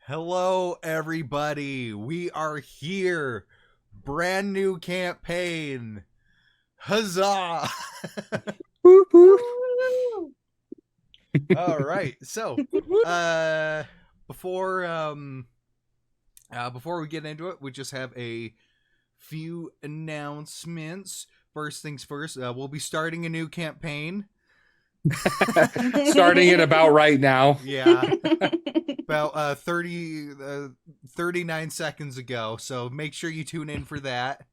Hello, everybody. We are here. Brand new campaign. Huzzah! Whoop, whoop. All right. So, before we get into it, we just have a few announcements. First things first, we'll be starting a new campaign. Starting it about right now. Yeah. About 39 seconds ago. So make sure you tune in for that.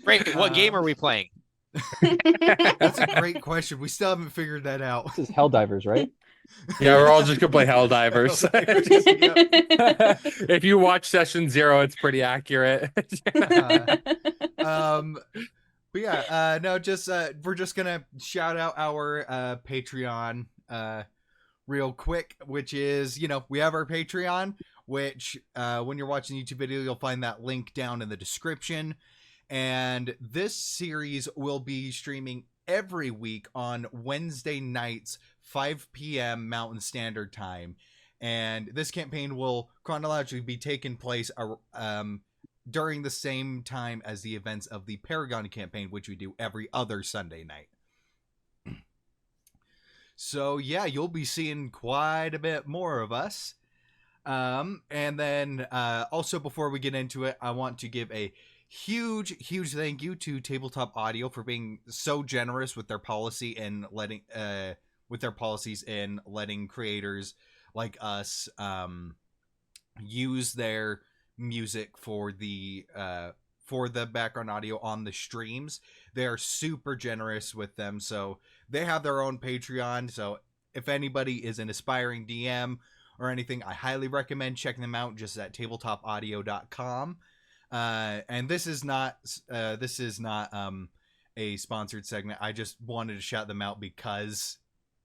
Great. What game are we playing? That's a great question. We still haven't figured that out. This is Helldivers, right? Yeah, we're all just gonna play Helldivers. Yep. If you watch session 0, it's pretty accurate. But yeah, no, just we're just gonna shout out our Patreon real quick, which is, we have our Patreon, which when you're watching the YouTube video, you'll find that link down in the description. And this series will be streaming every week on Wednesday nights, 5 p.m. Mountain Standard Time. And this campaign will chronologically be taking place during the same time as the events of the Paragon campaign, which we do every other Sunday night. So yeah, you'll be seeing quite a bit more of us. And then also, before we get into it, I want to give a huge thank you to Tabletop Audio for being so generous with their policy and letting policies in letting creators like us use their music for the background audio on the streams. They are super generous with them, so they have their own Patreon. So if anybody is an aspiring DM or anything, I highly recommend checking them out just at tabletopaudio.com. And this is not a sponsored segment. I just wanted to shout them out because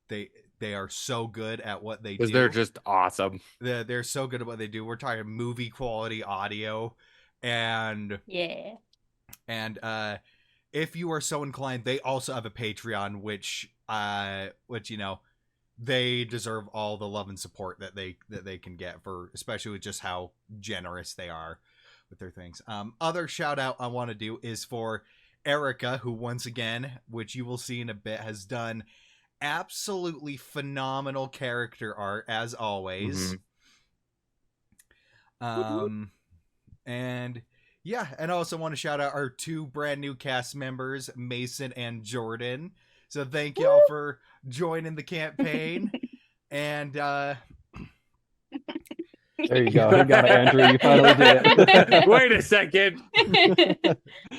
they are so good at what they do. Because they're just awesome. They're so good at what they do. We're talking movie quality audio, and yeah. And if you are so inclined, they also have a Patreon, which they deserve all the love and support that they can get, for especially with just how generous they are with their things. Other shout out I want to do is for Erica, who once again, which you will see in a bit, has done absolutely phenomenal character art as always. And yeah, and I also want to shout out our 2 brand new cast members, Mason and Jordan. So thank y'all for joining the campaign. And there you go. You got it, Andrew. You finally did it. Wait a second.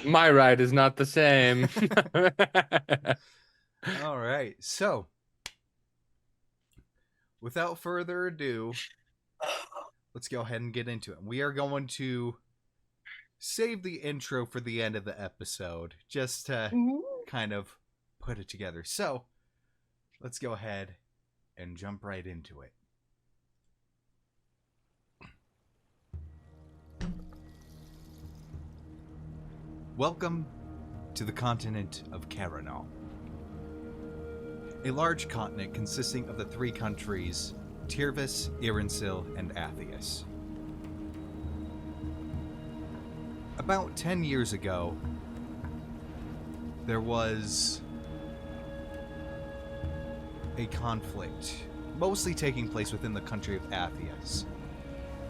My ride is not the same. all right, so without further ado, let's go ahead and get into it. We are going to save the intro for the end of the episode, just to kind of put it together. So let's go ahead and jump right into it. Welcome to the continent of Kharinal. A large continent consisting of the 3 countries, Tirvis, Irinsil, and Athias. About 10 years ago, there was a conflict, mostly taking place within the country of Athias.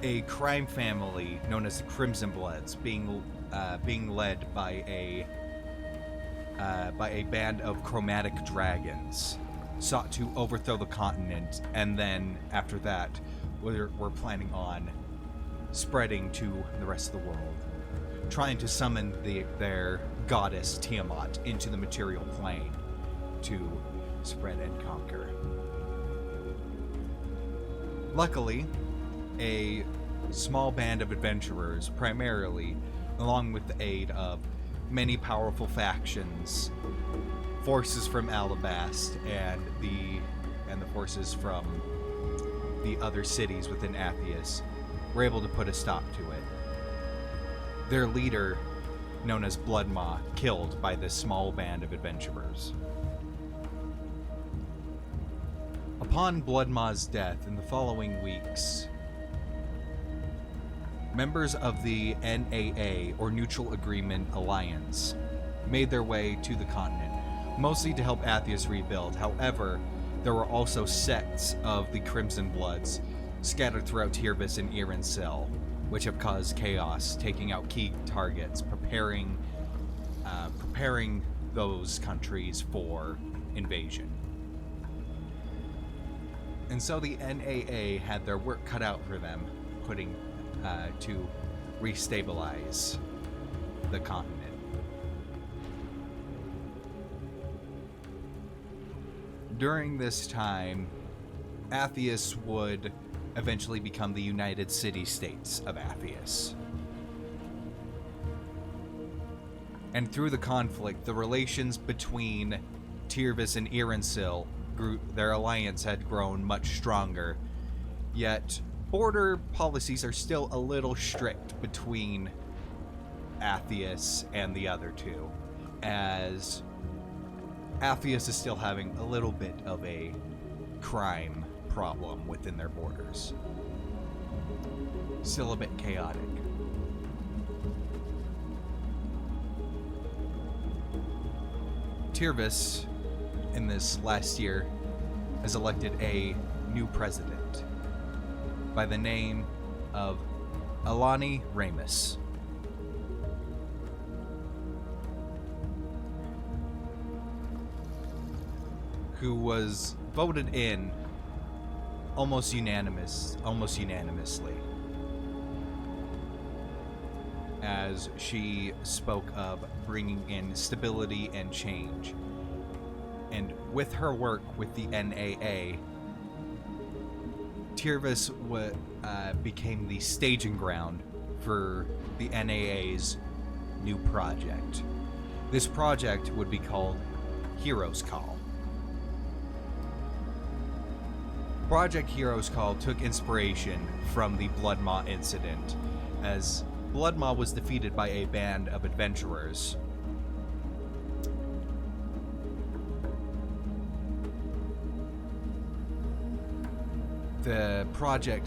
A crime family known as the Crimson Bloods being led by a band of chromatic dragons sought to overthrow the continent, and then after that we're planning on spreading to the rest of the world, trying to summon their goddess Tiamat into the material plane to spread and conquer. Luckily, a small band of adventurers, primarily along with the aid of many powerful factions, forces from Alabast and the forces from the other cities within Athias, were able to put a stop to it. Their leader, known as Bloodmaw, killed by this small band of adventurers. Upon Bloodmaw's death in the following weeks, members of the NAA, or Neutral Agreement Alliance, made their way to the continent, mostly to help Atheus rebuild. However, there were also sects of the Crimson Bloods scattered throughout Tirvis and Irensil, which have caused chaos, taking out key targets, preparing those countries for invasion. And so the NAA had their work cut out for them, to restabilize the continent. During this time, Atheus would eventually become the United City-States of Atheus. And through the conflict, the relations between Tirvis and Irensil grew, their alliance had grown much stronger, yet border policies are still a little strict between Atheus and the other two, as Atheus is still having a little bit of a crime problem within their borders. Still a bit chaotic. Tirvis, in this last year, has elected a new president by the name of Alani Ramus. Who was voted in almost unanimously, as she spoke of bringing in stability and change. And with her work with the NAA, Tirvis became the staging ground for the NAA's new project. This project would be called Heroes Call. Project Heroes Call took inspiration from the Bloodmaw incident, as Bloodmaw was defeated by a band of adventurers. The project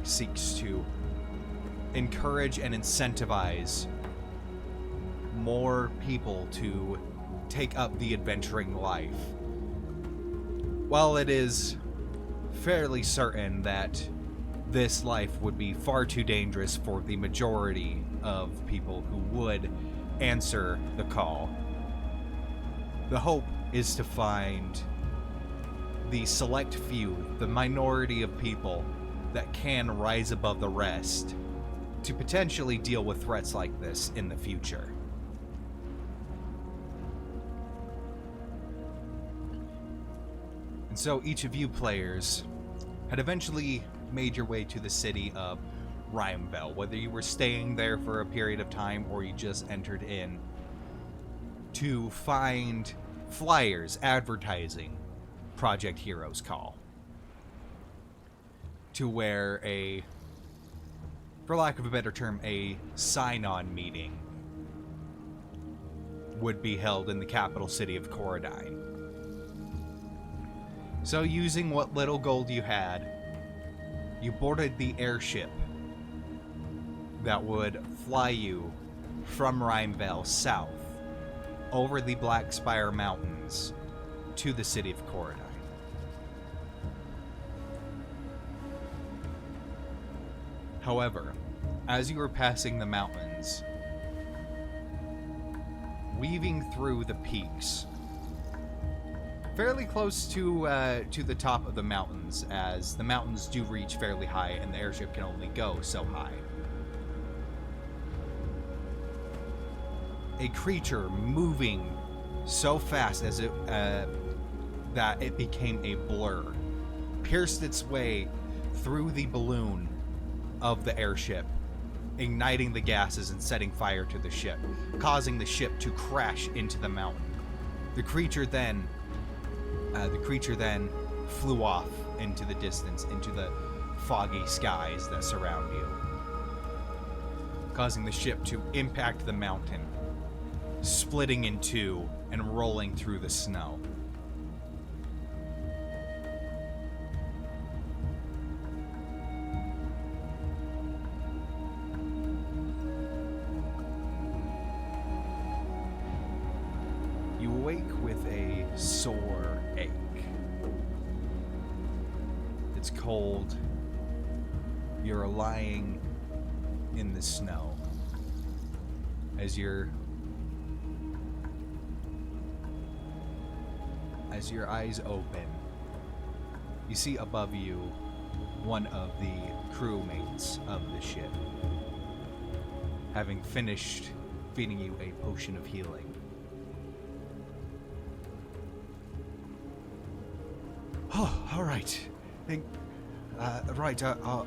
seeks to encourage and incentivize more people to take up the adventuring life. While it is fairly certain that this life would be far too dangerous for the majority of people who would answer the call, the hope is to find the select few, the minority of people that can rise above the rest to potentially deal with threats like this in the future. And so each of you players had eventually made your way to the city of Rhymeville, whether you were staying there for a period of time or you just entered in to find flyers advertising Project Heroes Call, to where for lack of a better term, a sign-on meeting would be held in the capital city of Coradine. So using what little gold you had, you boarded the airship that would fly you from Rhymeville south over the Black Spire Mountains to the city of Coradine. However, as you were passing the mountains, weaving through the peaks, fairly close to the top of the mountains, as the mountains do reach fairly high and the airship can only go so high, a creature moving so fast as that it became a blur pierced its way through the balloon of the airship, igniting the gases and setting fire to the ship, causing the ship to crash into the mountain. The creature then flew off into the distance, into the foggy skies that surround you, causing the ship to impact the mountain, splitting in two and rolling through the snow. You awake with a sore ache. It's cold. You're lying in the snow. As your eyes open, you see above you one of the crewmates of the ship, having finished feeding you a potion of healing. Oh, all right.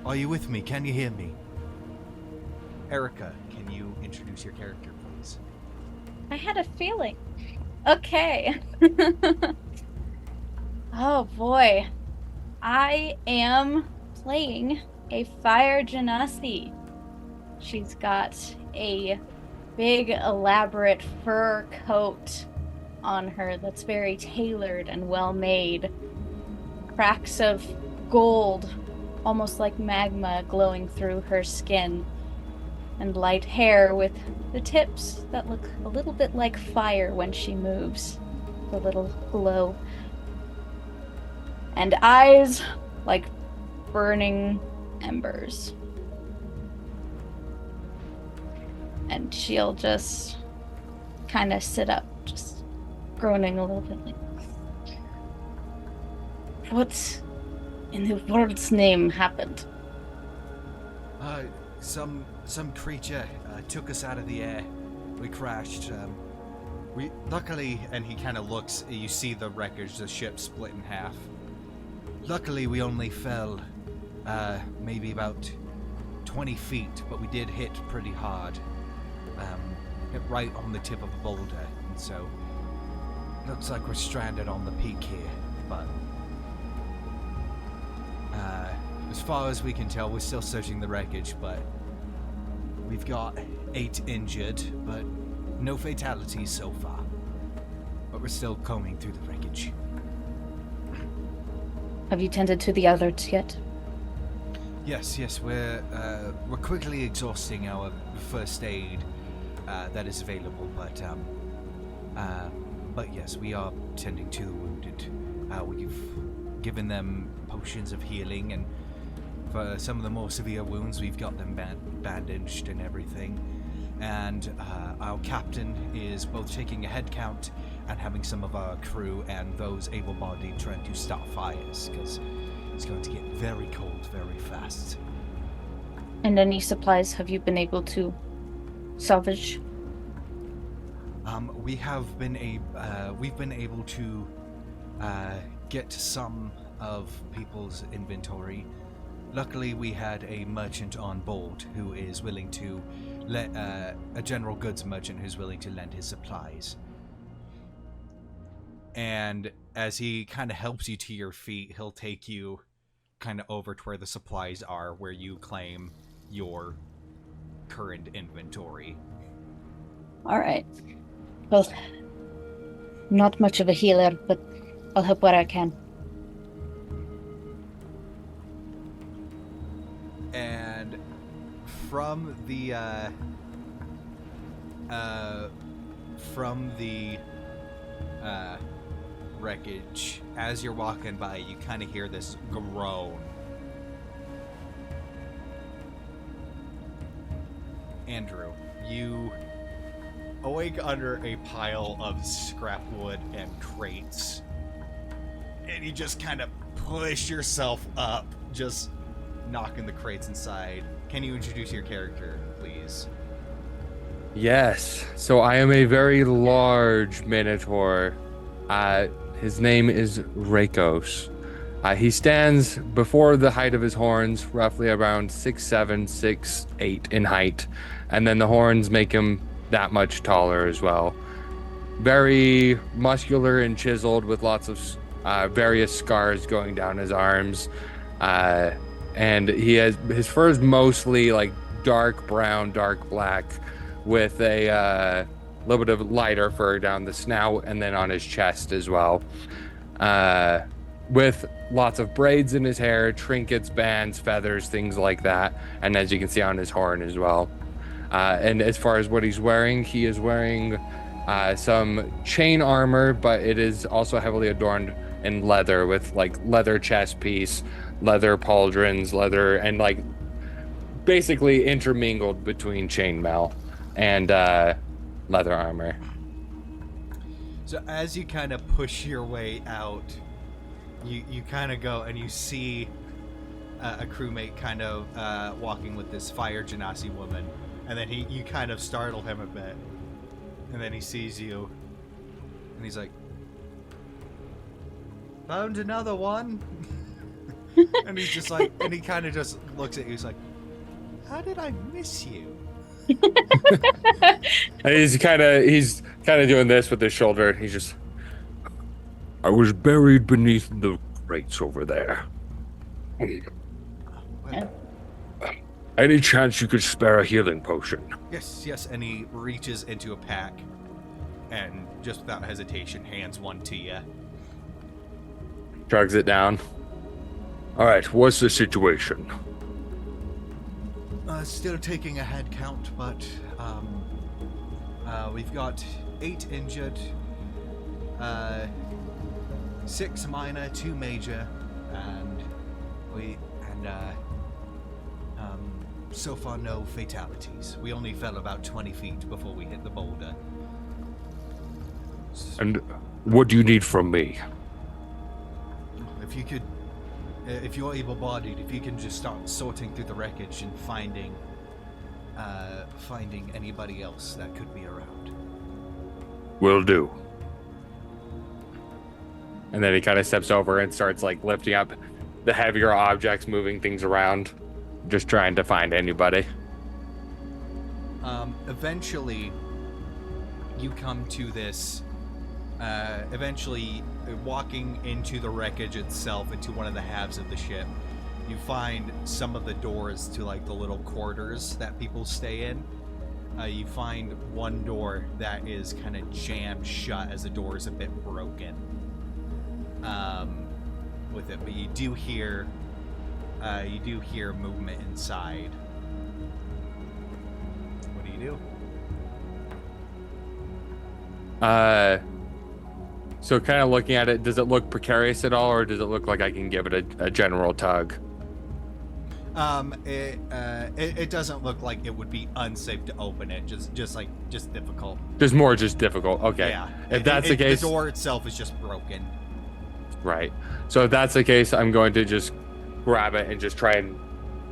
Are you with me? Can you hear me? Erica, can you introduce your character, please? I had a feeling. Okay. Oh boy. I am playing a fire genasi. She's got a big, elaborate fur coat on her that's very tailored and well made. Cracks of gold, almost like magma, glowing through her skin. And light hair with the tips that look a little bit like fire when she moves. The little glow. And eyes like burning embers. And she'll just kind of sit up, just groaning a little bit like, what in the world's name happened? Some creature took us out of the air. We crashed. We luckily, and he kind of looks. You see the wreckage, the ship split in half. Luckily, we only fell maybe about 20 feet, but we did hit pretty hard. Hit right on the tip of a boulder, and so looks like we're stranded on the peak here. But as far as we can tell, we're still searching the wreckage, but we've got 8 injured, but no fatalities so far. But we're still combing through the wreckage. Have you tended to the others yet? Yes, we're quickly exhausting our first aid that is available, but yes, we are tending to the wounded. We've given them potions of healing, and for some of the more severe wounds, we've got them bandaged and everything. And our captain is both taking a head count and having some of our crew and those able-bodied trying to start fires, because it's going to get very cold very fast. And any supplies have you been able to salvage? We've been able to get some of people's inventory. Luckily, we had a merchant on board who is willing to a general goods merchant who's willing to lend his supplies. And as he kind of helps you to your feet, he'll take you kind of over to where the supplies are, where you claim your current inventory. All right. Well, not much of a healer, but I'll help where I can. And from the wreckage, as you're walking by, you kind of hear this groan. Andrew, you awake under a pile of scrap wood and crates, and you just kind of push yourself up, just knocking the crates inside. Can you introduce your character, please? Yes. So I am a very large minotaur. His name is Rakos. He stands before the height of his horns, roughly around 6'7", 6'8" in height, and then the horns make him that much taller as well. Very muscular and chiseled, with lots of various scars going down his arms. And he has his fur is mostly like dark brown, dark black, with a little bit of lighter fur down the snout and then on his chest as well. With lots of braids in his hair, trinkets, bands, feathers, things like that. And as you can see on his horn as well. And as far as what he's wearing, he is wearing some chain armor, but it is also heavily adorned in leather with like leather chest piece, leather pauldrons, leather, and like basically intermingled between chainmail and leather armor. So as you kind of push your way out, you kind of go and you see a crewmate kind of walking with this fire genasi woman, and then you kind of startle him a bit, and then he sees you, and he's like, "Found another one." And he's just like, and he kind of just looks at you. He's like, "How did I miss you?" And he's kind of doing this with his shoulder. He's just, I was buried beneath the crates over there. Well, Any chance you could spare a healing potion? yes. And he reaches into a pack, and just without hesitation, hands one to you. Chugs it down. All right, what's the situation? Still taking a head count, but we've got 8 injured, 6 minor, 2 major, and so far no fatalities. We only fell about 20 feet before we hit the boulder. And what do you need from me? If you could, if you're able-bodied, if you can just start sorting through the wreckage and finding anybody else that could be around. Will do. And then he kind of steps over and starts like lifting up the heavier objects, moving things around, just trying to find anybody. Eventually, you come to this. Eventually, walking into the wreckage itself, into one of the halves of the ship, you find some of the doors to like the little quarters that people stay in. You find one door that is kind of jammed shut, as the door is a bit broken. With it, but you do hear movement inside. What do you do? So kind of looking at it, does it look precarious at all, or does it look like I can give it a general tug? It doesn't look like it would be unsafe to open it. Just difficult. Just difficult. Okay. Yeah. If that's the case, the door itself is just broken. right. So if that's the case, I'm going to just grab it and just try and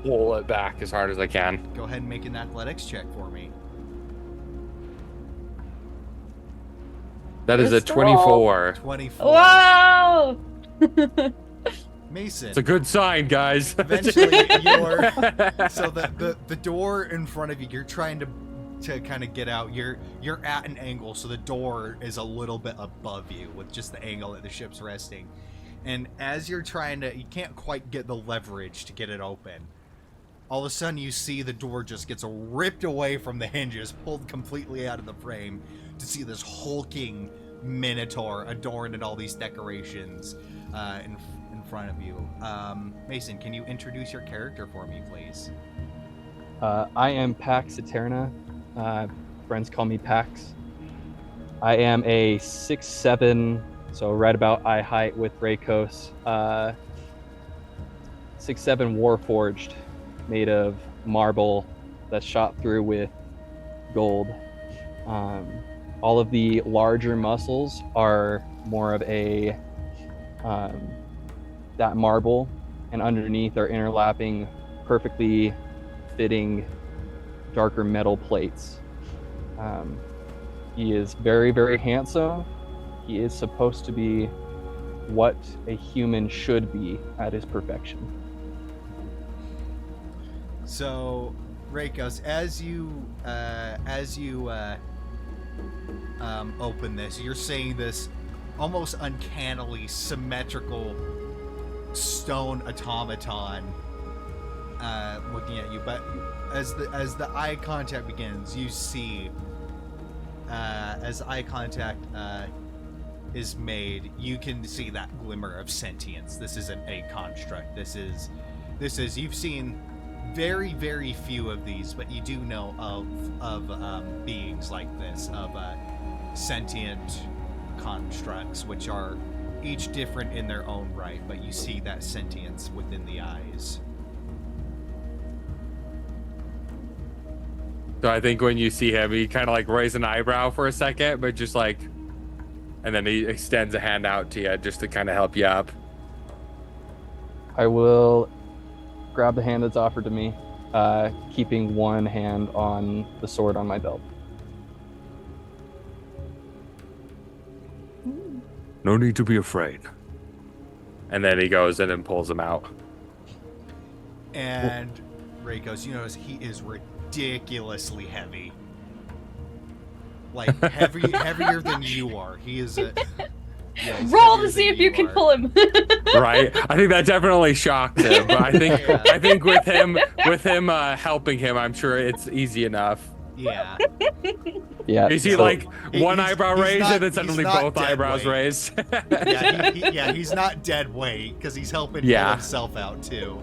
pull it back as hard as I can. Go ahead and make an athletics check for me. That is a Just roll. 24. 24. Whoa! Mason. It's a good sign, guys. Eventually, so the door in front of you, you're trying to kind of get out. You're at an angle, so the door is a little bit above you with just the angle that the ship's resting. And as you're trying to, you can't quite get the leverage to get it open. All of a sudden, you see the door just gets ripped away from the hinges, pulled completely out of the frame, to see this hulking minotaur adorned in all these decorations in front of you. Mason, can you introduce your character for me, please? I am Pax Eterna. Friends call me Pax. I am a 6'7", so right about eye height with Raycos. 6'7" Warforged, made of marble that's shot through with gold. All of the larger muscles are more of a that marble, and underneath are interlapping, perfectly fitting darker metal plates. He is very, very handsome. He is supposed to be what a human should be at his perfection. So, Rakos, as you open this, you're seeing this almost uncannily symmetrical stone automaton looking at you. But as the eye contact begins, you see as eye contact is made, you can see that glimmer of sentience. This isn't a construct. This is you've seen very, very few of these, but you do know of beings like this, of sentient constructs, which are each different in their own right, but you see that sentience within the eyes. So I think when you see him, he kind of like raises an eyebrow for a second, but just like, and then he extends a hand out to you just to kind of help you up. I will grab the hand that's offered to me, keeping one hand on the sword on my belt. No need to be afraid. And then he goes in and pulls him out. And Ray goes, you notice he is ridiculously heavy. Like, heavier than you are. He is a... Yeah, roll to see if you can pull him. Right. I think that definitely shocked him. But I think with him helping him, I'm sure it's easy enough. Yeah. Yeah. You see, so, like one eyebrow raised, not, and then suddenly both eyebrows weight. raised. Yeah, he's not dead weight because he's helping pull himself out too.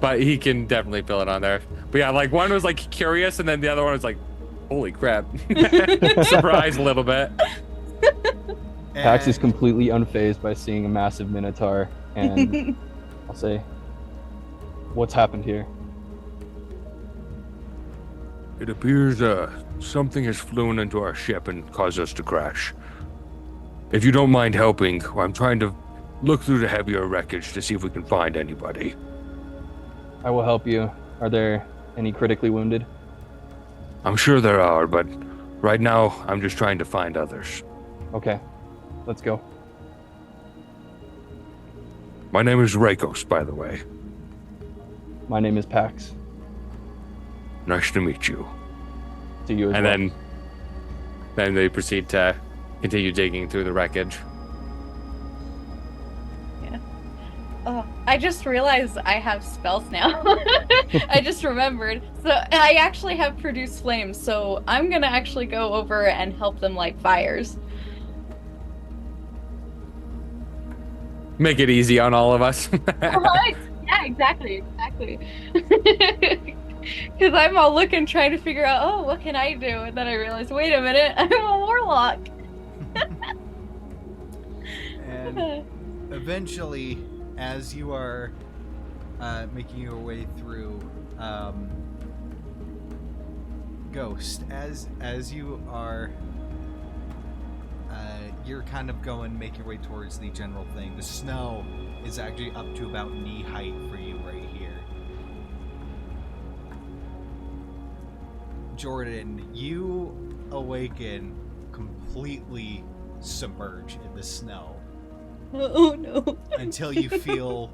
But he can definitely fill it on there. But yeah, like one was like curious, and then the other one was like, "Holy crap!" Surprised a little bit. Pax is completely unfazed by seeing a massive minotaur, and I'll say, "What's happened here?" It appears something has flown into our ship and caused us to crash. If you don't mind helping, I'm trying to look through the heavier wreckage to see if we can find anybody. I will help you. Are there any critically wounded? I'm sure there are, but right now I'm just trying to find others. Okay, let's go. My name is Rakos, by the way. My name is Pax. Nice to meet you. To you as And well. then they proceed to continue digging through the wreckage. Yeah. Oh, I just realized I have spells now. I just remembered. So I actually have produce flames, so I'm gonna actually go over and help them light fires. Make it easy on all of us. Yeah, exactly. Because I'm all looking, trying to figure out, oh, what can I do? And then I realized, wait a minute, I'm a warlock. And eventually, as you are making your way through, Ghost, as you are, you're kind of make your way towards the general thing. The snow is actually up to about knee height for you right here. Jordan, you awaken completely submerged in the snow. Oh no. Until you feel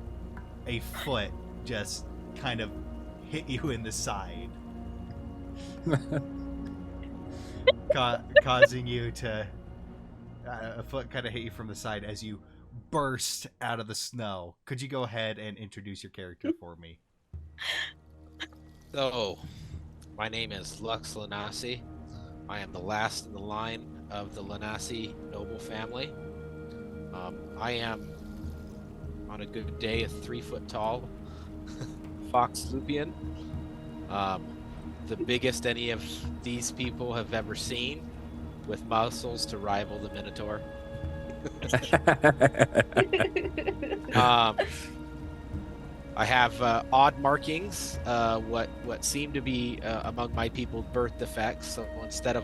a foot just kind of hit you in the side. Causing you to... a foot kind of hit you from the side as you burst out of the snow. Could you go ahead and introduce your character for me? So, my name is Lux Lanasi. I am the last in the line of the Lanasi noble family. I am, on a good day, a 3 foot tall fox lupian. The biggest any of these people have ever seen, with muscles to rival the Minotaur. I have odd markings, what seem to be among my people birth defects. So instead of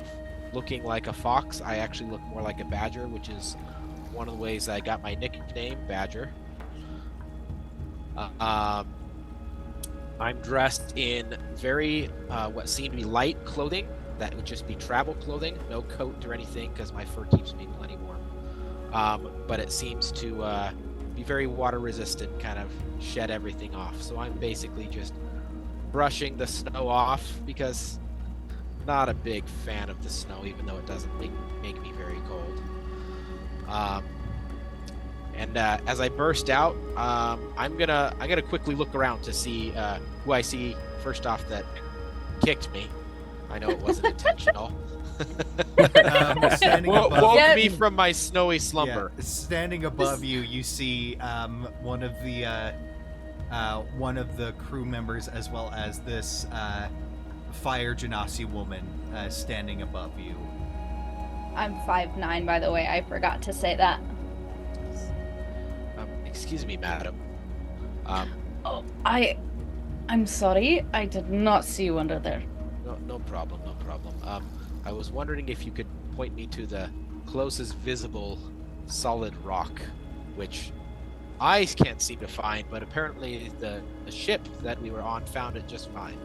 looking like a fox, I actually look more like a badger, which is one of the ways I got my nickname, Badger. I'm dressed in very what seem to be light clothing. That would just be travel clothing, no coat or anything, because my fur keeps me plenty warm. But it seems to be very water resistant, kind of shed everything off. So I'm basically just brushing the snow off, because I'm not a big fan of the snow, even though it doesn't make me very cold. And as I burst out, I'm gonna quickly look around to see who I see first off that kicked me. I know it wasn't intentional. Standing Woke above, me from my snowy slumber. yeah, standing above you, you see one of the crew members, as well as this fire genasi woman standing above you. I'm 5'9", by the way. I forgot to say that. Excuse me, madam. Oh, I'm sorry. I did not see you under there. No problem. I was wondering if you could point me to the closest visible solid rock, which I can't seem to find, but apparently the ship that we were on found it just fine.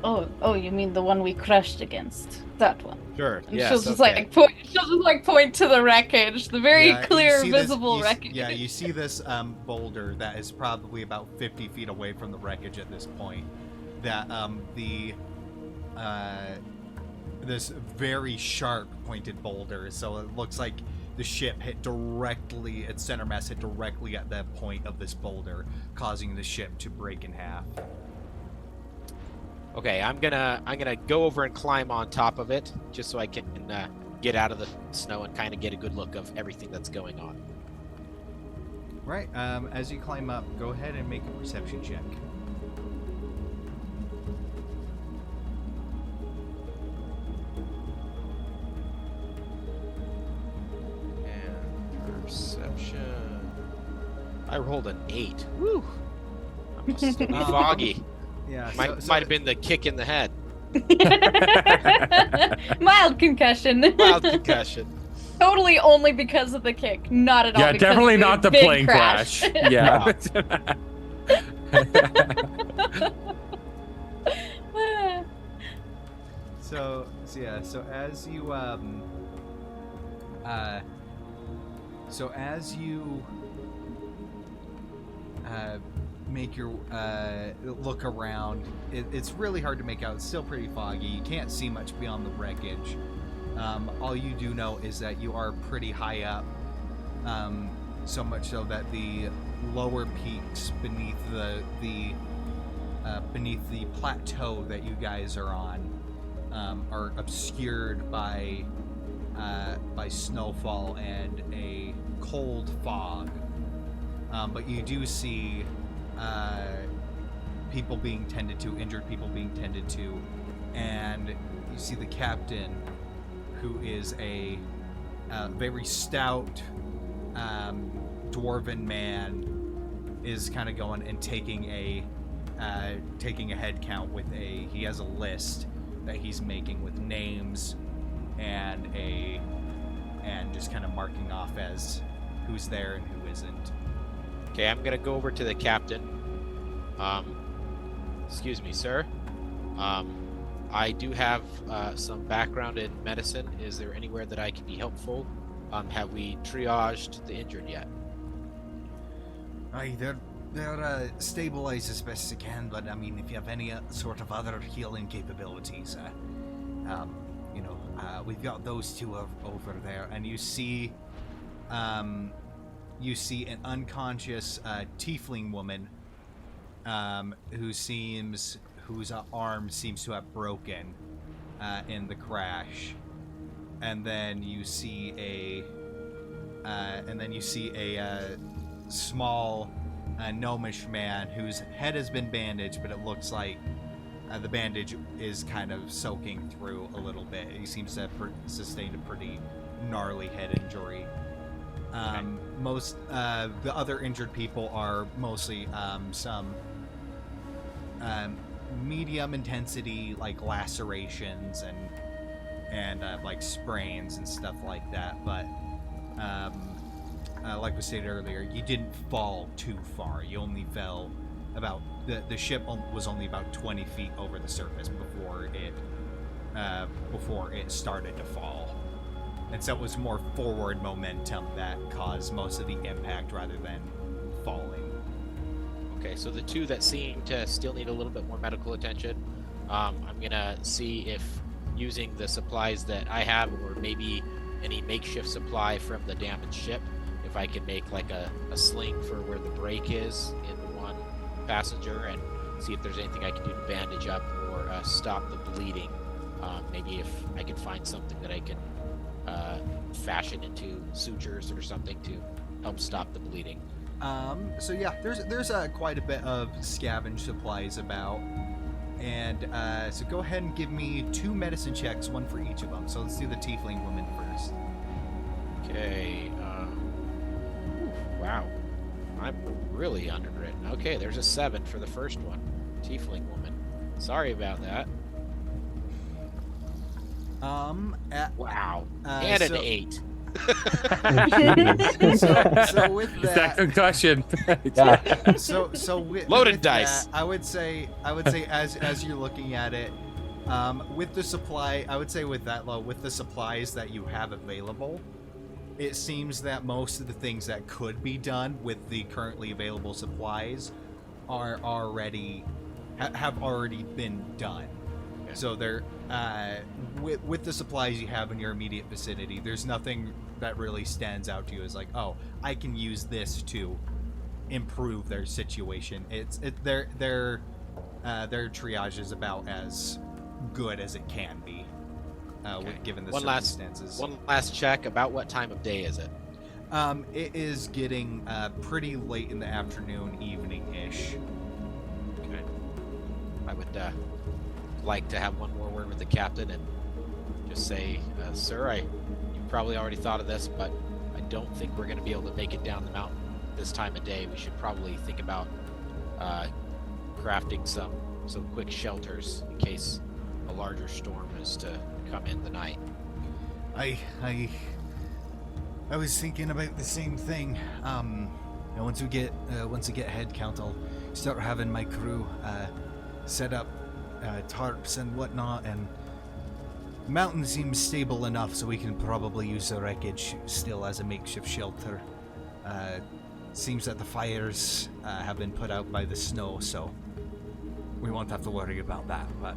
Oh, you mean the one we crashed against? That one. Sure. And she'll just point to the wreckage, the very Yeah, you clear, see visible this, wreckage. Yeah, you see this boulder that is probably about 50 feet away from the wreckage at this point. That this very sharp pointed boulder, so it looks like the ship its center mass hit directly at the point of this boulder, causing the ship to break in half. Okay, I'm gonna go over and climb on top of it, just so I can get out of the snow and kind of get a good look of everything that's going on. Right, as you climb up, go ahead and make a perception check. And perception. I rolled an 8. Woo! I must still be foggy. Yeah, Might have been the kick in the head. Mild concussion. Mild concussion. Totally only because of the kick, not at all. Yeah, because definitely of not the big plane crash. Yeah. So as you make your look around, it's really hard to make out. It's still pretty foggy. You can't see much beyond the wreckage. All you do know is that you are pretty high up, so much so that the lower peaks beneath the plateau that you guys are on are obscured by snowfall and a cold fog. But you do see people being tended to, injured people being tended to, and you see the captain, who is a very stout dwarven man, is kind of going and taking a head count with he has a list that he's making with names and just kind of marking off as who's there and who isn't. Okay, I'm gonna go over to the captain. Excuse me, sir. I do have some background in medicine. Is there anywhere that I can be helpful? Have we triaged the injured yet? Aye, they're stabilized as best as they can, but I mean, if you have any sort of other healing capabilities, we've got those two over there, and you see an unconscious tiefling woman whose arm seems to have broken in the crash, and then you see a small gnomish man whose head has been bandaged, but it looks like the bandage is kind of soaking through a little bit. He seems to have sustained a pretty gnarly head injury. Most the other injured people are mostly some medium intensity, like lacerations and like sprains and stuff like that. But like we stated earlier, you didn't fall too far. You only fell about the ship was only about 20 feet over the surface before it started to fall. And so it was more forward momentum that caused most of the impact rather than falling. Okay, so the two that seem to still need a little bit more medical attention, I'm gonna see if using the supplies that I have, or maybe any makeshift supply from the damaged ship, if I can make like a sling for where the break is in the one passenger, and see if there's anything I can do to bandage up or stop the bleeding Maybe if I can find something that I can fashion into sutures or something to help stop the bleeding. So yeah, there's quite a bit of scavenge supplies about, and so go ahead and give me 2 medicine checks, 1 for each of them. So let's do the tiefling woman first. Okay. Wow, I'm really underwritten. Okay, there's a 7 for the first one. Tiefling woman. Sorry about that. Wow. And an 8. so with It's that that, concussion. so with Loaded with dice. that, I would say as you're looking at it, with the supply, I would say with that low, with the supplies that you have available, it seems that most of the things that could be done with the currently available supplies are already have already been done. So they're with the supplies you have in your immediate vicinity, there's nothing that really stands out to you as like, oh, I can use this to improve their situation. Their triage is about as good as it can be, given the circumstances. One last check. About what time of day is it? It is getting pretty late in the afternoon, evening-ish. Okay. I would like to have one more word with the captain and just say, sir, you probably already thought of this, but I don't think we're going to be able to make it down the mountain this time of day. We should probably think about crafting some quick shelters in case a larger storm is to come in the night. I was thinking about the same thing. Once we get head count, I'll start having my crew set up tarps and whatnot, and the mountain seems stable enough, so we can probably use the wreckage still as a makeshift shelter. Seems that the fires have been put out by the snow, so we won't have to worry about that. But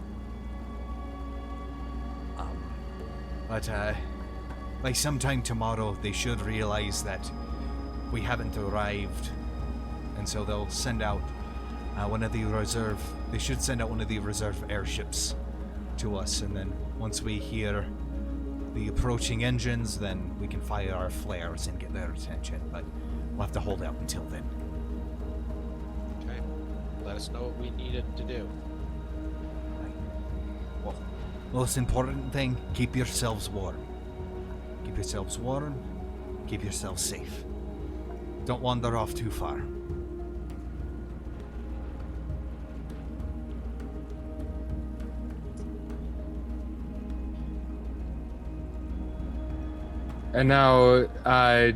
by sometime tomorrow, they should realize that we haven't arrived, and so they'll send out They should send out one of the reserve airships to us, and then once we hear the approaching engines, then we can fire our flares and get their attention. But we'll have to hold out until then. Okay. Let us know what we needed to do. Well, most important thing, keep yourselves warm. Keep yourselves warm. Keep yourselves safe. Don't wander off too far. And now,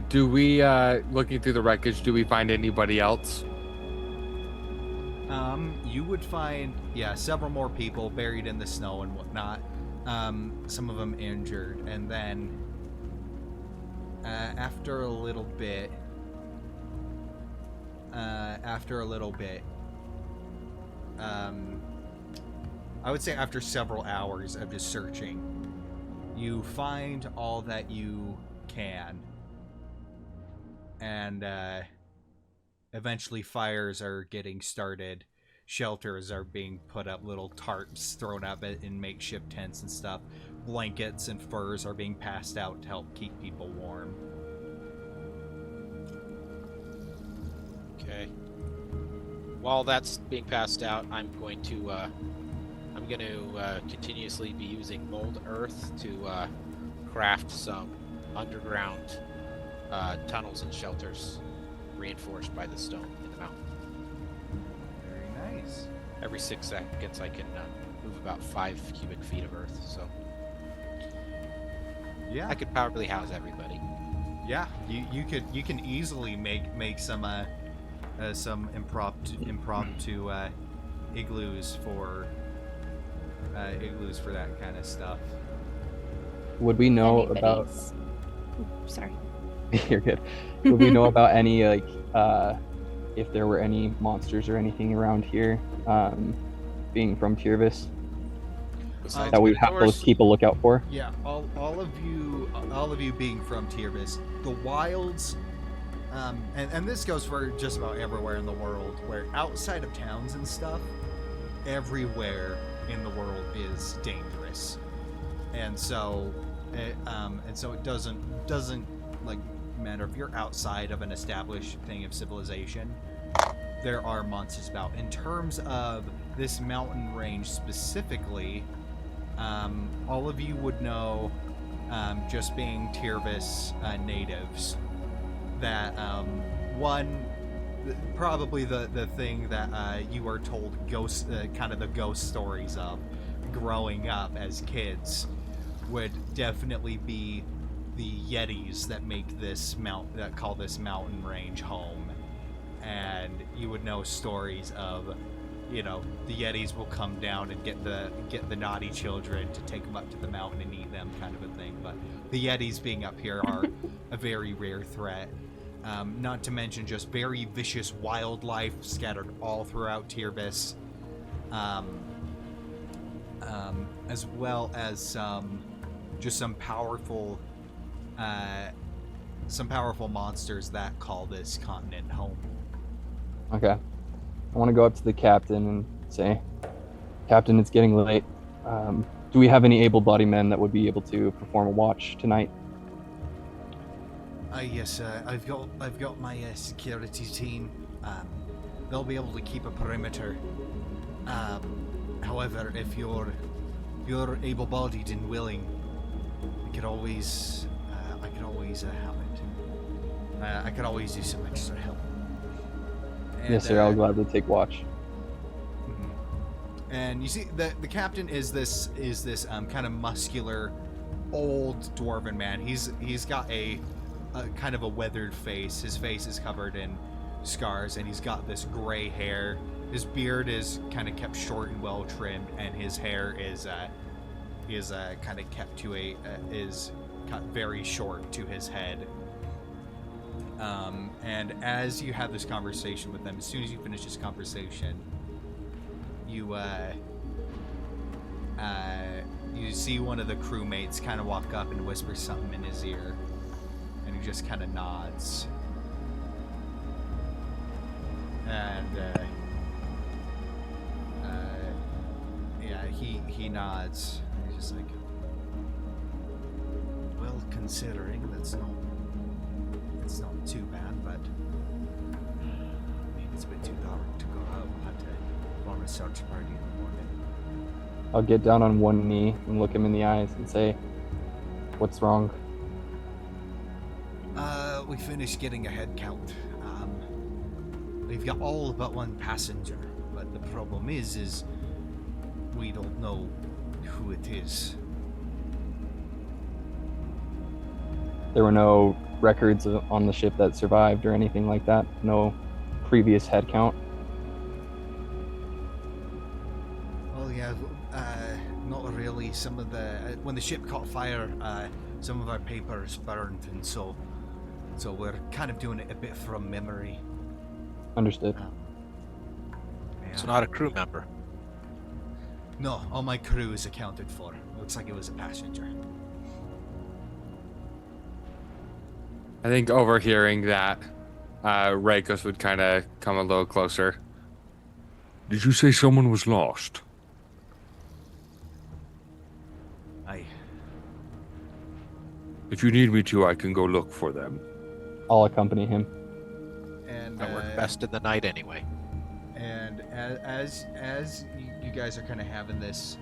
do we, looking through the wreckage, do we find anybody else? You would find, several more people buried in the snow and whatnot. Some of them injured, and then after a little bit, I would say after several hours of just searching, you find all that you can, and eventually fires are getting started. Shelters are being put up, little tarps thrown up in makeshift tents and stuff. Blankets and furs are being passed out to help keep people warm. Okay. While that's being passed out, I'm going to continuously be using mold earth to craft some underground tunnels and shelters reinforced by the stone in the mountain. Very nice. Every 6 seconds I can move about 5 cubic feet of earth, so Yeah. I could probably house everybody. Yeah, you can easily make some impromptu igloos for that kind of stuff. Would we know about? Sorry. You're good. Would we know about any if there were any monsters or anything around here, being from Tirvis, that we have to keep a lookout for? Yeah, all of you being from Tirvis, the wilds, and this goes for just about everywhere in the world, where outside of towns and stuff, everywhere in the world is dangerous. and so it doesn't like matter if you're outside of an established thing of civilization. There are monsters about. In terms of this mountain range specifically, all of you would know, just being Tirvis natives, that probably the thing that you are told ghost, kind of the ghost stories of growing up as kids, would definitely be the Yetis that make this call this mountain range home. And you would know stories of, the Yetis will come down and get the naughty children to take them up to the mountain and eat them, kind of a thing. But the Yetis being up here are a very rare threat. Not to mention just very vicious wildlife scattered all throughout Tirvis, as well as some powerful monsters that call this continent home. Okay. I want to go up to the captain and say, Captain, it's getting late. Do we have any able-bodied men that would be able to perform a watch tonight? Yes, I've got my security team. They'll be able to keep a perimeter. However, if you're able-bodied and willing, I could always help it. I could always use some extra help. And, yes, sir. I'll gladly take watch. And you see, the captain is this kind of muscular, old dwarven man. He's got a kind of a weathered face. His face is covered in scars, and he's got this gray hair. His beard is kind of kept short and well trimmed, and his hair is kind of kept to is cut very short to his head. And as you have this conversation with them, as soon as you finish this conversation, you see one of the crewmates kind of walk up and whisper something in his ear, and he just kind of nods. And he nods. He's just like, well, considering it's not too bad, but maybe it's a bit too dark to go out. We'll have to form a search party in the morning. I'll get down on one knee and look him in the eyes and say, what's wrong? We finished getting a head count. We've got all but one passenger, but the problem is we don't know who it is. There were no records on the ship that survived or anything like that? No previous head count? Well, yeah, not really. Some of when the ship caught fire, some of our papers burned, and so we're kind of doing it a bit from memory. Understood. Yeah. So not a crew member. No, all my crew is accounted for. Looks like it was a passenger. I think overhearing that, Rakos would kind of come a little closer. Did you say someone was lost? Aye. If you need me to, I can go look for them. I'll accompany him. And I work best in the night anyway. And as you guys are kind of having this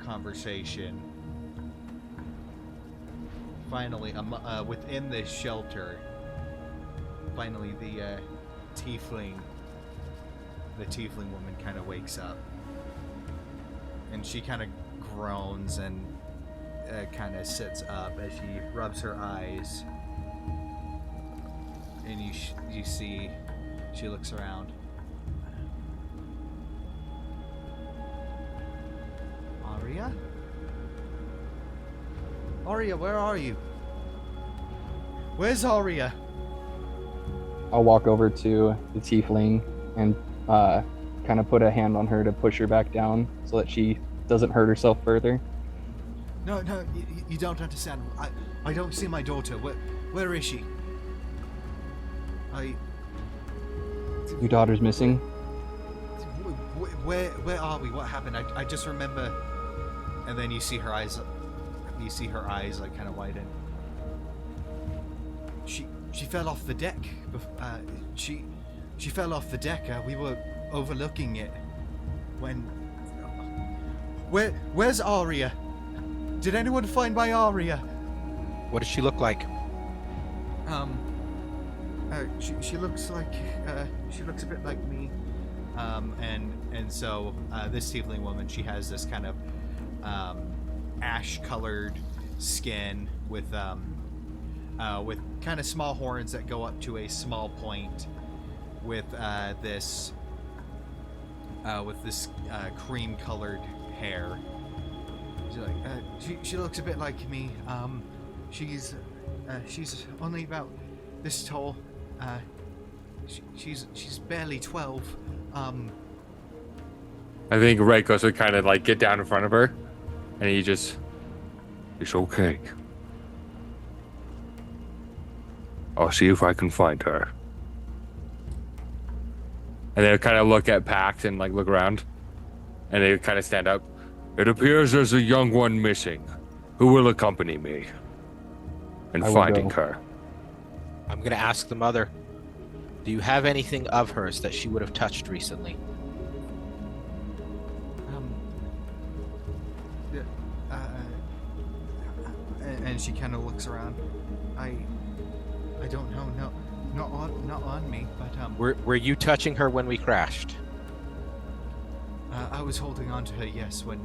conversation, finally, within this shelter, finally the tiefling woman kind of wakes up, and she kind of groans and kind of sits up as she rubs her eyes, and you see she looks around. Aria, where are you? Where's Aria? I'll walk over to the tiefling and kind of put a hand on her to push her back down so that she doesn't hurt herself further. No, you don't understand. I don't see my daughter. Where is she? Your daughter's missing? Where are we? What happened? I just remember. And then you see her eyes you see her eyes like kind of widen. She fell off the deck. She fell off the deck. We were overlooking it when. Where's Aria? Did anyone find my Aria? What does she look like? She looks like she looks a bit like me. And so this tiefling woman, she has this kind of ash-colored skin with kind of small horns that go up to a small point, with this cream-colored hair. She's like, she looks a bit like me. She's only about this tall. She's barely 12. I think Reikos would kind of like get down in front of her, and he just, it's okay. I'll see if I can find her. And they kind of look at Pax and like look around, and they kind of stand up. It appears there's a young one missing, who will accompany me in finding her. I'm gonna ask the mother. Do you have anything of hers that she would have touched recently? And she kind of looks around. I don't know. No, not on me. But Were you touching her when we crashed? I was holding on to her. Yes, when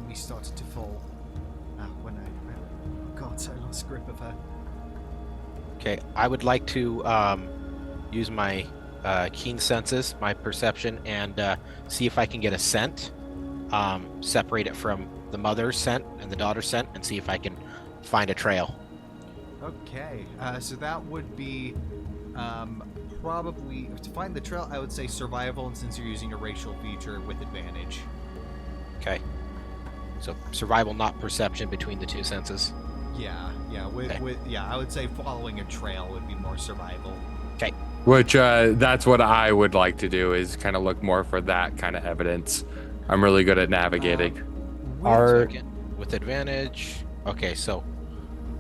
we started to fall. I lost grip of her. Okay, I would like to use my keen senses, my perception, and see if I can get a scent. Separate it from the mother's scent and the daughter's scent, and see if I can find a trail. Okay, so that would be probably to find the trail. I would say survival, and since you're using a racial feature, with advantage. Okay. So survival, not perception, between the two senses. Yeah. I would say following a trail would be more survival. Okay. Which that's what I would like to do, is kind of look more for that kind of evidence. I'm really good at navigating. With advantage. Okay, so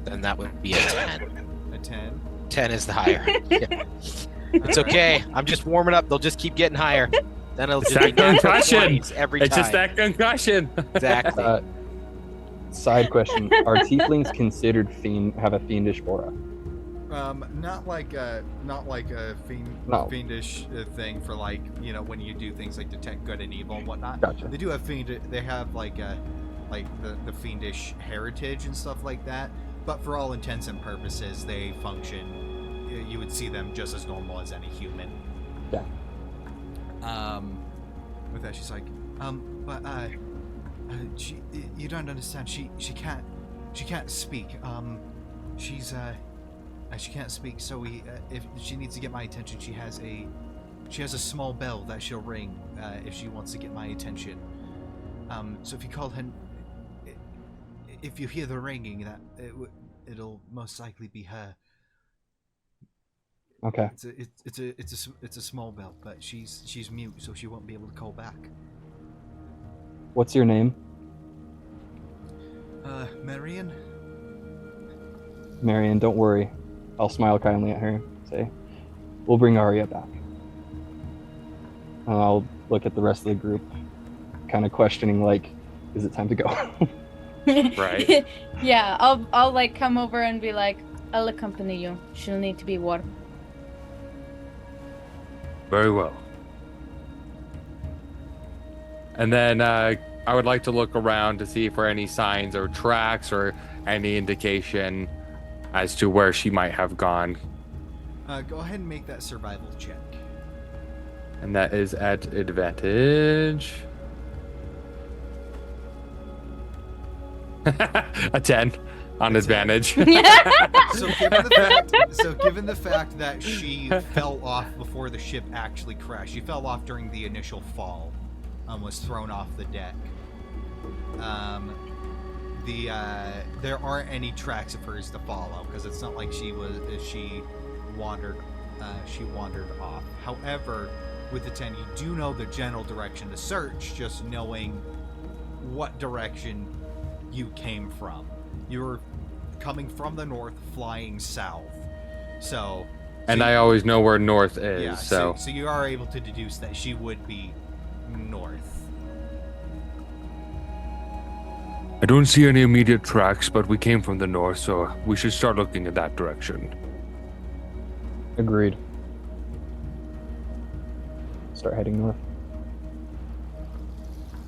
then that would be a 10. A 10? 10 is the higher. Yeah. It's okay. I'm just warming up. They'll just keep getting higher. Then it'll just be concussion every time. It's just that concussion. Exactly. Side question: are tieflings considered have a fiendish aura? Not like a fiendish thing for, like, you know, when you do things like detect good and evil and whatnot. Gotcha. They do have they have like the fiendish heritage and stuff like that. But for all intents and purposes, they function. You would see them just as normal as any human. Yeah. With that, she's like, she, you don't understand. She can't speak. She can't speak. So if she needs to get my attention, she has a small bell that she'll ring if she wants to get my attention. So if you call her, if you hear the ringing, it'll most likely be her. Okay. It's a small bell, but she's mute, so she won't be able to call back. What's your name? Marion. Marion, don't worry. I'll smile kindly at her. Say, we'll bring Arya back. And I'll look at the rest of the group, kind of questioning, like, is it time to go? Right. Yeah, I'll like come over and be like, I'll accompany you. She'll need to be warm. Very well. And then I would like to look around to see for any signs or tracks or any indication as to where she might have gone. Go ahead and make that survival check. And that is at advantage. A 10 on advantage. So given the fact that she fell off before the ship actually crashed, she fell off during the initial fall, was thrown off the deck. There aren't any tracks of hers to follow because it's not like she wandered off. However, with the 10, you do know the general direction to search, just knowing what direction you came from. You were coming from the north, flying south. So And I always know where north is, yeah, so you are able to deduce that she would be north. I don't see any immediate tracks, but we came from the north, so we should start looking in that direction. Agreed. Start heading north.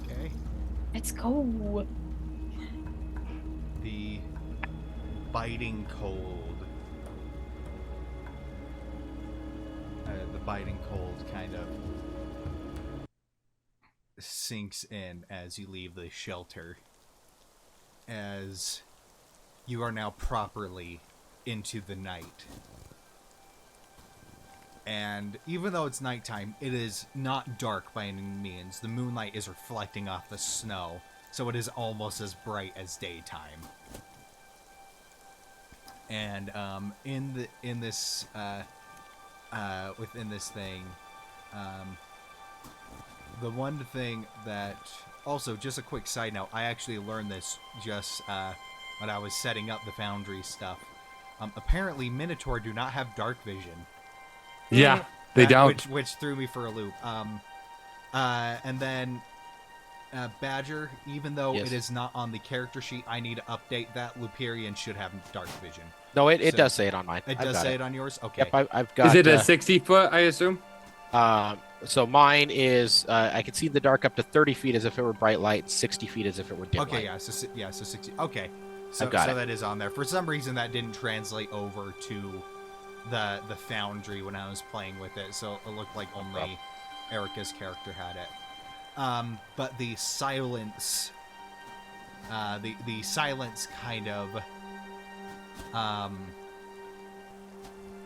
Okay. Let's go. The biting cold. The biting cold kind of sinks in as you leave the shelter. As you are now properly into the night. And even though it's nighttime, it is not dark by any means. The moonlight is reflecting off the snow, so it is almost as bright as daytime. And within this thing, the one thing that also, just a quick side note, I actually learned this just when I was setting up the foundry stuff. Apparently, Minotaur do not have dark vision. Yeah, they don't. Which threw me for a loop. And then Badger, even though Yes. it is not on the character sheet, I need to update that. Luperian should have dark vision. No, it So- does say it on mine. It I've does got say it on yours? Okay. Yep, I've got. Is it a 60 foot, I assume? So mine is I can see in the dark up to 30 feet as if it were bright light, and 60 feet as if it were dim Okay, light. so 60. Okay. So, I've got so it. that is on there. For some reason, that didn't translate over to the foundry when I was playing with it, so it looked like only Erica's character had it. But the silence, the silence kind of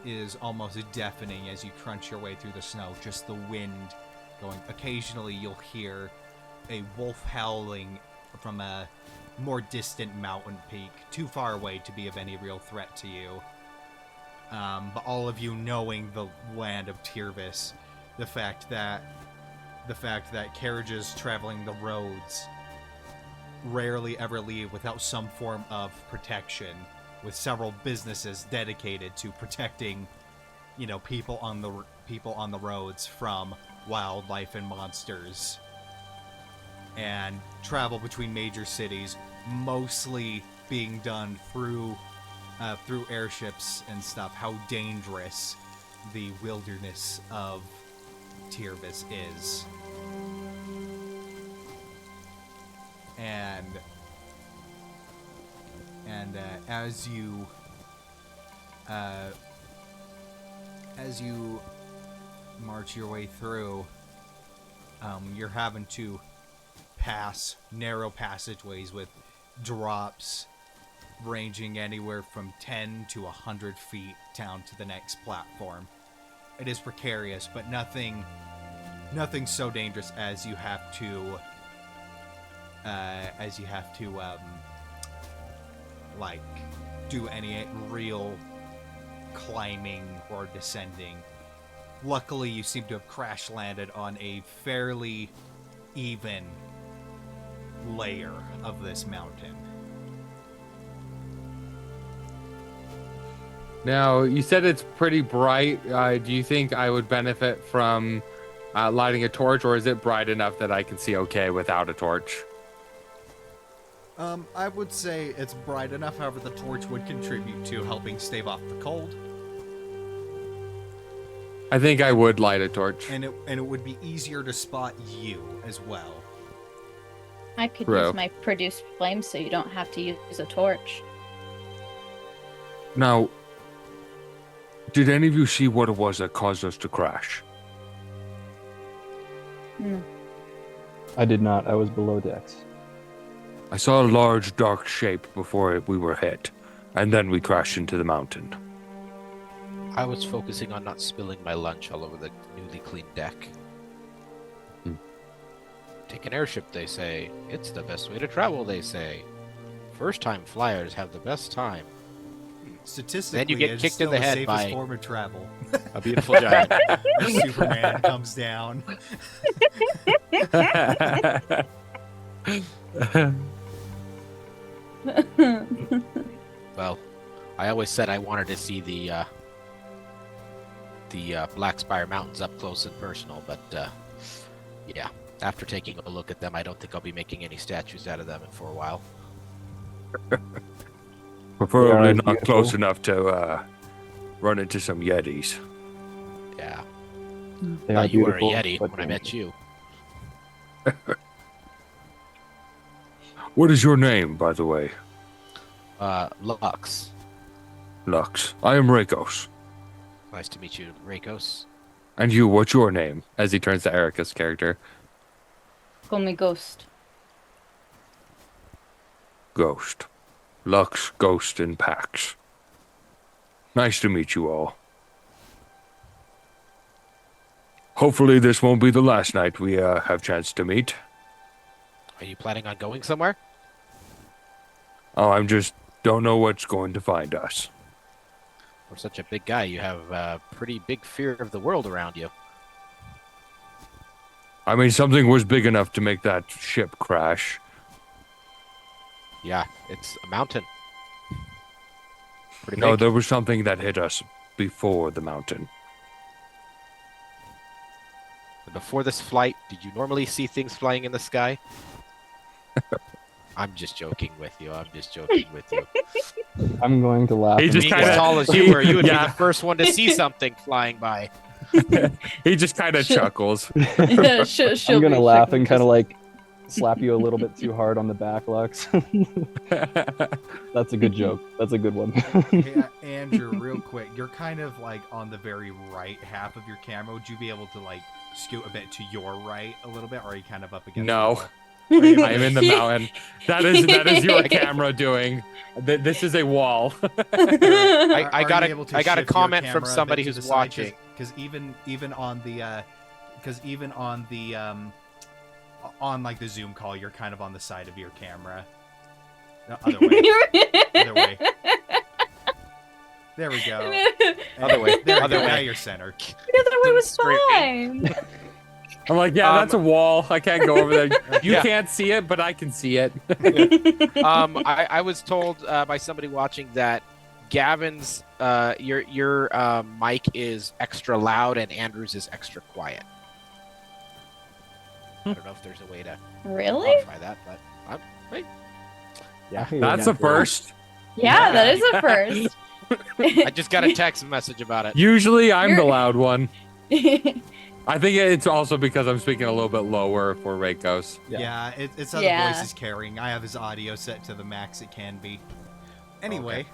is almost deafening as you crunch your way through the snow. Just the wind going. Occasionally, you'll hear a wolf howling from a more distant mountain peak, too far away to be of any real threat to you. But all of you knowing the land of Tirvis, the fact that carriages traveling the roads rarely ever leave without some form of protection, with several businesses dedicated to protecting, people on the roads from wildlife and monsters. And travel between major cities, mostly being done through airships and stuff. How dangerous the wilderness of Tirvis is. And as you march your way through, you're having to pass narrow passageways with drops ranging anywhere from 10 to 100 feet down to the next platform. It is precarious, but nothing so dangerous as you have to do any real climbing or descending. Luckily, you seem to have crash landed on a fairly even layer of this mountain. Now, you said it's pretty bright. Do you think I would benefit from lighting a torch, or is it bright enough that I can see okay without a torch? I would say it's bright enough, however the torch would contribute to helping stave off the cold. I think I would light a torch. And it would be easier to spot you as well. I could Bro. use my produce flame so you don't have to use a torch. Now, did any of you see what it was that caused us to crash? I did not. I was below decks. I saw a large dark shape before we were hit, and then we crashed into the mountain. I was focusing on not spilling my lunch all over the newly cleaned deck. Take an airship, they say. It's the best way to travel, they say. First-time flyers have the best time. statistically, get it's kicked in still the the head safest by- form of travel. A beautiful giant. As Superman comes down. Well, I always said I wanted to see the Black Spire Mountains up close and personal, but yeah, after taking a look at them, I don't think I'll be making any statues out of them for a while. Preferably They are not beautiful. close enough to run into some Yetis. Yeah, They are thought you were a beautiful, Yeti but when I met you. What is your name, by the way? Lux. Lux. I am Rakos. Nice to meet you, Rakos. And you, what's your name? As he turns to Erica's character. Call me Ghost. Ghost. Lux, Ghost, and Pax. Nice to meet you all. Hopefully this won't be the last night we have chance to meet. Are you planning on going somewhere? Oh, I'm just don't know what's going to find us. For such a big guy, you have a pretty big fear of the world around you. I mean, something was big enough to make that ship crash. Yeah, it's a mountain. Pretty No, big. there was something that hit us before the mountain. Before this flight, did you normally see things flying in the sky? I'm just joking with you. I'm just joking with you. I'm going to laugh. He and just Being kinda- as tall as you were, you would Yeah. be the first one to see something flying by. He just kind of Shit. chuckles. I'm gonna laugh and kind of like slap you a little bit too hard on the back, Lux. That's a good joke. That's a good one. Hey, Andrew, real quick, you're kind of like on the very right half of your camera. Would you be able to like scoot a bit to your right a little bit, or are you kind of up against? No. the wall? Are you- I am in the mountain. That is your camera doing. This is a wall. I Are got you a- able to I got a shift your comment from camera a somebody bit to who's the side? watching. Because even on the on like the Zoom call, you're kind of on the side of your camera. No, other way. Other way. There we go. Other way. There we Other go. Now way. you're centered. The other way was Screaming. fine. I'm like, yeah, that's a wall. I can't go over there. You Yeah. can't see it, but I can see it. I was told by somebody watching that Gavin's your mic is extra loud and Andrew's is extra quiet. I don't know if there's a way to Really? modify that, but Yeah, That's a first. Yeah, that is a first. I just got a text message about it. Usually I'm the You're- loud one. I think it's also because I'm speaking a little bit lower for Rakos. Yeah, it's how Yeah. the voice is carrying. I have his audio set to the max it can be. Anyway,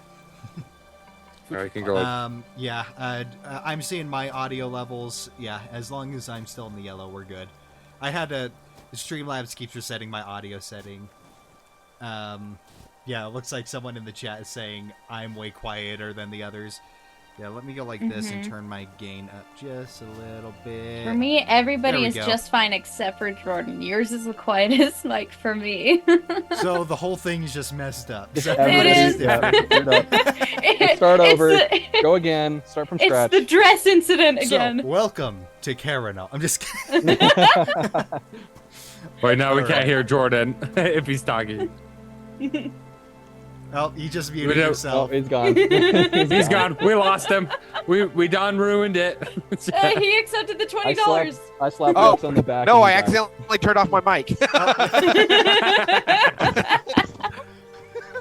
Or I can go. I'm seeing my audio levels. Yeah, as long as I'm still in the yellow, we're good. I had to. Streamlabs keeps resetting my audio setting. Yeah, it looks like someone in the chat is saying I'm way quieter than the others. Yeah, let me go like this and turn my gain up just a little bit. For me, everybody There we is go. just fine except for Jordan. Yours is the quietest mic for me. So the whole thing's just messed up. Just So everybody- is. yeah, screwed up. Start It's over. the- Go again. Start from It's scratch. the dress incident So, again. welcome to Kharinal. I'm just kidding. Right now we can't Alright. hear Jordan if he's talking. Oh, you just muted don't- Oh, yourself. he's gone. He's gone. We lost him. We done ruined it. He accepted the I $20. slapped Oh, Lux on the back. No, and I he's gone. accidentally turned off my mic.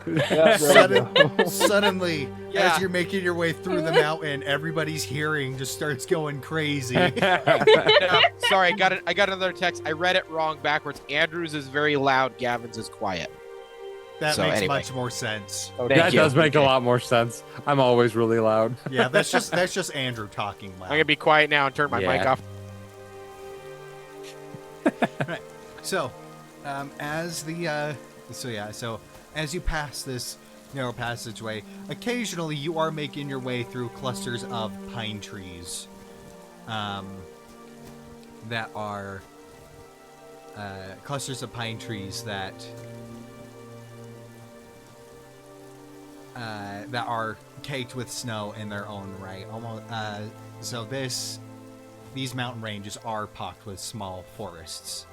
Yeah, there we go. Suddenly, Yeah. as you're making your way through the mountain, everybody's hearing just starts going crazy. No, sorry, I got another text. I read it wrong backwards. Andrew's is very loud. Gavin's is quiet. That So, makes anyway. much more sense. Okay. That you. does make a Okay. lot more sense. I'm always really loud. Yeah, that's just Andrew talking I'm loud. gonna be quiet now and turn my mic Yeah. off. So, as you pass this narrow passageway, occasionally you are making your way through clusters of pine trees, that are clusters of pine trees that are caked with snow in their own right. Almost. So these mountain ranges are pocked with small forests.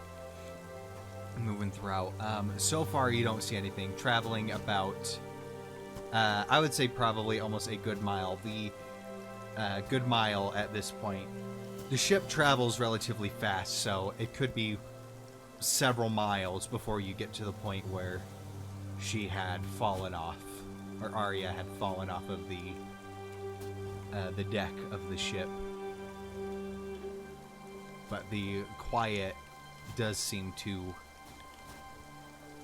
Moving throughout. So far, you don't see anything. Traveling about, I would say probably almost a good mile. The good mile at this point. The ship travels relatively fast, so it could be several miles before you get to the point where she had fallen off, or Arya had fallen off of the deck of the ship. But the quiet does seem to,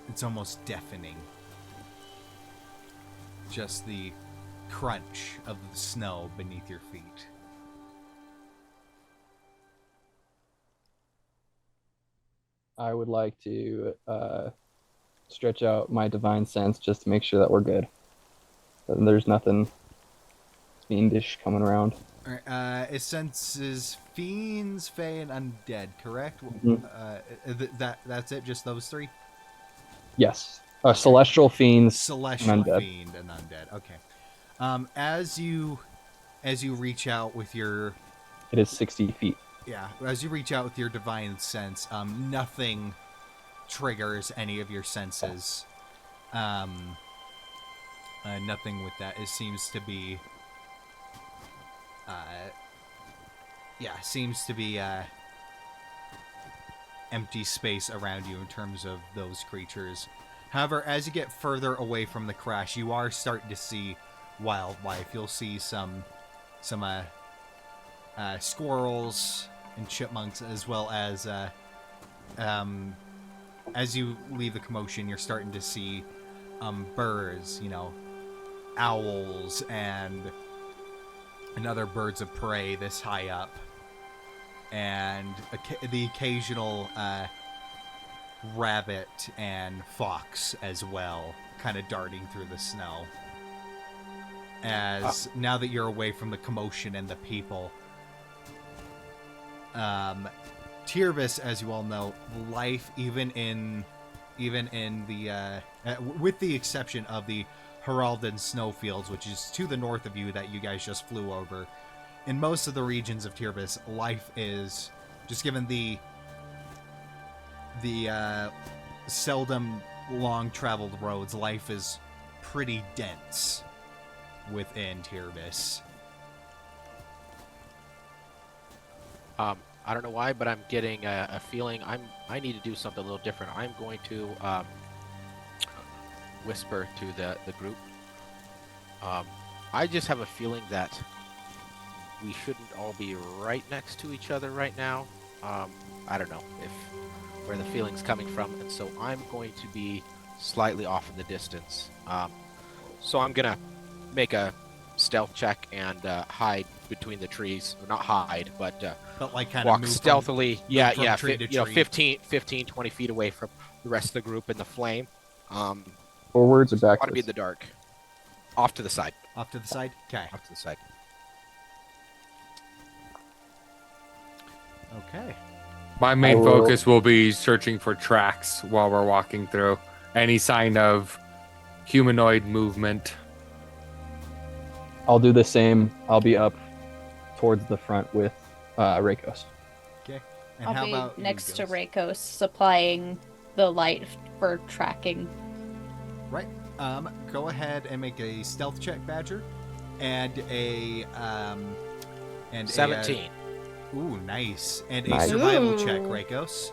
it's almost deafening. Just the crunch of the snow beneath your feet. I would like to stretch out my divine sense just to make sure that we're good. That there's nothing fiendish coming around. Alright, it senses fiends, fae, and undead, correct? That's it, just those three? Yes. Celestial fiends. Celestial and undead. fiend and undead. Okay. As you reach out with your It is 60 feet. as you reach out with your divine sense, nothing triggers any of your senses. Nothing with that. It seems to be empty space around you in terms of those creatures. However, as you get further away from the crash, you are starting to see wildlife. You'll see some squirrels and chipmunks, as well as you leave the commotion, you're starting to see birds, owls and other birds of prey this high up, and the occasional rabbit and fox as well, kind of darting through the snow. As now that you're away from the commotion and the people, Tirvis, as you all know, life even in the with the exception of the Heralded snowfields, which is to the north of you that you guys just flew over, in most of the regions of Tirvis, life is, just given the seldom long traveled roads, life is pretty dense within Tirvis. I don't know why, but I'm getting a feeling I need to do something a little different. I'm going to whisper to the group. I just have a feeling that we shouldn't all be right next to each other right now. I don't know where the feeling's coming from, and so I'm going to be slightly off in the distance. So I'm gonna make a stealth check and hide between the trees. Or not hide, but like kind walk of stealthily. from tree to tree. 15, 20 feet away from the rest of the group in the flame. Forwards or Want to backwards? be in the dark. Off to the side. Off to the side? Okay. Off to the side. Okay. My main focus will be searching for tracks while we're walking through. Any sign of humanoid movement. I'll do the same. I'll be up towards the front with Rakos. Okay. And I'll how be about you, next to Ghost? Rakos, supplying the light for tracking. Right. Go ahead and make a stealth check, Badger, and a 17. Ooh, nice. And a Nice. survival Ooh. check, Rakos,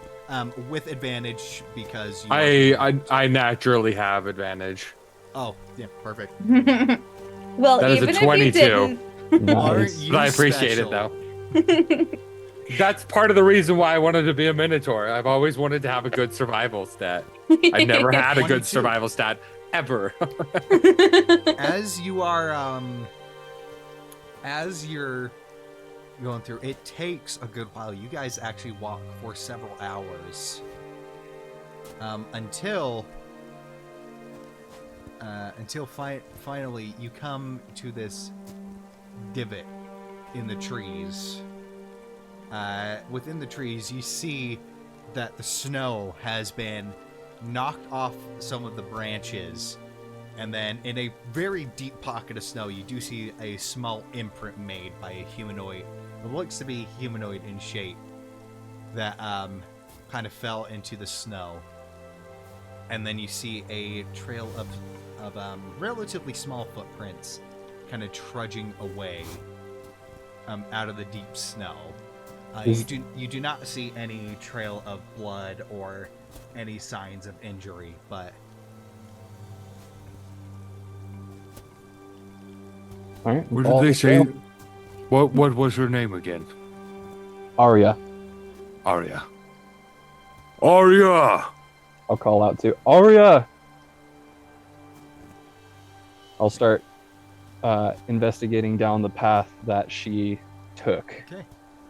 with advantage because you. I naturally have advantage. Oh, yeah, perfect. Well, That is a even if 22. you didn't, Aren't Nice. you But I appreciate special? it though. That's part of the reason why I wanted to be a Minotaur. I've always wanted to have a good survival stat. I never had a 22. good survival stat ever. As you are, as you're going through, it takes a good while. You guys actually walk for several hours until finally you come to this divot in the trees. Within the trees, you see that the snow has been knocked off some of the branches And then in a very deep pocket of snow, you do see a small imprint made by a humanoid. It looks to be humanoid in shape that kind of fell into the snow. And then you see a trail of relatively small footprints kind of trudging away out of the deep snow. You do not see any trail of blood or any signs of injury, but... All right. What did they say? What was her name again? Arya. Arya. Arya! I'll call out to Arya. I'll start investigating down the path that she took. Okay.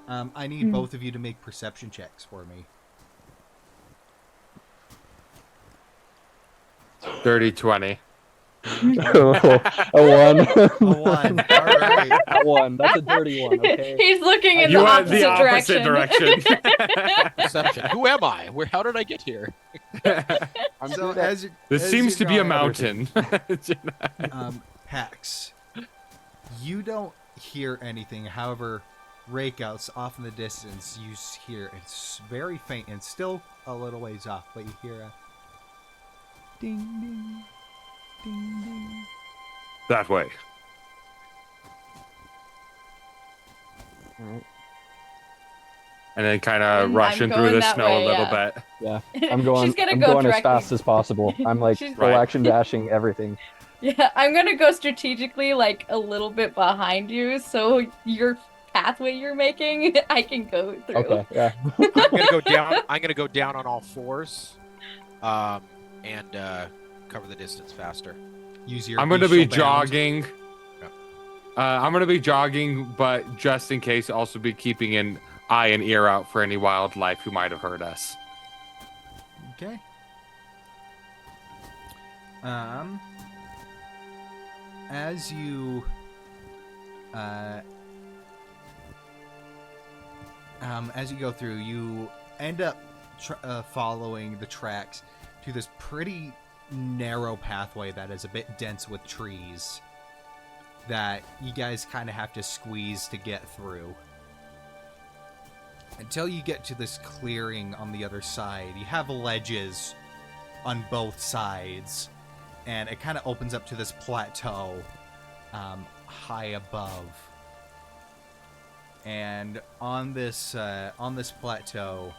I need both of you to make perception checks for me. Dirty 20. A 1. A 1. All right. A 1. That's a dirty one, okay? He's looking in You the went opposite the opposite direction. direction. Perception. Who am I? How did I get here? I'm So good at- as you, This as seems to you're be a going- mountain. Pax, you don't hear anything. However, Rakeouts off in the distance, you hear it's very faint and still a little ways off, but you hear a ding ding ding ding. That way. Alright. And then kind of I'm rushing through going the that snow way, a little yeah. bit. Yeah, I'm going. She's gonna I'm go going as directly- fast as possible. I'm like She's- full Right. action dashing everything. Yeah, I'm gonna go strategically like a little bit behind you, so your pathway you're making, I can go through. Okay, yeah. I'm gonna go down. I'm gonna go down on all fours, and cover the distance faster. Use your. I'm going to be bestial bound. jogging. I'm going to be jogging, but just in case, also be keeping an eye and ear out for any wildlife who might have heard us. Okay. As you go through, you end up following the tracks to this pretty narrow pathway that is a bit dense with trees that you guys kind of have to squeeze to get through. Until you get to this clearing on the other side, you have ledges on both sides, and it kind of opens up to this plateau high above. And on this plateau,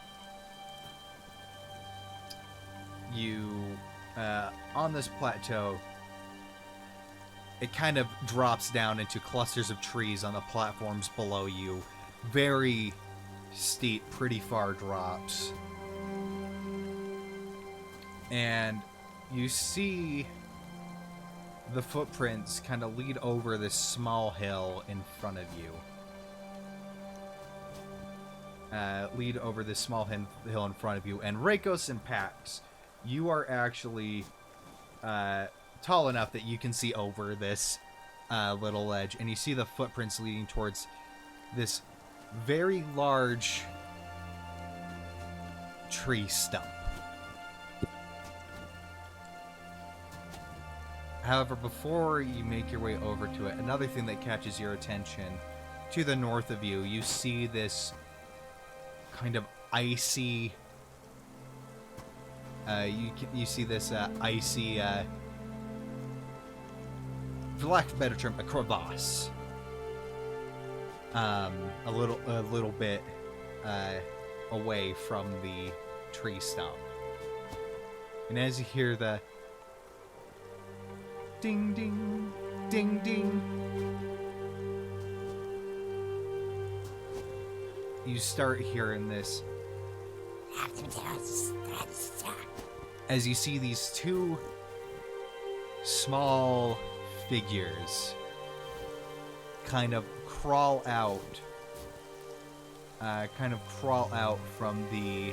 it kind of drops down into clusters of trees on the platforms below you. Very steep, pretty far drops. And you see the footprints kind of lead over this small hill in front of you. Hill in front of you. And Rakos and Pax, you are actually tall enough that you can see over this little ledge. And you see the footprints leading towards this very large tree stump. However, before you make your way over to it, another thing that catches your attention, to the north of you, you see this kind of icy, you see this icy, for lack of a better term, a crevasse. A little bit away from the tree stump. And as you hear the ding ding ding ding, you start hearing this as you see these two small figures kind of crawl out from the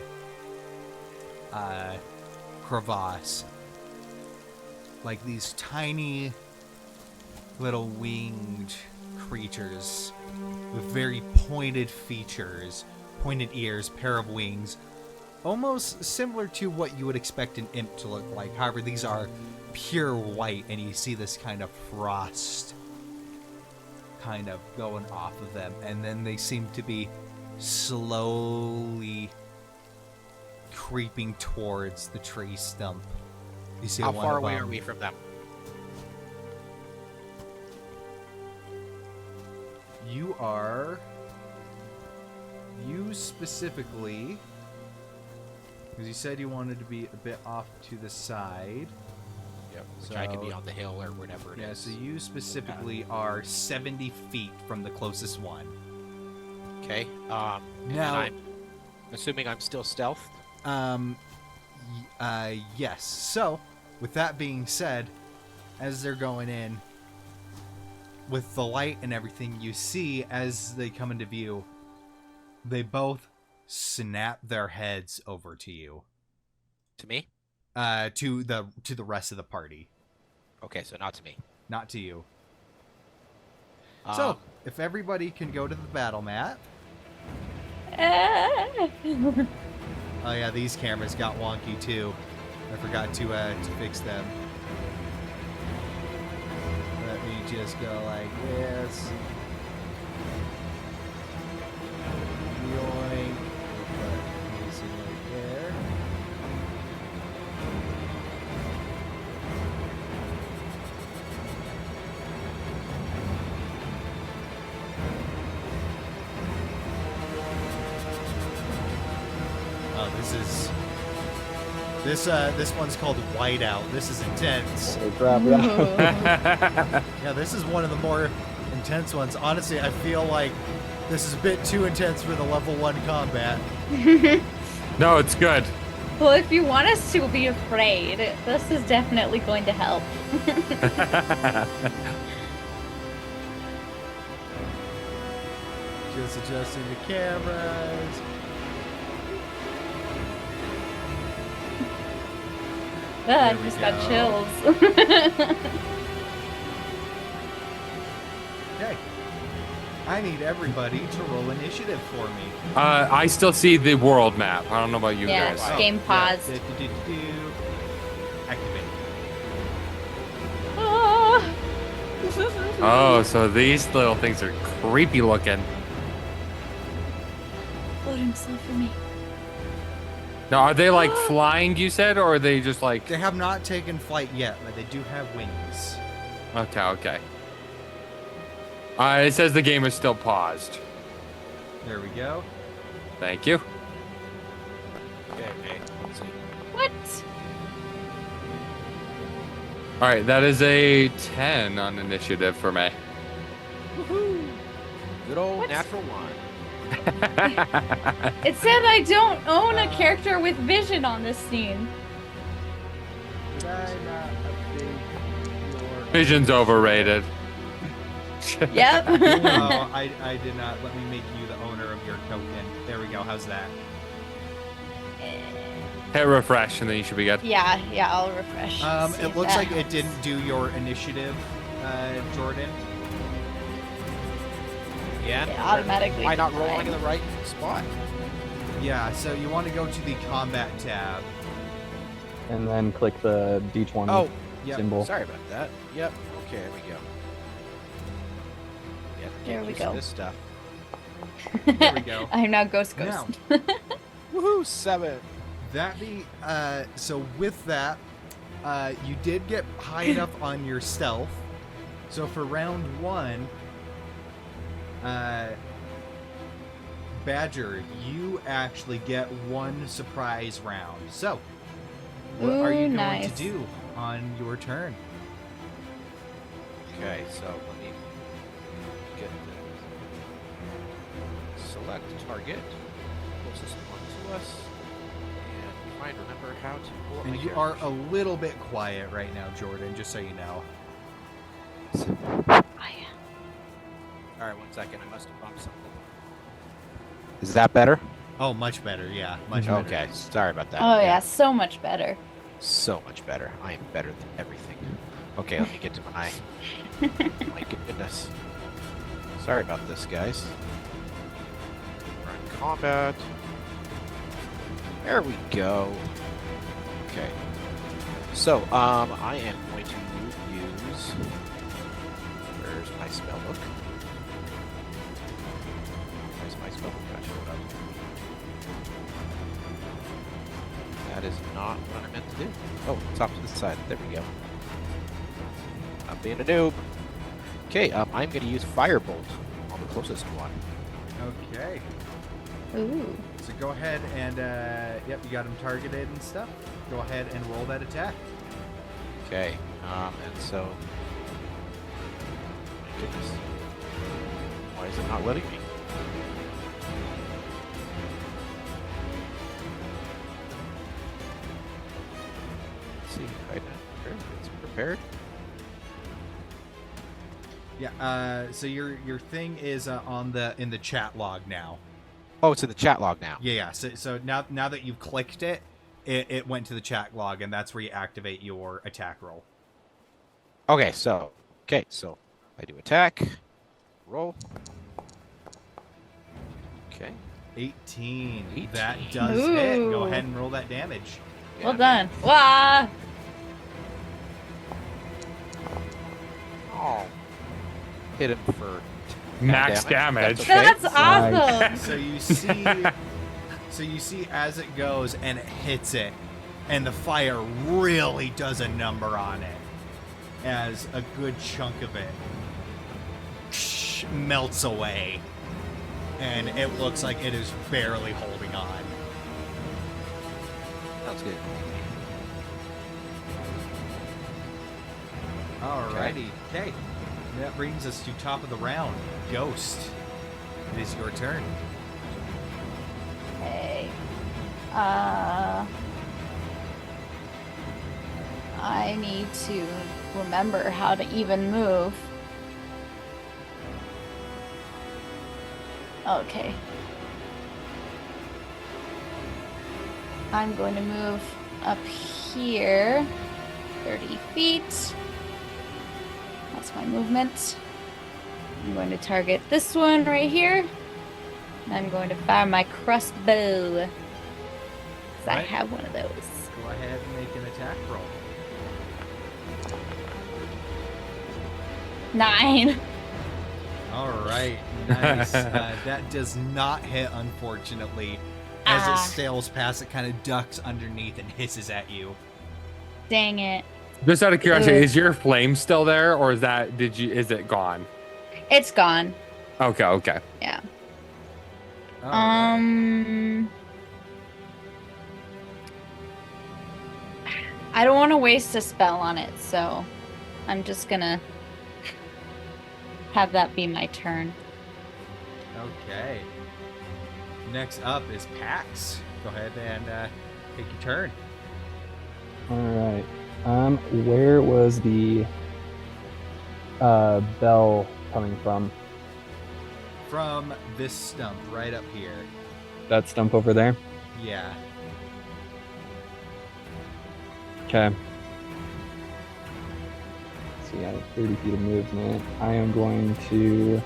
crevasse, like these tiny little winged creatures with very pointed features, pointed ears, pair of wings, almost similar to what you would expect an imp to look like. However, these are pure white, and you see this kind of frost kind of going off of them, and then they seem to be slowly creeping towards the tree stump. You see How one far of away them- are we from them? You specifically, because you said you wanted to be a bit off to the side. Yep. Which I could be So- on the hill or whatever it is. Yeah, so you specifically are 70 feet from the closest one. Okay. And Now- I'm assuming I'm still stealth. Yes. So, with that being said, as they're going in, with the light and everything, you see as they come into view, they both snap their heads over to you. To me? To the rest of the party, Okay, so not to me. not to you. So, Um, if everybody can go to the battle mat. Ah. Oh yeah, these cameras got wonky too. I forgot to fix them. Let me just go like this. Yoink. Put music right there. Oh, this one's called Whiteout. This is intense. Holy crap, yeah. Yeah, this is one of the more intense ones. Honestly, I feel like this is a bit too intense for the level 1 combat. No, it's good. Well, if you want us to be afraid, this is definitely going to help. Just adjusting the cameras. I we just got go. chills. Okay. I need everybody to roll initiative for me. I still see the world map. I don't know about you Yeah. guys. Game paused. Activate. Ah. Oh, so these little things are creepy looking. Floating slow for me. Now, are they like flying, you said, or are they just like... They have not taken flight yet, but they do have wings. Okay, okay. It says the game is still paused. There we go. Thank you. okay, let's see. What? All right, that is a 10 on initiative for me. Good old What? natural one. It said I don't own a character with vision on this scene. Did I not update your... Vision's overrated. Yep. Oh, I did not. Let me make you the owner of your token. There we go. How's that? Hit refresh, and then you should be good. Yeah, I'll refresh. See It if looks that like it helps. didn't do your initiative, Jordan. Yeah. It automatically Why not declined. rolling in the right spot? Yeah, so you want to go to the combat tab. And then click the D20 Oh, Yep. symbol. sorry about that. Yep. Okay, there we go. Yep. There get we used to go. This stuff. There we go. I'm now Ghost. Now, Woohoo! 7. that be so with that, you did get high enough on your stealth. So for round 1, Badger, you actually get 1 surprise round. So, what are you Ooh, going nice. to do on your turn? Okay, so let me get the select target closest one to us, and try and remember how to pull up And my you are character a little bit quiet right now, Jordan, just so you know. All right, 1 second. I must have bumped something. Is that better? Oh, much better. Yeah, much better. Okay, sorry about that. Oh yeah, so much better. So much better. I am better than everything. Okay, let me get to my... my goodness. Sorry about this, guys. We're in combat. There we go. Okay. So, I am going to use. Where's my spell book? Where's my spell book? That showed up. That is not what I meant to do. Oh, it's off to the side. There we go. I'm being a noob. Okay, I'm going to use Firebolt on the closest one. Okay. Ooh. So go ahead and, yep, you got him targeted and stuff. Go ahead and roll that attack. Okay, and so. My goodness. Why is it not letting me? Let's see. Right now. It's prepared. Yeah. So your thing is in the chat log now. Oh, it's in the chat log now. Yeah. So now that you've clicked it, it went to the chat log, and that's where you activate your attack roll. Okay, so I do attack, roll. Okay. 18. That does hit. Go ahead and roll that damage. Well done. Wah! Oh. Hit him for 10 Max damage. That's okay. That's awesome. So you see as it goes and it hits it, and the fire really does a number on it, as a good chunk of it melts away, and it looks like it is barely holding on. Sounds good. Alrighty, okay. That brings us to top of the round. Ghost, it is your turn. Okay. I need to remember how to even move. Okay. I'm going to move up here 30 feet. That's my movement. I'm going to target this one right here. And I'm going to fire my crossbow. 'Cause I have one of those. Go ahead and make an attack roll. 9. Alright, nice. That does not hit, unfortunately. As it sails past, it kind of ducks underneath and hisses at you. Dang it. Just out of curiosity, is your flame still there, or is it gone? It's gone. Okay. Yeah. Alright. I don't want to waste a spell on it, so I'm just gonna have that be my turn. Okay. Next up is Pax. Go ahead and take your turn. All right. Where was the bell coming from? From this stump right up here. That stump over there? Yeah. Okay. So yeah, 30 feet of movement. I am going to...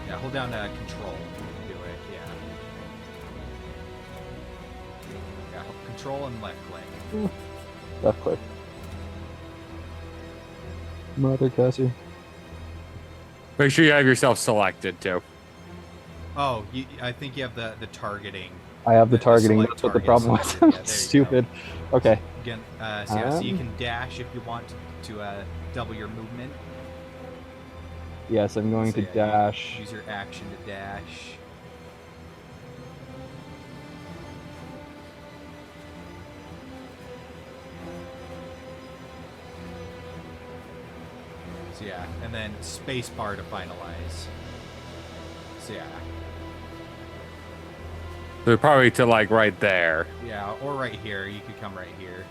Yeah, hold down control. Do it, yeah. Yeah, control and left click. Left click. Mother cusser. Make sure you have yourself selected too. Oh, I think you have the targeting. I have the targeting. select That's what the target problem was. selected. Yeah, I'm there you stupid. Okay. Again, so you can dash if you want to double your movement. Yes, I'm going So to yeah, dash. Use your action to dash. So yeah, and then space bar to finalize. So yeah. So probably to like right there. Yeah, or right here. You could come right here.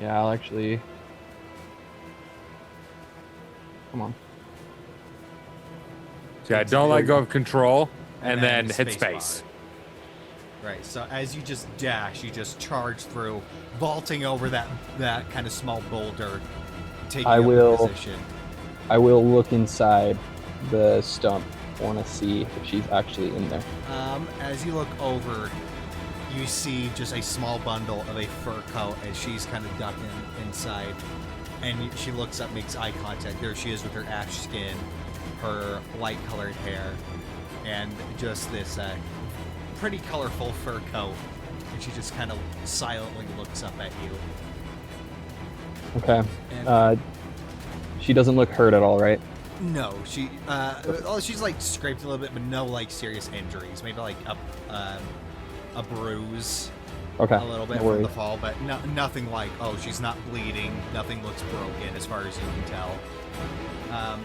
Yeah, I'll actually. Come on. So yeah, don't let go of control, and then hit space space. bar. Right, so as you just dash, you just charge through, vaulting over that kind of small boulder, taking I up will- a position. I will look inside the stump. I want to see if she's actually in there. As you look over, you see just a small bundle of a fur coat as she's kind of ducking inside. And she looks up, makes eye contact. There she is with her ash skin, her light-colored hair, and just this pretty colorful fur coat. And she just kind of silently looks up at you. Okay. And She doesn't look hurt at all, right? no, she's like scraped a little bit, but no like serious injuries. Maybe like a bruise. Okay. A little bit no from worries. the fall, but nothing like, oh, she's not bleeding. Nothing looks broken as far as you can tell.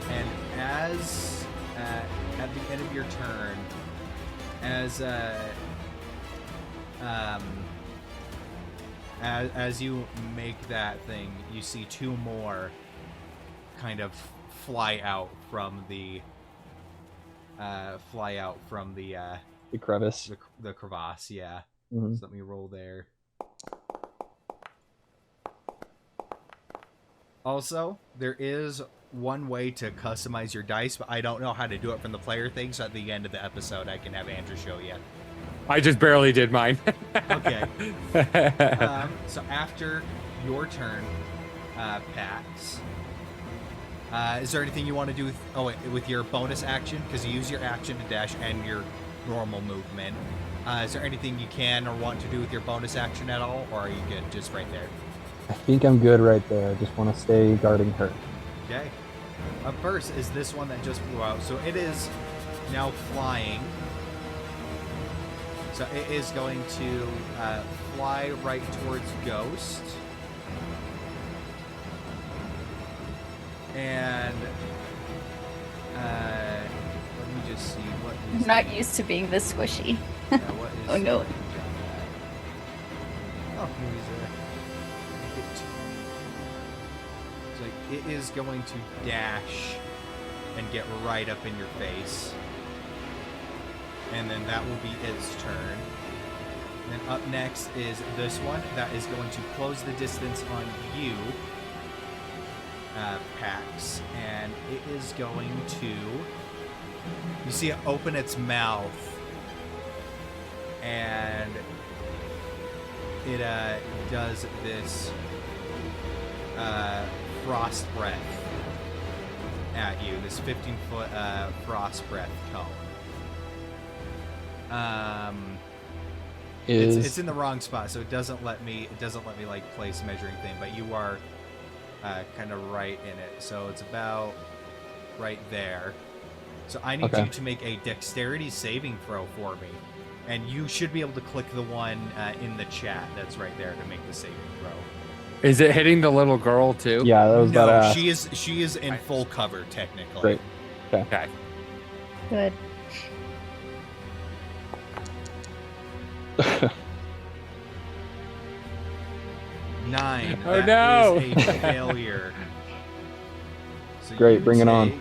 And as at the end of your turn, as you make that thing, you see two more kind of fly out from the The crevice. the crevasse. Yeah. Mhm. So let me roll there. Also, there is one way to customize your dice, but I don't know how to do it from the player thing, so at the end of the episode, I can have Andrew show you. I just barely did mine. Okay. So after your turn, Pax, is there anything you want to do with your bonus action? Because you use your action to dash and your normal movement. Is there anything you can or want to do with your bonus action at all, or are you good just right there? I think I'm good right there. I just want to stay guarding her. Okay. Up first is this one that just flew out. So it is now flying. So it is going to fly right towards Ghost. And let me just see what is. I'm not used to being this squishy. Yeah, what is Oh, no. range on that? Oh, maybe it's like it is going to dash and get right up in your face. And then that will be its turn. And then up next is this one that is going to close the distance on you, Pax. And it is going to... You see it open its mouth. And it does this frost breath at you. This 15-foot frost breath cone. It's in the wrong spot, so it doesn't let me like place measuring thing, but you are kind of right in it, so it's about right there. So I need you to make a dexterity saving throw for me, and you should be able to click the one in the chat that's right there to make the saving throw. Is it hitting the little girl too? Yeah, that was about to No, ask. she is in full cover technically. Great. Okay. Good. Nine. Oh, That no. is a failure. So Great, you bring it on. take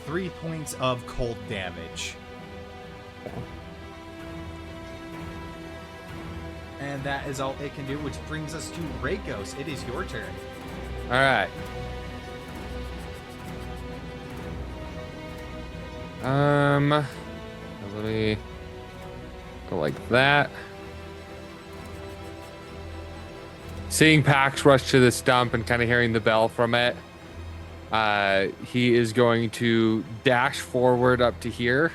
3 points of cold damage. And that is all it can do, which brings us to Rakos. It is your turn. All right. Let me go like that. Seeing Pax rush to the stump and kind of hearing the bell from it, he is going to dash forward up to here.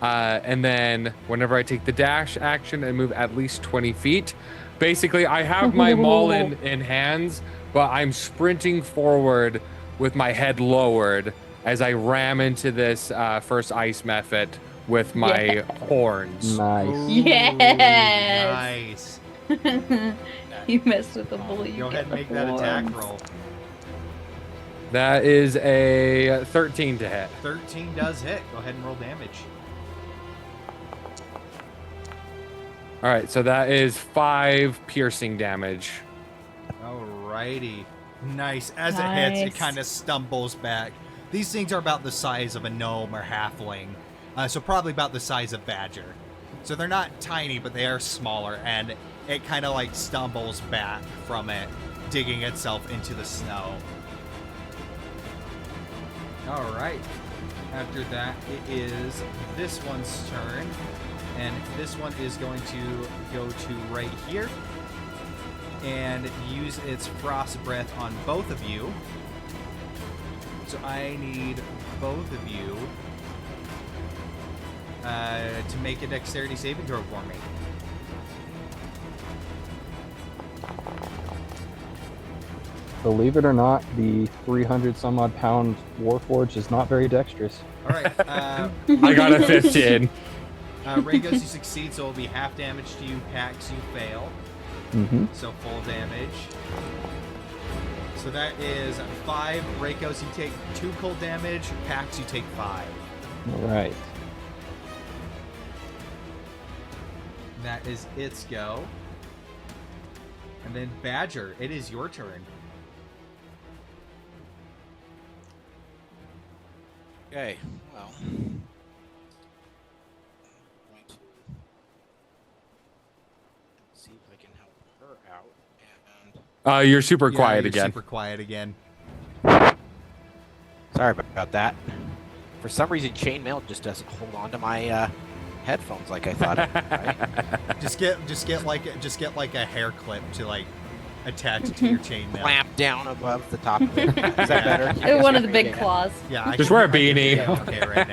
And then whenever I take the dash action and move at least 20 feet, basically I have my maul in hands, but I'm sprinting forward with my head lowered as I ram into this first ice method with my horns. Nice. Ooh, Yes. Nice. You messed with the bully. Go ahead and make that attack roll. That is a 13 to hit. 13 does hit. Go ahead and roll damage. All right, so that is 5 piercing damage. Alrighty. Nice. As it hits, it Nice. kind of stumbles back. These things are about the size of a gnome or halfling. So probably about the size of badger. So they're not tiny, but they are smaller, and it kind of like stumbles back from it, digging itself into the snow. Alright. After that, it is this one's turn, and this one is going to go to right here and use its frost breath on both of you. So I need both of you to make a dexterity saving throw for me. Believe it or not, the 300 some odd pound Warforged is not very dexterous. All right. I got a 15. Ragos, you succeed, so it'll be half damage to you. Pax, you fail. Mm-hmm. So full damage. So that is 5. Ragos, you take 2 cold damage. Pax, you take 5. All right. That is its go. And then Badger, it is your turn. Okay, well. I'm going to see if I can help her out. And You're super Yeah, quiet you're again. Super quiet again. sorry about that. For some reason, chainmail just doesn't hold on to my headphones like I thought it would, right? Just get like a hair clip to like attach it to your chainmail. Clamp down above the top of it. Is that better? One of the big claws. Yeah, I Just can- wear a I can do beanie. that okay right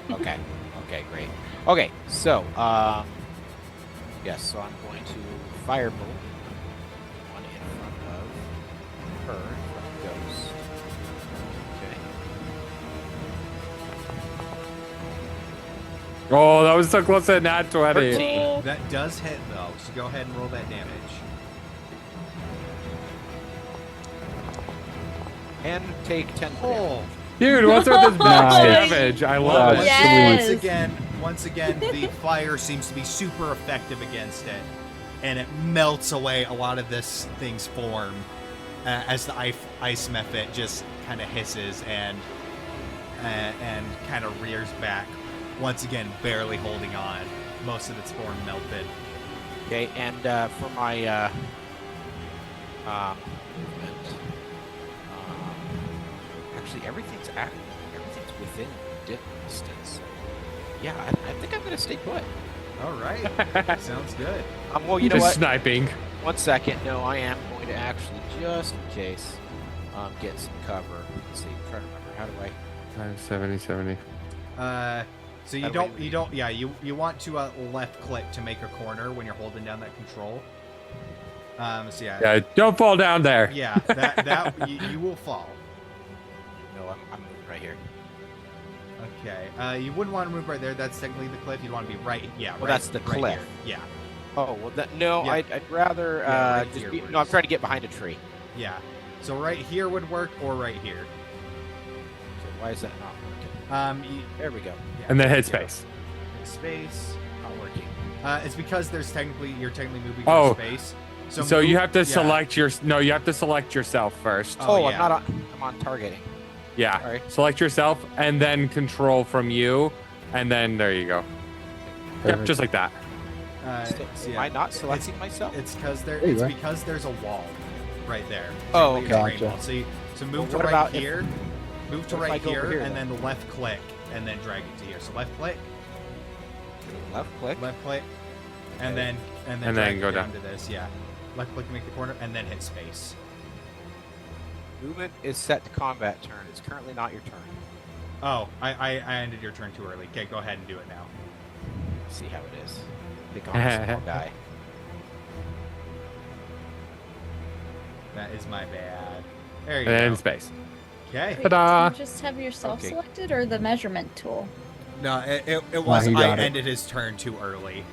now. Okay. Okay, great. Okay, so, yes, so I'm going to firebolt one in front of her, in front of Ghost. Okay. Oh, that was so close to nat 20. 13. That does hit though, so go ahead and roll that damage. And take 10 damage. Oh, Dude, what's with this max Nice. damage? I love it. Yes. once again, the fire seems to be super effective against it, and it melts away a lot of this thing's form as the ice method just kind of hisses and kind of rears back. Once again, barely holding on. Most of its form melted. Okay, and for my movement, actually everything's within distance. Yeah, I think I'm gonna stay put. All right, sounds good. Well, you know Just what? sniping. 1 second. No, I am going to actually, just in case, get some cover. Let's see. I'm trying to remember. How do I? 70, 70. So you That don't, way- you don't, yeah, you want to left click to make a corner when you're holding down that control. So yeah, Yeah, don't fall down there. yeah, that you will fall. No, I'm moving right here. Okay, you wouldn't want to move right there. That's technically the cliff. You'd want to be right. Yeah, Well, right, that's the right cliff. here. Yeah, Oh well, no. Yeah. I'd rather Yeah, right just here be. works. No, I'm trying to get behind a tree. yeah. So right here would work, or right here. So why is that not working? There we go. Yeah, And then there hit you go. space. Space. Not working. It's because you're technically moving Oh. through space. So you move- have to yeah. select you have to select yourself first. Oh, Oh, yeah. I'm on targeting. Yeah. All right. Select yourself and then control from you. And then there you go. Yep, Perfect. just like that. So, Am I not selecting myself? It's because There you go. because there's a wall right there. Oh, Technically, okay. it's a green Gotcha. wall. So move Well, to what right about if- here. Move to what if I right go over here, here, and then? then left click, and then drag it to here. So left click, Left click. and then And drag then it go down down. to this. Yeah, left click to make the corner, and then hit space. Movement is set to combat turn. It's currently not your turn. Oh, I ended your turn too early. Okay, go ahead and do it now. Let's see how it is. Pick on a small guy. That is my bad. There you And then go. space. Okay. Wait, Ta-da. do you just have yourself Okay. selected or the measurement tool? No, it was. he I got it. ended his turn too early.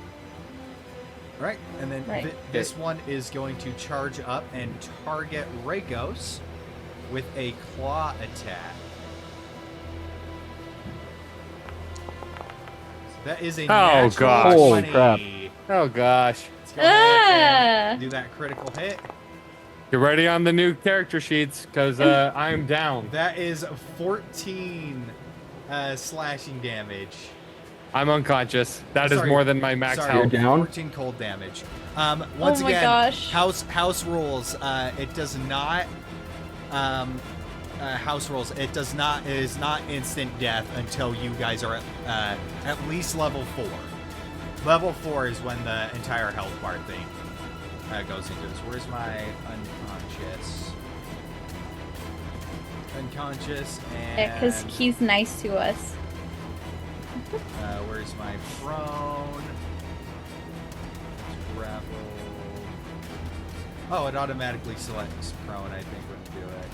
Right, and then Right. this one is going to charge up and target Ragos with a claw attack. That is a Oh, natural gosh. Holy 20. crap. Oh gosh. Let's go ahead Ah! and do that critical hit. Get ready on the new character sheets because I'm down. That is 14 slashing damage. I'm unconscious. That is Sorry. more than my max Sorry, health. You're down? 14 cold damage. Once Oh my again, gosh. house rules. It does not house rules, it is not instant death until you guys are at least level 4. Level 4 is when the entire health bar thing goes into this. Where's my unconscious? Unconscious and... Because he's nice to us. where's my prone? Grapple. Oh, it automatically selects prone, I think, would do it.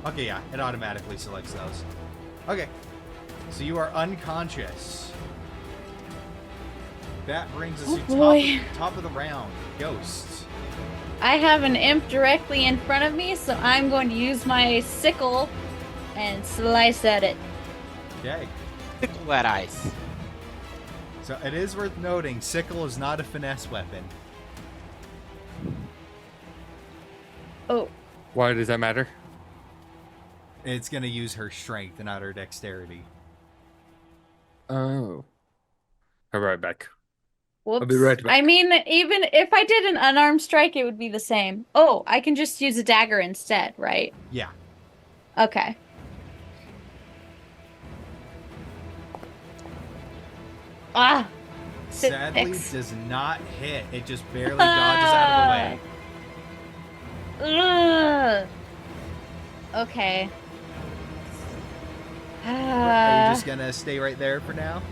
Okay, yeah, it automatically selects those. Okay, so you are unconscious. That brings us to top of the round. Ghosts. I have an imp directly in front of me, so I'm going to use my sickle and slice at it. Okay. Sickle that ice. So it is worth noting, sickle is not a finesse weapon. Oh. Why does that matter? It's going to use her strength and not her dexterity. Oh. I'll be right back. Whoops. I'll be right back. I mean, even if I did an unarmed strike, it would be the same. Oh, I can just use a dagger instead, right? Yeah. Okay. Ah! Sadly, does not hit. It just barely dodges out of the way. Ugh. Okay. Are you just gonna stay right there for now?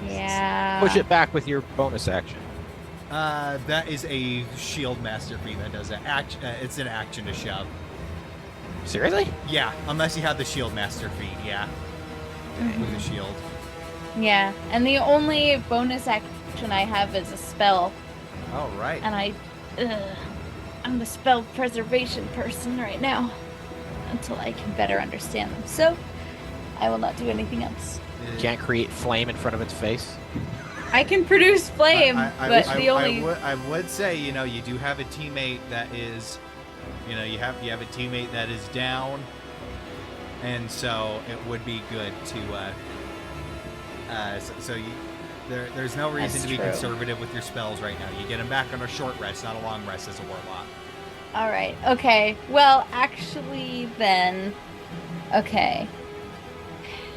Yeah. Push it back with your bonus action. That is a shield master feat that does it. It's an action to shove. Seriously? Yeah, unless you have the shield master feat, yeah. With the shield. Yeah, and the only bonus action I have is a spell. All right. And I'm the spell preservation person right now. Until I can better understand them. So, I will not do anything else. Can't create flame in front of its face. I can produce flame, but I would say, you do have a teammate that is, you have a teammate that is down, and so it would be good to, there's no reason to be conservative with your spells right now. You get them back on a short rest, not a long rest as a warlock. All right. Okay. Well, actually, then, okay.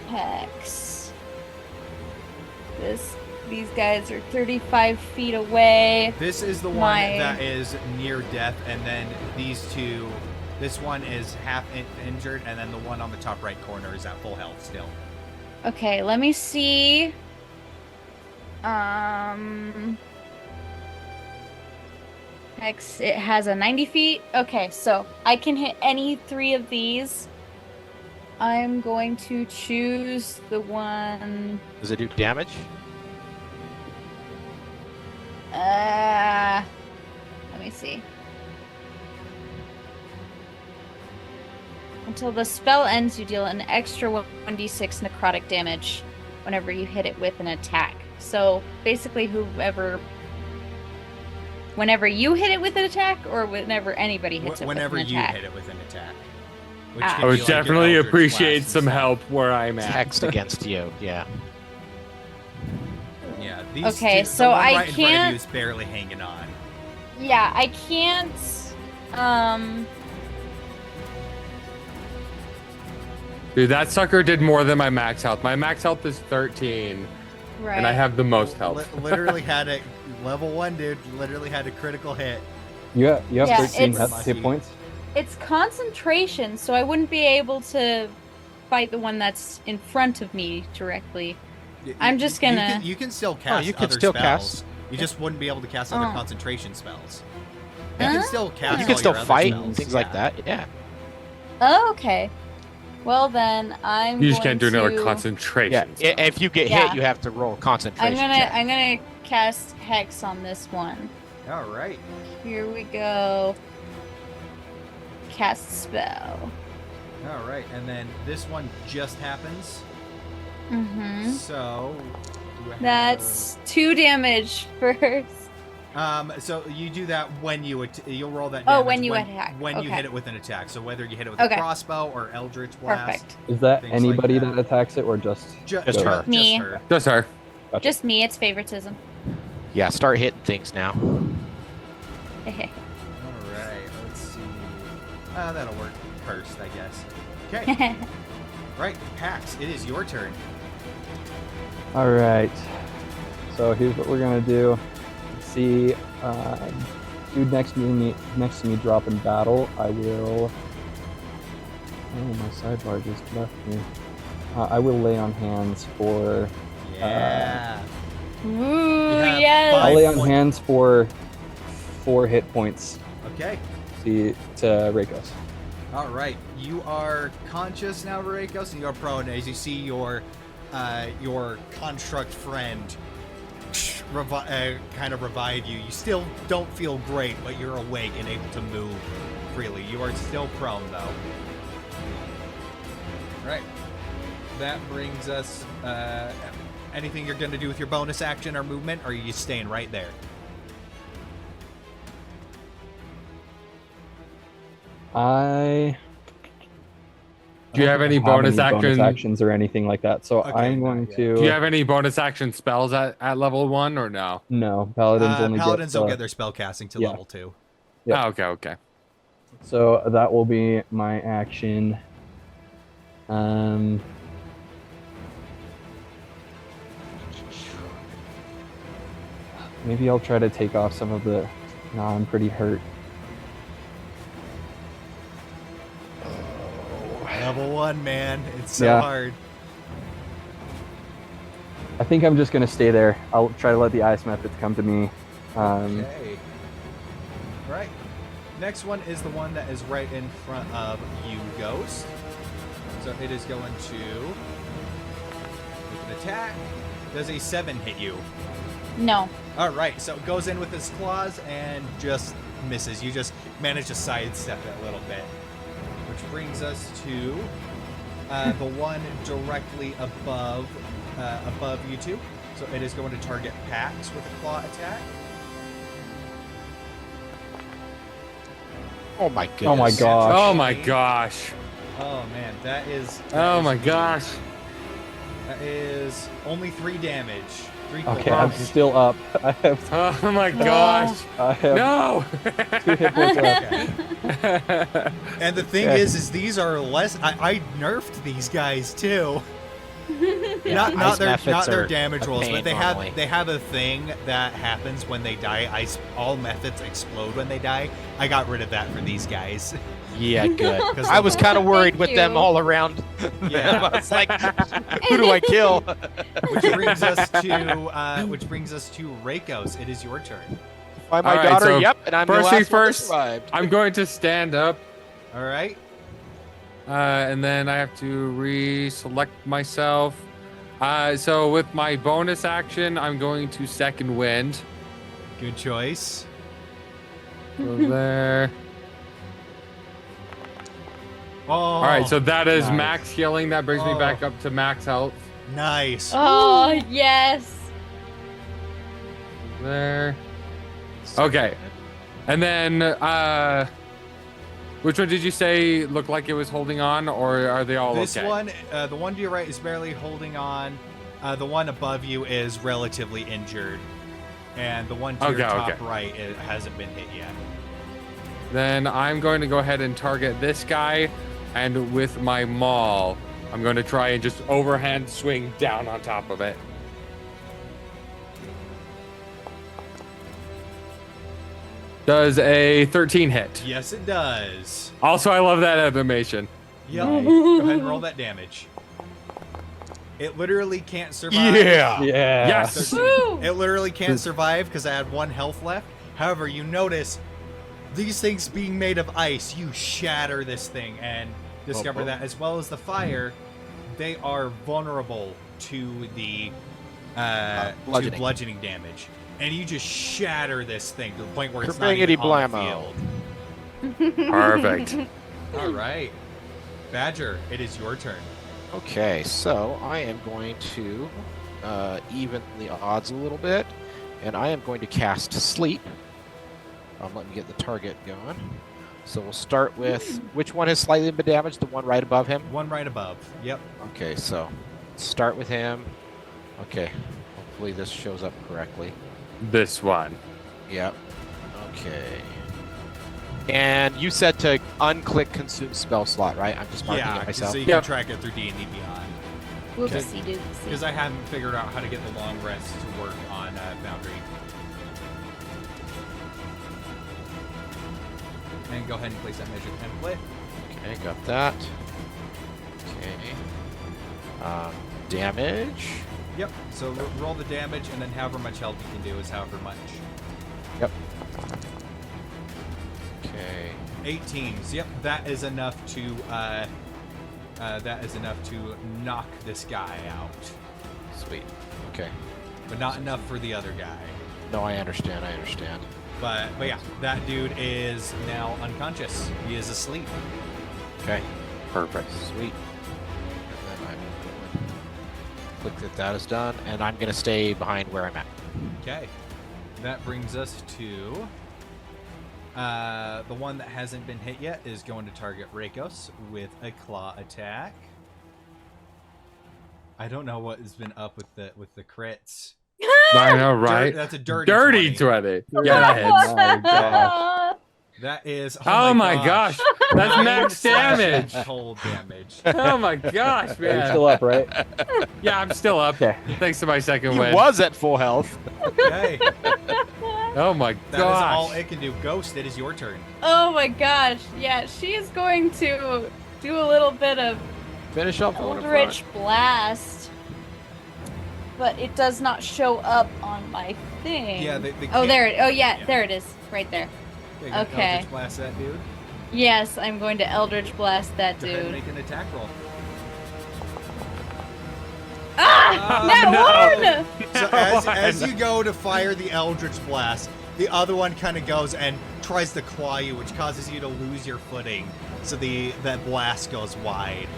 Hex. These guys are 35 feet away. This is the one that is near death, and then these two. This one is half injured, and then the one on the top right corner is at full health still. Okay, let me see. Hex, it has a 90 feet. Okay, so I can hit any 3 of these. I'm going to choose the one... Does it do damage? Let me see. Until the spell ends, you deal an extra 1d6 necrotic damage whenever you hit it with an attack. So basically, whenever you hit it with an attack, or whenever anybody hits it with an attack? Whenever you hit it with an attack. I would definitely appreciate some help where I'm at. Text against you, yeah. Yeah. Okay, so the one I right in front of can't. you is barely hanging on. Yeah, I can't. Dude, that sucker did more than my max health. My max health is 13, Right. and I have the most health. Literally had a level 1 dude. Literally had a critical hit. You have Yeah, 13 it's- hit points. It's concentration, so I wouldn't be able to fight the one that's in front of me directly. I'm just gonna. You can still cast you can other still spells. cast. You just wouldn't be able to cast other Oh. concentration spells. You Huh? can still cast. You can all still your other fight spells, things yeah. like that, yeah. Oh, okay. Well then, I'm. You just going can't do another to... concentration. Yeah, if you get Yeah. hit, you have to roll concentration. I'm gonna cast Hex on this one. All right. Here we go. Cast spell. All right, and then this one just happens. Mm-hmm. So. do I have- That's 2 damage first. So you do that when you'll roll that. Oh, damage when you attack. When you Okay. hit it with an attack. So whether you hit it with Okay. a crossbow or Eldritch Blast. Perfect. Is that Things like anybody that. that attacks it, or just Just her. Me. Just her. Just her. Gotcha. Just me. It's favoritism. Yeah, start hitting things now. All right, let's see. That'll work first, I guess. Okay. Right, Pax, it is your turn. All right. So here's what we're gonna do. See, dude next to me drop in battle. I will. Oh, my sidebar just left me. I will lay on hands for. Yeah. Ooh, have yes. I'll lay on point- hands for 4 hit points. Okay. See to Rakos. All right. You are conscious now, Reikos, and you are prone as you see your construct friend kind of revive you. You still don't feel great, but you're awake and able to move freely. You are still prone, though. All right. That brings us. Anything you're going to do with your bonus action or movement, or are you staying right there? Do you have any don't bonus any bonus action? actions or anything like that? So Okay, I'm going not to. Do you have any bonus action spells at level 1 or no? No, paladins only Paladins get. don't get their spell casting to yeah. level 2. Yep. Oh, okay. So that will be my action. Maybe I'll try to take off some of the. No, I'm pretty hurt. Level 1, man. It's so Yeah. hard. I think I'm just gonna stay there. I'll try to let the ice methods come to me. Okay. Right. Next one is the one that is right in front of you, Ghost. So it is going to make an attack. Does a 7 hit you? No. All right. So it goes in with his claws and just misses. You just manage to sidestep it a little bit. Which brings us to the one directly above you two. So it is going to target Pax with a claw attack. Oh my goodness. Oh my gosh. Oh my gosh. Oh man, that is. Oh my gosh. That is only 3 damage. 3 Okay, cold I'm damage. still up. I have Oh my gosh. I have No. 2 hit points left. Okay. And the thing Okay. is these are less. I nerfed these guys too. Yeah, not ice their methods their are damage a rolls, pain but they normally. have a thing that happens when they die. All methods explode when they die. I got rid of that for these guys. Yeah, good. 'Cause I was kind of worried Thank with them you. all around. Yeah. I was like, who do I kill? Which brings us to Reikos. It is your turn. By my All right, daughter, so yep, and I'm the first last things one that first. survived. I'm going to stand up, All right. and then I have to reselect myself. So with my bonus action, I'm going to second wind. Good choice. Go there. Oh. All right, so that is Nice. max healing. That brings me Oh. back up to max health. Nice. Oh, yes. There. Okay. And then, which one did you say looked like it was holding on, or are they all This okay? one, the one to your right is barely holding on. The one above you is relatively injured. And the one to your top right, it hasn't been hit yet. Then I'm going to go ahead and target this guy, and with my maul, I'm going to try and just overhand swing down on top of it. Does a 13 hit. Yes, it does. Also, I love that animation. Yep. Go ahead and roll that damage. It literally can't survive. Yeah. Yeah. Yes. 13. Woo! It literally can't survive because I had 1 health left. However, you notice these things being made of ice, you shatter this thing and discover that as well as the fire, they are vulnerable to the bludgeoning damage. And you just shatter this thing to the point where it's not even on the Kerbangity field. Perfect. All right. Badger, it is your turn. Okay, so I am going to even the odds a little bit, and I am going to cast Sleep. Let me get the target going. So we'll start with, which one has slightly been damaged? The one right above him? One right above. Yep. Okay, so start with him. Okay, hopefully this shows up correctly. This one. Yep. Okay. And you said to unclick consume spell slot, right? I'm just marking it myself. so you can track it through D&D Beyond. Whoopsie doopsie. Because I haven't figured out how to get the long rest to work on Boundary. And go ahead and place that measure template. Okay, got that. Okay. Damage. Yep. So roll the damage, and then however much health you can do is however much. Yep. Okay. 18s. Yep. That is enough to knock this guy out. Sweet. Okay. But not enough for the other guy. No, I understand. I understand. But yeah, that dude is now unconscious. He is asleep. Okay. Perfect. Sweet. And then I'm click that is done, and I'm gonna stay behind where I'm at. Okay. That brings us to the one that hasn't been hit yet is going to target Rakos with a claw attack. I don't know what has been up with the crits. I know, right? That's a dirty 20. 20. Yeah, that hits. Oh my gosh. That is. Oh my gosh. That's max damage. Cold damage. Oh my gosh, You're man. still up, right? Yeah, I'm still up. Okay. Thanks to my second He win. was at full health. Okay. Oh my That is all gosh. it can do. Ghost, it is your turn. Oh my gosh. Yeah, she is going to do a little bit of Finish up the one in front. Eldritch Blast. But it does not show up on my thing. Yeah, they Oh, can't- there it. Oh, yeah, yeah. there it is. Right there. Okay, go Okay. Eldritch Blast that dude. Yes, I'm going to Eldritch Blast that Go ahead and dude. make an attack roll. Ah! That one! So as you go to fire the Eldritch Blast, the other one kind of goes and tries to claw you, which causes you to lose your footing. So that blast goes wide.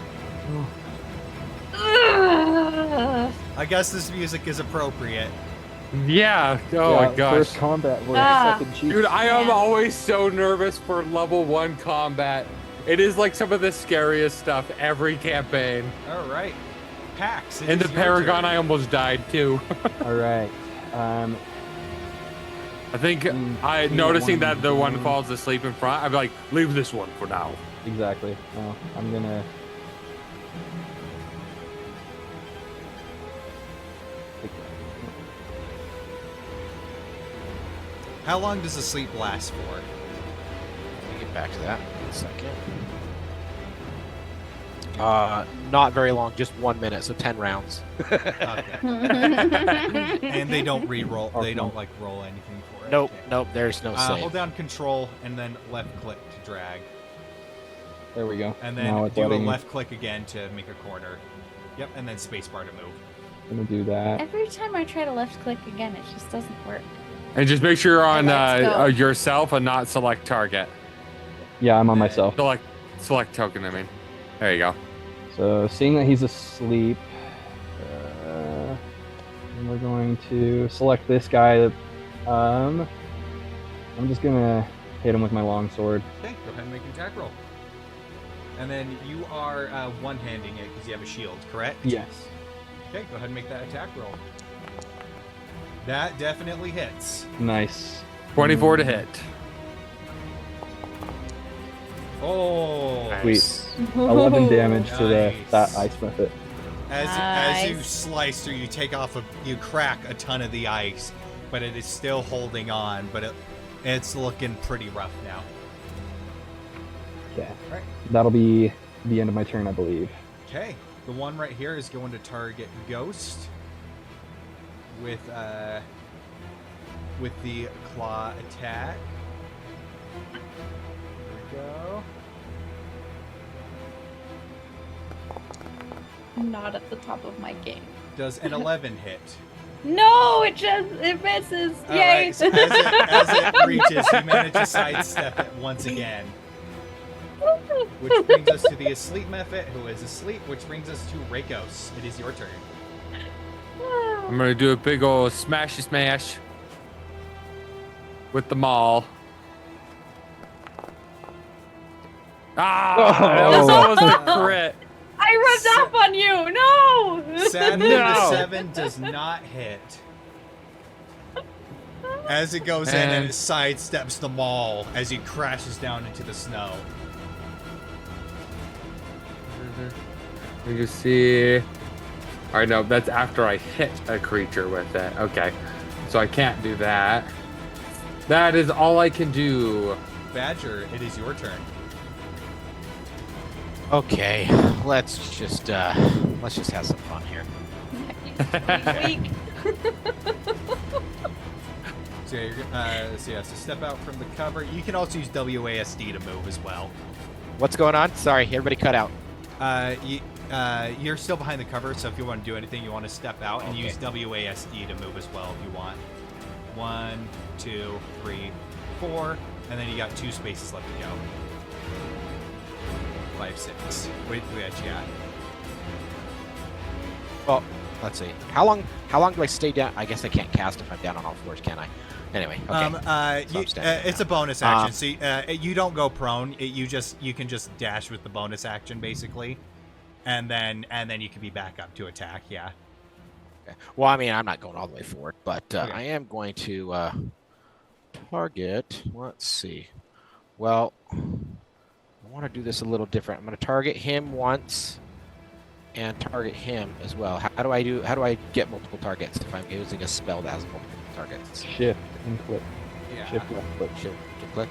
Ugh. I guess this music is appropriate. Yeah. Oh Yeah, my gosh. First combat, we're Ah. sucking cheeks. Dude, I am Yeah. always so nervous for level 1 combat. It is like some of the scariest stuff every campaign. All right. Pax. In the Paragon, I almost died too. All right. I think yeah, noticing one- that the one falls asleep in front, I'd be like, leave this one for now. Exactly. No, I'm gonna. How long does the sleep last for? Let me get back to that in a second. Not very long, just 1 minute, so 10 rounds. Okay. And they don't re-roll. They don't like roll anything for it. Nope, Okay. nope, there's no save. Hold down Control and then left click to drag, There we go. and Now then it's do a letting me- left click again to make a corner. Yep, and then spacebar to move. Gonna do that. Every time I try to left click again, it just doesn't work. And just make sure you're on Let's go. yourself and not select target. Yeah, I'm on myself. Select token, I mean. There you go. So seeing that he's asleep, and we're going to select this guy. I'm just gonna hit him with my longsword. Okay, go ahead and make an attack roll. And then you are one-handing it because you have a shield, correct? Yes. Okay, go ahead and make that attack roll. That definitely hits. Nice. 24 to hit. Oh. Sweet. 11 damage to Nice. that ice method. As you Nice. slice through, you you crack a ton of the ice, but it is still holding on. But it's looking pretty rough now. Okay. Right. That'll be the end of my turn, I believe. Okay, the one right here is going to target Ghost with the claw attack. There we go. I'm not at the top of my game. Does an 11 hit? No, it misses. All Yay! right, so as it reaches, you manage to sidestep it once again. Which brings us to the asleep method, who is asleep, which brings us to Rakos. It is your turn. I'm gonna do a big old smashy smash with the maul. Ah, that was Oh. almost a crit. I rubbed off on you. No. Sadly, No. the 7 does not hit. as it goes in and it sidesteps the mall as he crashes down into the snow. You see. All right, no, that's after I hit a creature with it. Okay, so I can't do that. That is all I can do. Badger, it is your turn. Okay, let's just have some fun here. Weak. So so step out from the cover. You can also use WASD to move as well. What's going on? Sorry, everybody cut out. You're still behind the cover, so if you want to do anything, you want to step out and Okay. use WASD to move as well if you want. 1, 2, 3, 4, and then you got 2 spaces left to go. 5, 6. Wait, yeah. Well, let's see. How long do I stay down? I guess I can't cast if I'm down on all fours, can I? Anyway, okay. So I'm standing it's now. a bonus action. So you don't go prone. You can just dash with the bonus action basically, and then you can be back up to attack. Yeah. Okay. Well, I mean, I'm not going all the way forward, but Okay. I am going to target. Let's see. Well, I want to do this a little different. I'm going to target him once, and target him as well. How do I get multiple targets if I'm using a spell that has multiple targets? Shift and click. Yeah. Shift left click. Shift to click.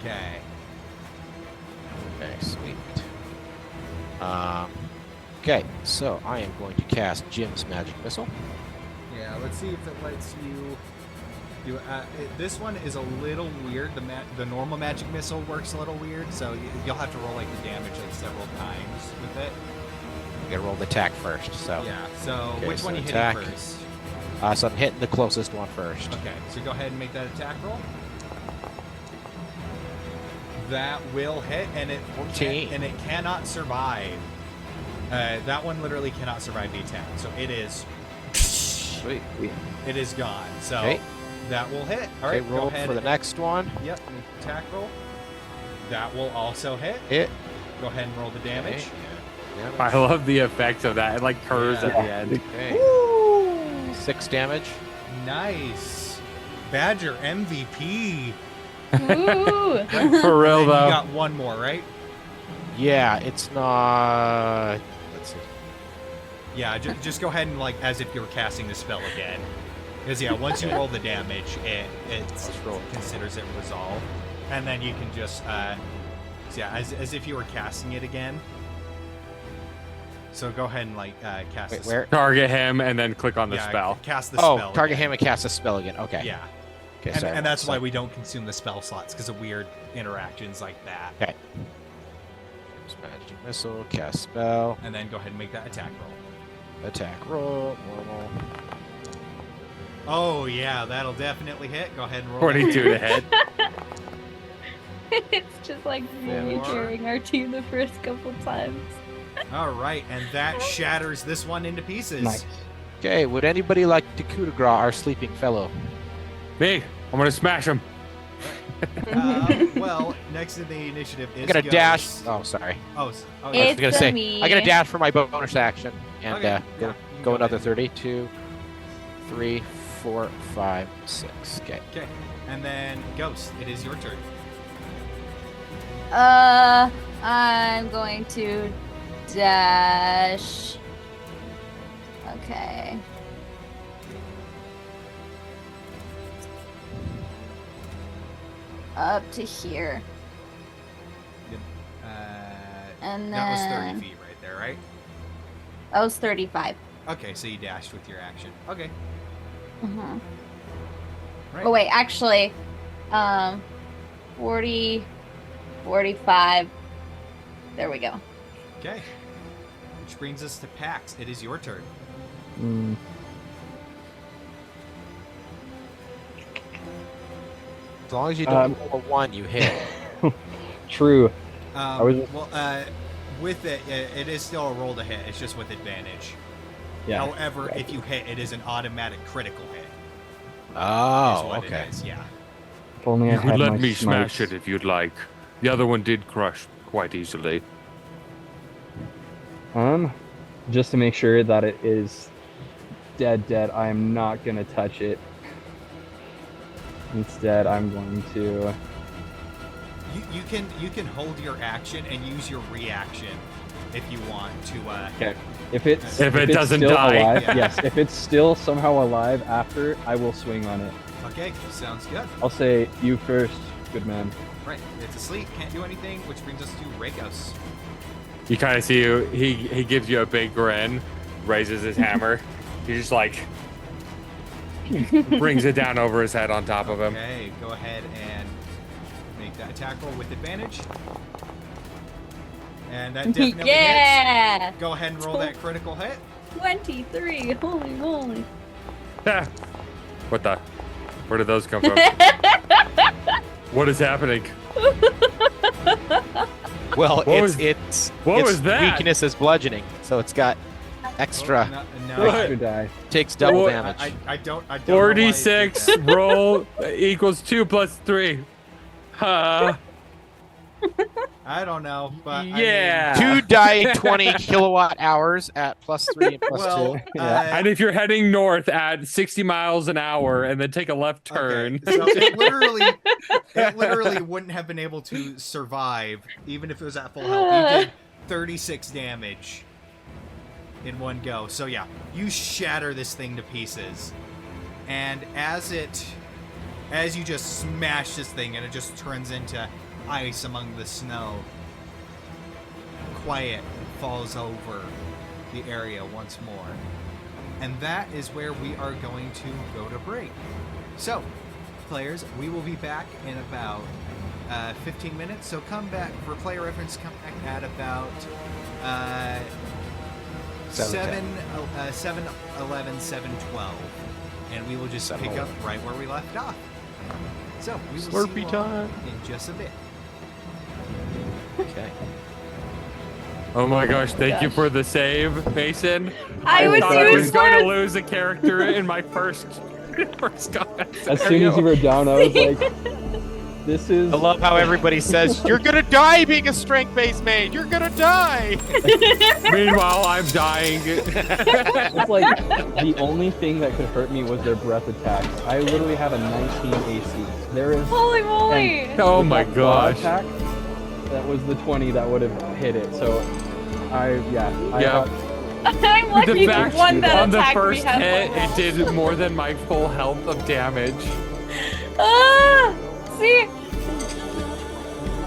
Okay. Okay, sweet. Okay, so I am going to cast Jim's Magic Missile. Yeah. Let's see if it lets you do. This one is a little weird. The normal magic missile works a little weird, so you'll have to roll like the damage like several times with it. I'm gonna roll the attack first. So Yeah. So Okay, which so one you attack. hitting first? so I'm hitting the closest one first. Okay. So go ahead and make that attack roll. That will hit, and it 14. and it cannot survive. That one literally cannot survive the attack. So it is. Sweet. It is gone. So Okay. that will hit. All Okay, right. roll Go ahead. for the next one. Yep. Make the attack roll. That will also hit. Hit. Go ahead and roll the damage. Okay. I love the effects of that. It like curves Yeah. at the end. Okay. 6 damage. Nice. Badger MVP. Ooh. For real And you though. got one more, right? Yeah, it's not. Let's see. Yeah. Just go ahead and like as if you were casting the spell again. Because yeah, once you roll the damage, it Let's roll. considers it resolved, and then you can just as if you were casting it again. So go ahead and like cast. Wait, the where? Target him and then click on the spell. Cast the Oh, spell. target again. him and cast a spell again. Okay. Yeah. Okay. And, sorry, and that's so- why we don't consume the spell slots because of weird interactions like that. Okay. Magic missile, cast spell, And then go ahead and make that attack roll. attack roll, normal. Oh yeah, that'll definitely hit. Go ahead and roll. 22 to hit. It's just like me Four. carrying our team the first couple times. All right, and that shatters this one into pieces. Nice. Okay, would anybody like to coup de grace our sleeping fellow? Me, I'm gonna smash him. Well, next in the initiative is. I'm gonna Ghost. dash. Oh, sorry. Oh, I yeah. was It's gonna say me. I'm gonna dash for my bonus action and Okay, yeah, go, you can go go another ahead. 30. 2, 3, 4, 5, 6. Okay. Okay, and then Ghost, it is your turn. I'm going to dash. Okay. Up to here. And That was 30 then feet right there, right? that was 35. Okay, so you dashed with your action. Okay. Mhm. Right. Oh wait, actually, 40, 45. There we go. Okay. Which brings us to Pax. It is your turn. Mm, As long as you don't Um, roll a 1, you hit. true. was just- Well, with it, it is still a roll to hit. It's just with advantage. Yeah. However, if you hit, it is an automatic critical hit. Is Oh, what okay. It is. Yeah. If only I You could had let my me smash smites. it if you'd like. The other one did crush quite easily. Just to make sure that it is dead. I am not gonna touch it. Instead, I'm going to. You can hold your action and use your reaction if you want to. Okay. If it doesn't still die. alive, Yeah. yes. If it's still somehow alive after, I will swing on it. Okay, sounds good. I'll say you first, good man. Right, it's asleep, can't do anything, which brings us to Rakos. You kind of see he gives you a big grin, raises his hammer. He just like brings it down over his head on top of him. Okay, go ahead and make that attack roll with advantage. And that definitely hits. Yeah! Go ahead and roll that critical hit. 23. Holy moly. What the? Where did those come from? What is happening? Well, What its was that? weakness is bludgeoning, so it's got extra. No, Extra die. Takes double What? damage. I don't know why it did 46 that. roll equals 2 plus 3. I don't know, but Yeah. 2 die 20 kilowatt hours at +3 and +2. Yeah. And if you're heading north at 60 miles an hour and then take a left turn. Okay, so it literally wouldn't have been able to survive even if it was at full health. You did 36 damage in one go. So yeah, you shatter this thing to pieces. And as you just smash this thing and it just turns into ice among the snow, quiet falls over the area once more. And that is where we are going to go to break. So, players, we will be back in about 15 minutes. So come back, for player reference, come back at about 7:11, 7:12. And we will just pick up right where we left off. So, we will see you all in just a bit. Okay. Oh my gosh, thank you for the save, Mason. I was thought I was going to useless. lose a character in my first combat As soon as you were down, I was like, this is. I love how everybody says, you're gonna die being a strength-based maid! You're gonna die! Meanwhile, I'm dying. It's like the only thing that could hurt me was their breath attacks. I literally have a 19 AC. There is. Holy moly. and Oh with my that claw gosh. attack, that was the 20 that would have hit it. So, I Yeah. I'm lucky The the fact one that on the attacked first me had hit, full it did more than my full health of damage. Ah! See?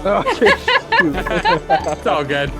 Oh, shoot. It's all good.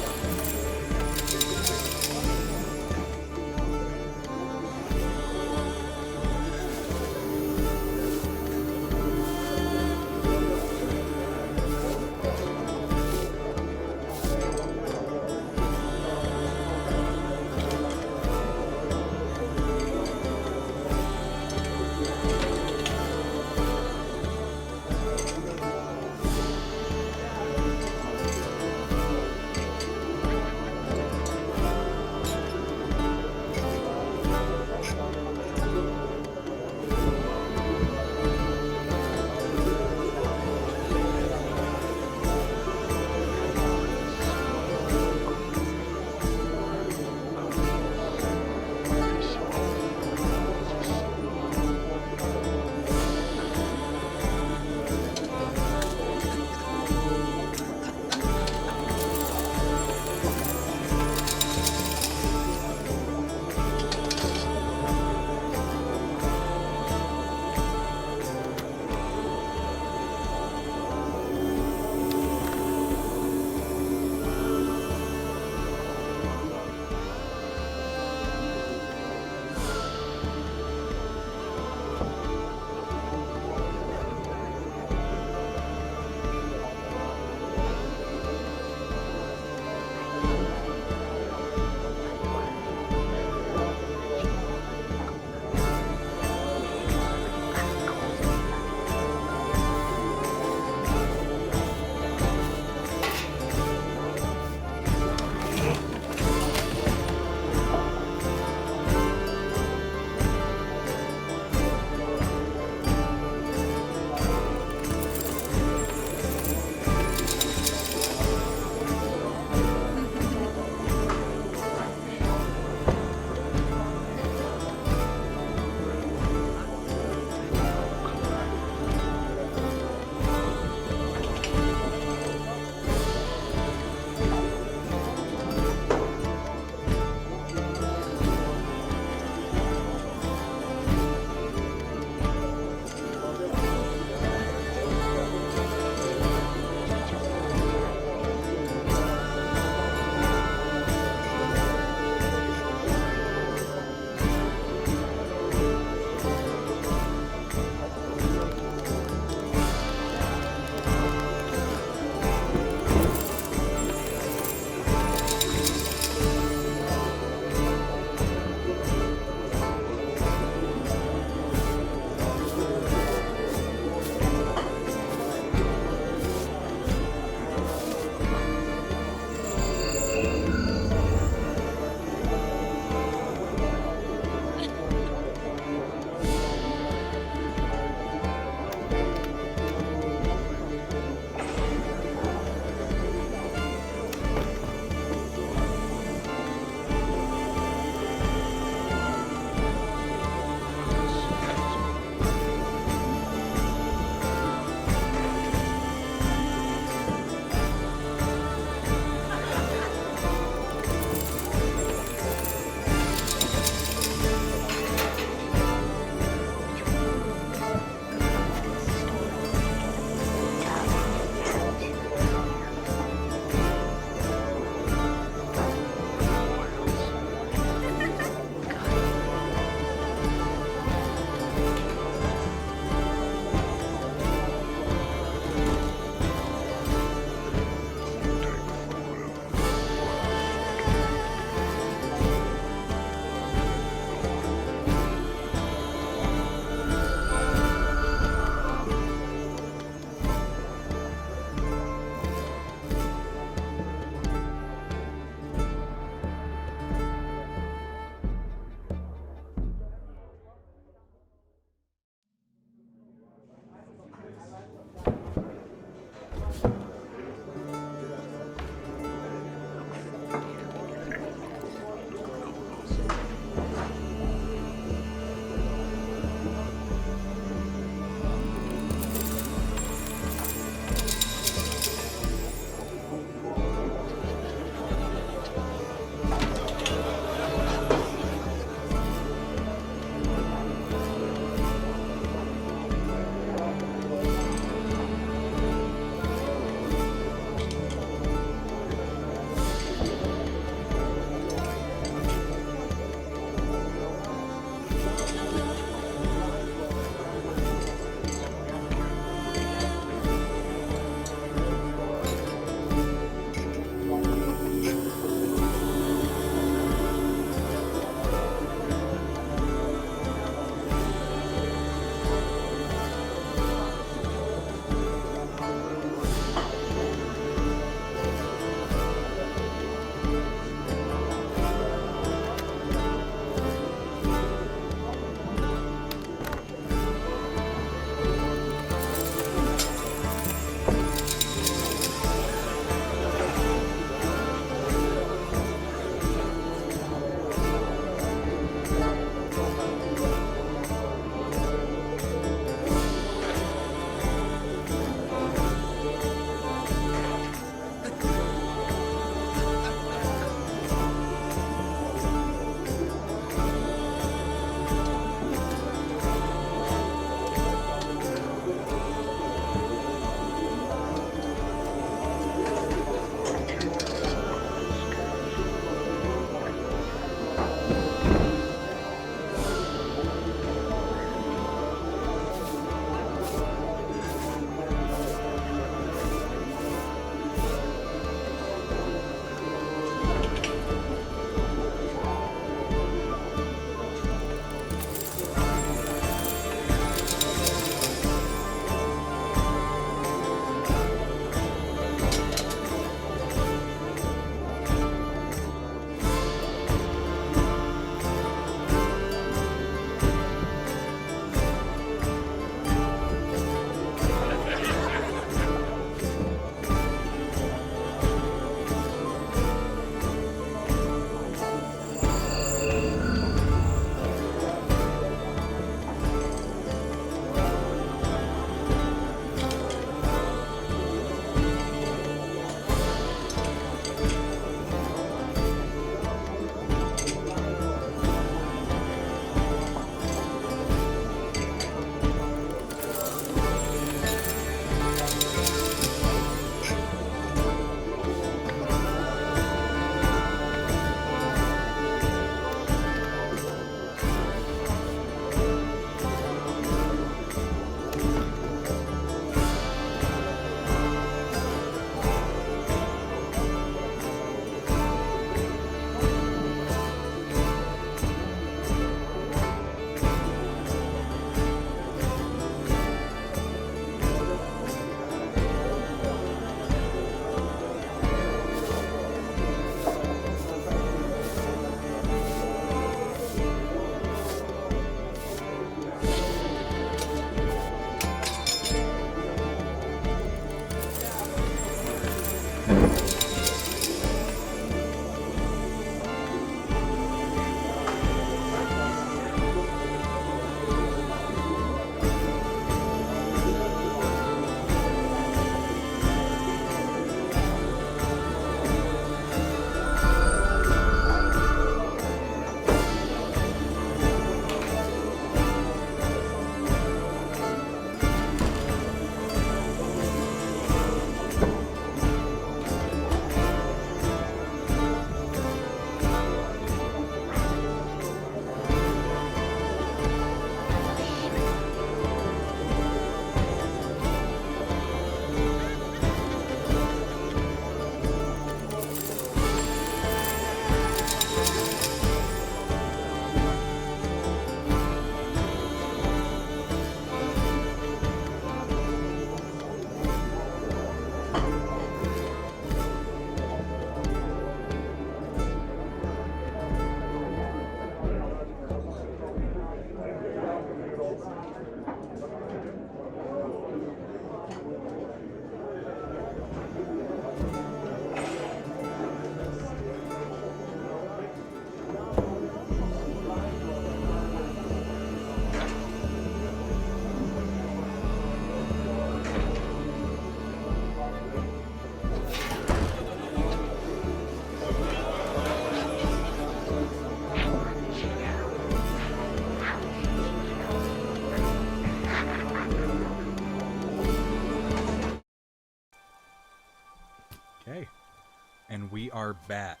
And we are back.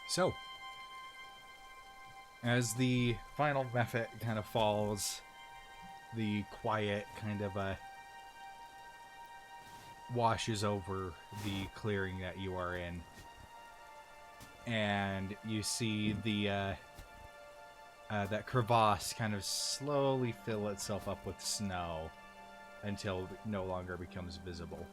So, as the final method kind of falls, the quiet kind of washes over the clearing that you are in. And you see the that crevasse kind of slowly fill itself up with snow until it no longer becomes visible.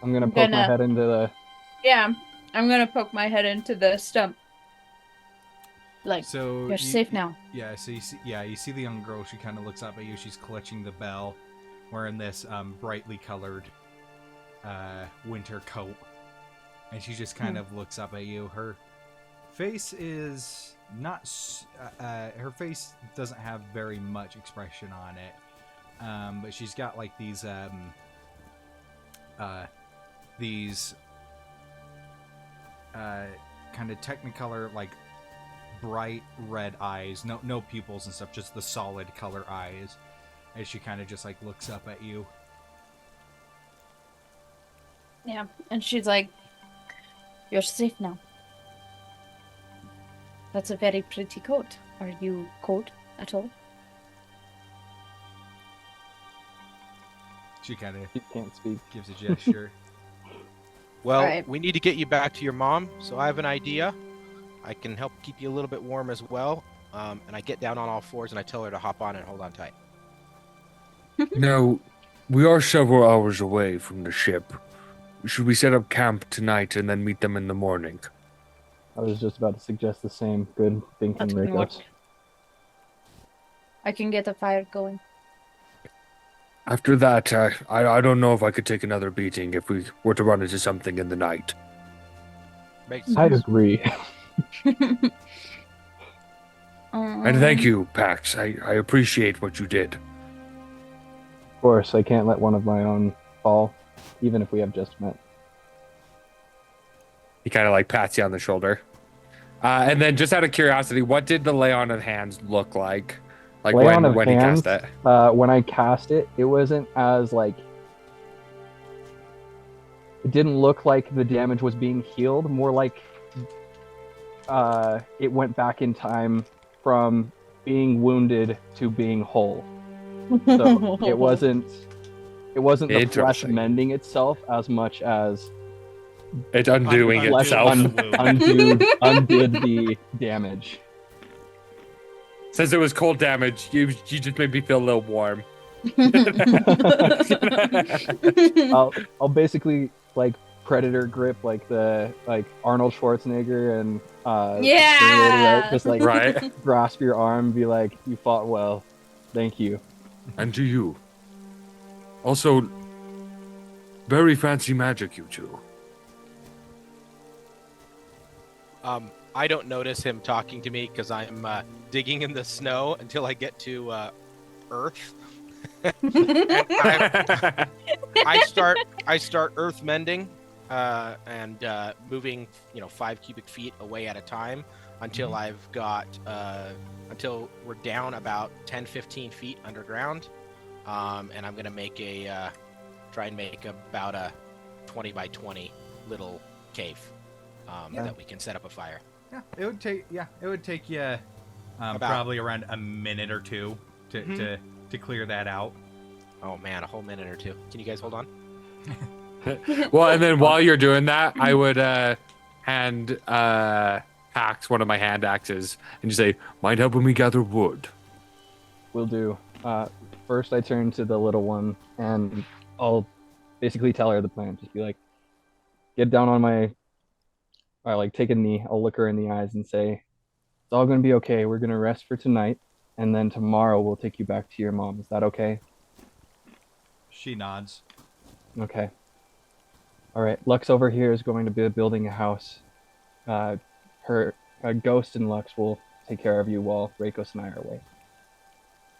I'm gonna poke my head into the... Yeah, I'm gonna poke my head into the stump. Like, so you're safe now. Yeah, so you see the young girl. She kind of looks up at you. She's clutching the bell, wearing this brightly colored winter coat, and she just kind of looks up at you. Her face is not. Her face doesn't have very much expression on it, but she's got like these kind of technicolor, like bright red eyes, no pupils and stuff, just the solid color eyes, as she kind of just like looks up at you. Yeah, and she's like, you're safe now. That's a very pretty coat. Are you cold at all? She kind of You can't speak. gives a gesture. Well, Alright. we need to get you back to your mom, so I have an idea. I can help keep you a little bit warm as well. And I get down on all fours and I tell her to hop on and hold on tight. Now, we are several hours away from the ship. Should we set up camp tonight and then meet them in the morning? I was just about to suggest the same. Good thinking, That's gonna work. Rickos. I can get a fire going. After that, I don't know if I could take another beating if we were to run into something in the night. Makes I sense. agree. And thank you, Pax. I appreciate what you did. Of course, I can't let one of my own fall, even if we have just met. He kind of like pats you on the shoulder. And then just out of curiosity, what did the lay on of hands look like? Like Lay on when, of when he hands? cast it? When I cast it, it wasn't as like... It didn't look like the damage was being healed, more like it went back in time from being wounded to being whole. So it wasn't the flesh Interesting. mending itself as much as It's undoing Undoing itself. the wound. undid the damage. Since it was cold damage, you just made me feel a little warm. I'll basically like predator grip like the Arnold Schwarzenegger and Yeah! Terminator, right? Just like Right? grasp your arm and be like, you fought well, thank you. And to you. Also, very fancy magic, you two. I don't notice him talking to me because I'm digging in the snow until I get to Earth. And I start earth mending and moving 5 cubic feet away at a time until I've got until we're down about 10-15 feet underground, and I'm gonna make try and make about a 20 by 20 little cave that we can set up a fire. Yeah, it would take you probably around a minute or two to clear that out. Oh man, a whole minute or two. Can you guys hold on? Well, and then while you're doing that, I would hand Pax one of my hand axes and just say, "Mind helping me gather wood?" Will do. First I turn to the little one and I'll basically tell her the plan. Just be like, get down on my, or like take a knee. I'll look her in the eyes and say, it's all going to be okay. We're going to rest for tonight. And then tomorrow we'll take you back to your mom. Is that okay? She nods. Okay. All right. Lux over here is going to be building a house. Her Ghost and Lux will take care of you while Rakos and I are away.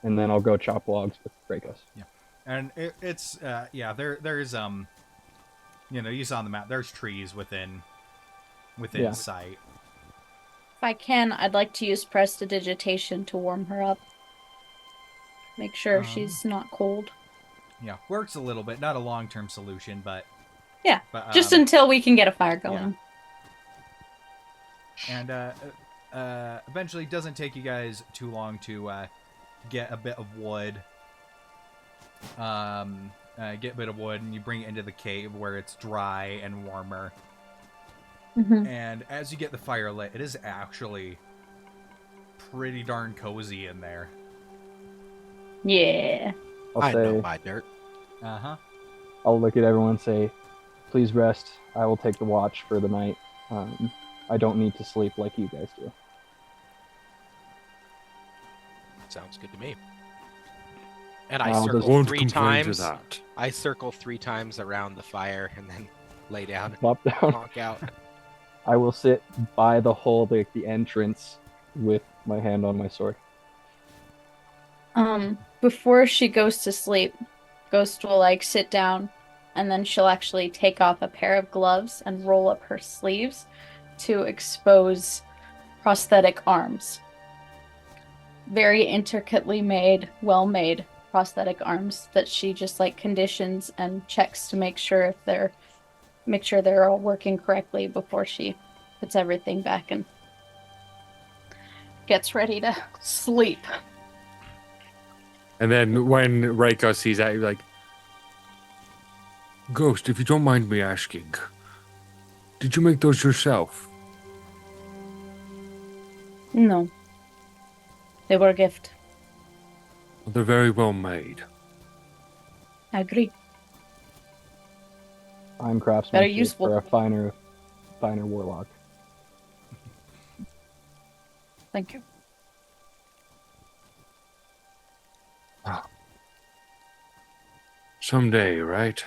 And then I'll go chop logs with Rakos. Yeah, and it's there's you saw on the map. There's trees within Yeah. sight. I can, I'd like to use prestidigitation to warm her up. Make sure she's not cold. Yeah, works a little bit. Not a long-term solution, but... Yeah, But, just until we can get a fire going. Yeah. And eventually it doesn't take you guys too long to get a bit of wood. Get a bit of wood, and you bring it into the cave where it's dry and warmer. Mm-hmm. And as you get the fire lit, it is actually pretty darn cozy in there. Yeah. I know my dirt. Uh-huh. I'll look at everyone and say, please rest. I will take the watch for the night. I don't need to sleep like you guys do. Sounds good to me. And I I'll circle just- 3 times. I circle 3 times around the fire and then lay down and Plop down. knock out. I will sit by the hole, the entrance, with my hand on my sword. Before she goes to sleep, Ghost will like sit down, and then she'll actually take off a pair of gloves and roll up her sleeves to expose prosthetic arms. Very intricately made, well-made prosthetic arms that she just like conditions and checks to make sure they're all working correctly before she puts everything back and gets ready to sleep. And then when Reiko sees that, you're like, Ghost, if you don't mind me asking, did you make those yourself? No. They were a gift. Well, they're very well made. I agree. I'm craftsmanship useful. for a finer warlock. Thank you. Someday, right?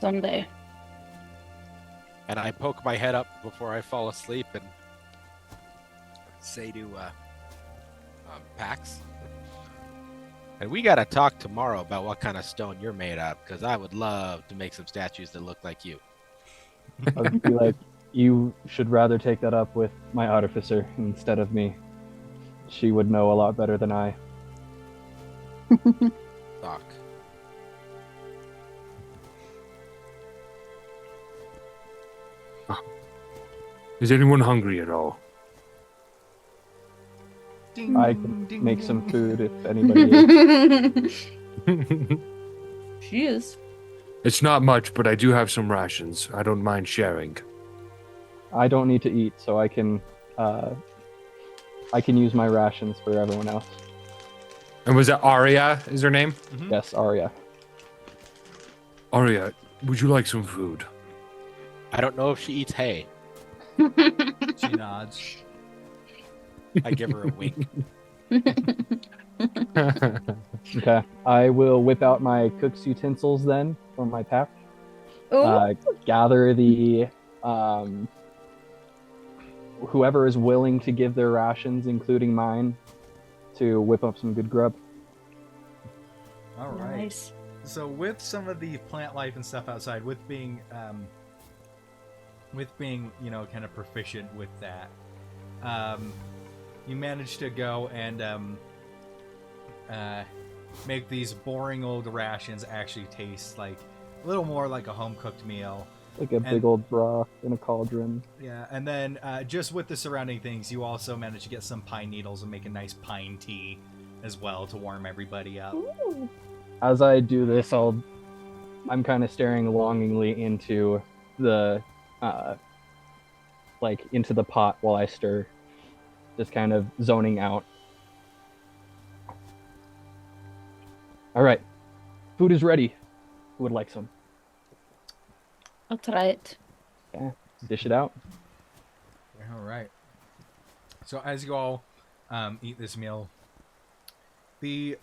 Someday. And I poke my head up before I fall asleep and say to Pax, and we gotta talk tomorrow about what kind of stone you're made of, because I would love to make some statues that look like you. I would be like, you should rather take that up with my artificer instead of me. She would know a lot better than I. Talk. Is anyone hungry at all? Ding, I can ding, make ding. some food if anybody is. She is. It's not much, but I do have some rations. I don't mind sharing. I don't need to eat, so I can use my rations for everyone else. And was it Arya, is her name? Mhm. Yes, Arya. Arya, would you like some food? I don't know if she eats hay. She nods. I give her a wink. Okay. I will whip out my cook's utensils then from my pack. Ooh. Gather the whoever is willing to give their rations, including mine, to whip up some good grub. All right. Nice. So with some of the plant life and stuff outside, with being kind of proficient with that, you managed to go and make these boring old rations actually taste like a little more like a home cooked meal. Like a big old broth in a cauldron. Yeah, and then just with the surrounding things, you also managed to get some pine needles and make a nice pine tea as well to warm everybody up. Ooh. As I do this, I'm kind of staring longingly into the into the pot while I stir, just kind of zoning out. All right, food is ready. Who would like some? I'll try it. Yeah, dish it out. All right. So as you all eat this meal, the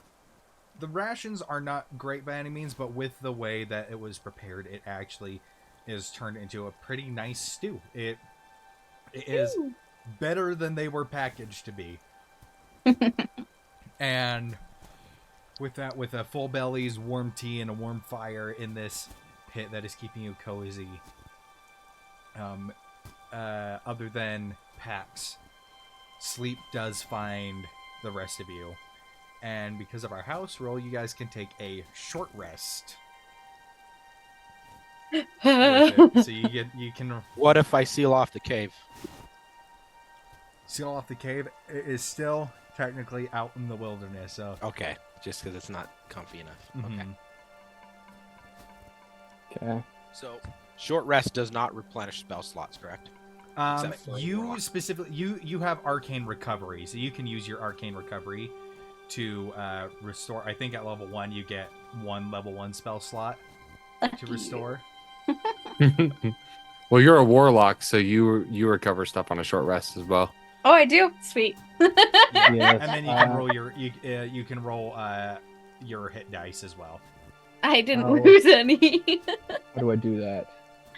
rations are not great by any means, but with the way that it was prepared, it actually is turned into a pretty nice stew. It is better than they were packaged to be. And with that, with a full bellies, warm tea, and a warm fire in this pit that is keeping you cozy, other than Pax, sleep does find the rest of you. And because of our house rule, you guys can take a short rest. With it. So you can What if I seal off the cave? seal off the cave. It is still technically out in the wilderness, so Okay, just because it's not comfy enough. Okay. mhm. Okay. So, short rest does not replenish spell slots, correct? Except for You Warlock. specifically, you have arcane recovery, so you can use your arcane recovery to restore. I think at level 1 you get 1 level 1 spell slot to restore. Well, you're a warlock, so you recover stuff on a short rest as well. Oh, I do. Sweet. Yes, And then you can roll you can roll your hit dice as well. I didn't Oh. lose any. How do I do that?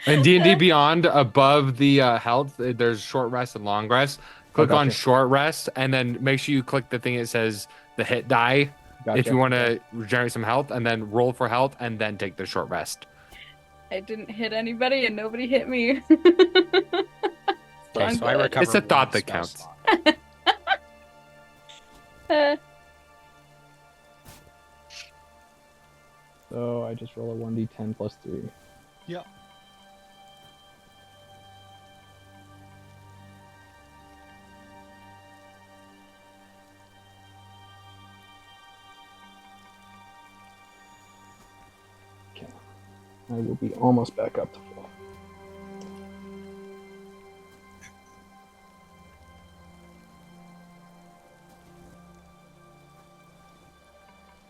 In D&D Beyond, above the health, there's short rest and long rest. Click on gotcha. short rest, and then make sure you click the thing that says the hit die Gotcha. if you want to regenerate some health, and then roll for health, and then take the short rest. I didn't hit anybody, and nobody hit me. Okay, I'm so I good. recover. It's a thought 1 that spell counts. slot. So I just roll a 1d10 plus 3. Yep. Okay. I will be almost back up to full.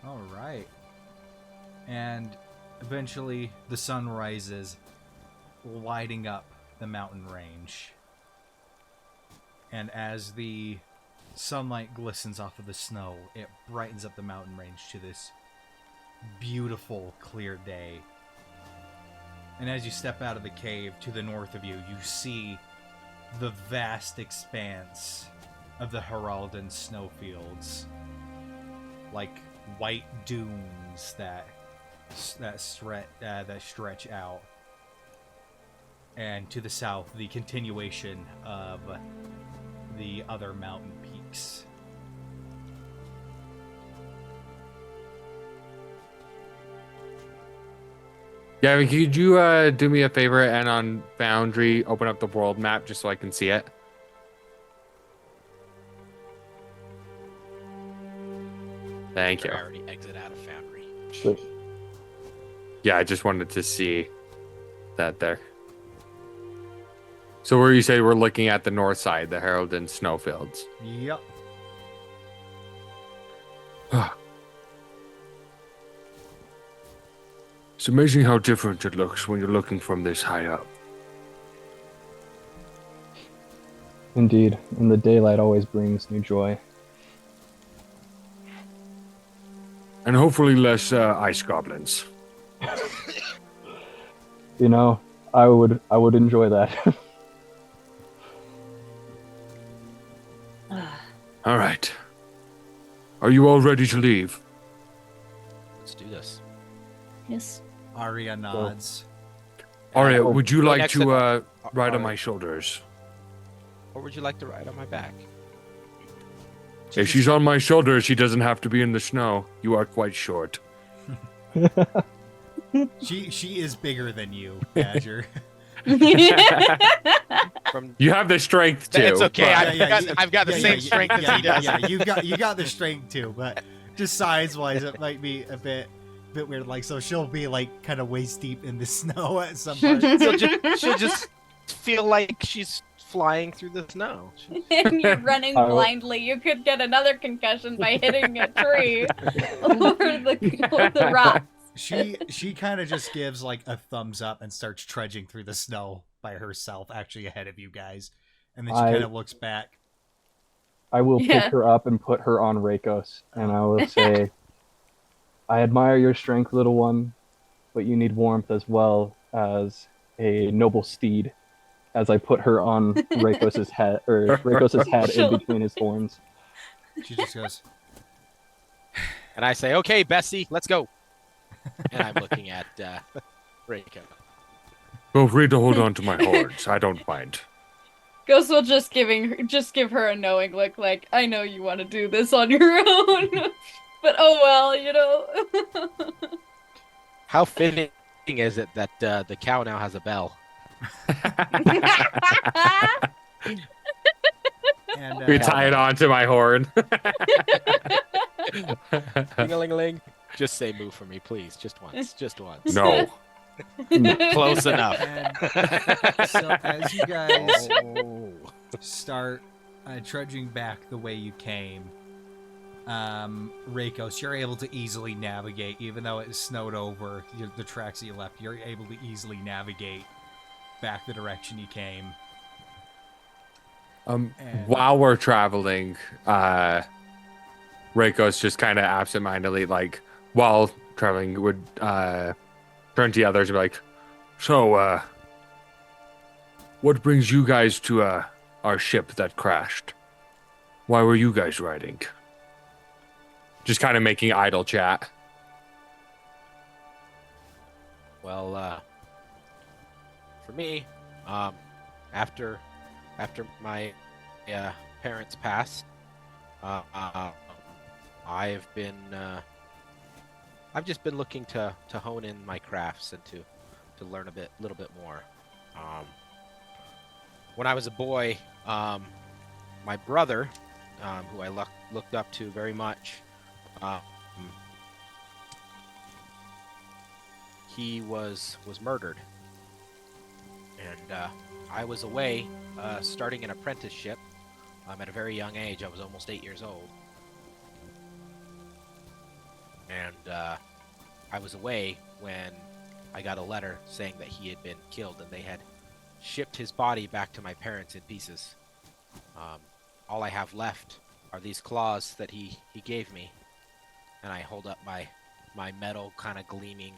All right. And eventually the sun rises, lighting up the mountain range. And as the sunlight glistens off of the snow, it brightens up the mountain range to this beautiful, clear day. And as you step out of the cave to the north of you, you see the vast expanse of the Heraldon snowfields, like white dunes that stretch out. And to the south, the continuation of the other mountain peaks. Yeah, could you do me a favor and on Foundry open up the world map just so I can see it? Thank you. I already exit out of Foundry. Sweet. Yeah, I just wanted to see that there. So where you say we're looking at the north side, the Heraldon snowfields. Yep. It's amazing how different it looks when you're looking from this high up. Indeed, and the daylight always brings new joy. And hopefully less ice goblins. You know, I would enjoy that. All right. Are you all ready to leave? Let's do this. Yes. Arya nods. Arya, Oh, would you go like next to to- ride on Arya. my shoulders? Or would you like to ride on my back? If she's on my shoulders, she doesn't have to be in the snow. You are quite short. She is bigger than you, Badger. From You have the strength too. It's okay. but- I've got the same strength as he does. Yeah, you got the strength too, but just size wise, it might be a bit weird. Like, so she'll be like kind of waist deep in the snow at some point. She'll just feel like she's flying through the snow. And you're running I will- blindly. You could get another concussion by hitting a tree or the rock. She kind of just gives like a thumbs up and starts trudging through the snow by herself, actually ahead of you guys, and then she I- kind of looks back. I will Yeah. pick her up and put her on Rakos, and I will say, I admire your strength, little one, but you need warmth as well as a noble steed. As I put her on Rakos's head, or Rakos's head in between his horns. She just goes, And I say, "Okay, Bessie, let's go." And I'm looking at Reiko. Feel free to hold on to my horns. I don't mind. Ghost will just give her a knowing look, like, I know you want to do this on your own, but oh well, you know. How fitting is it that the cow now has a bell? And We tie it onto my horn. Ding-a-ling-a-ling. Just say moo for me, please. Just once. Just once. No. Close enough. And so as you guys Oh. start trudging back the way you came, Reikos, you're able to easily navigate, even though it snowed over the tracks that you left. You're able to easily navigate back the direction you came. And- While we're traveling, Reiko's just kind of absentmindedly, like, while traveling, would turn to the others and be like, "So, what brings you guys to our ship that crashed? Why were you guys riding?" Just kind of making idle chat. Well, for me, after my parents passed, I've just been looking to hone in my crafts and to learn a little bit more. When I was a boy, my brother, who I looked up to very much, he was murdered, and I was away starting an apprenticeship at a very young age. I was almost 8 years old, and I was away when I got a letter saying that he had been killed, and they had shipped his body back to my parents in pieces. All I have left are these claws that he gave me, and I hold up my metal, kind of gleaming,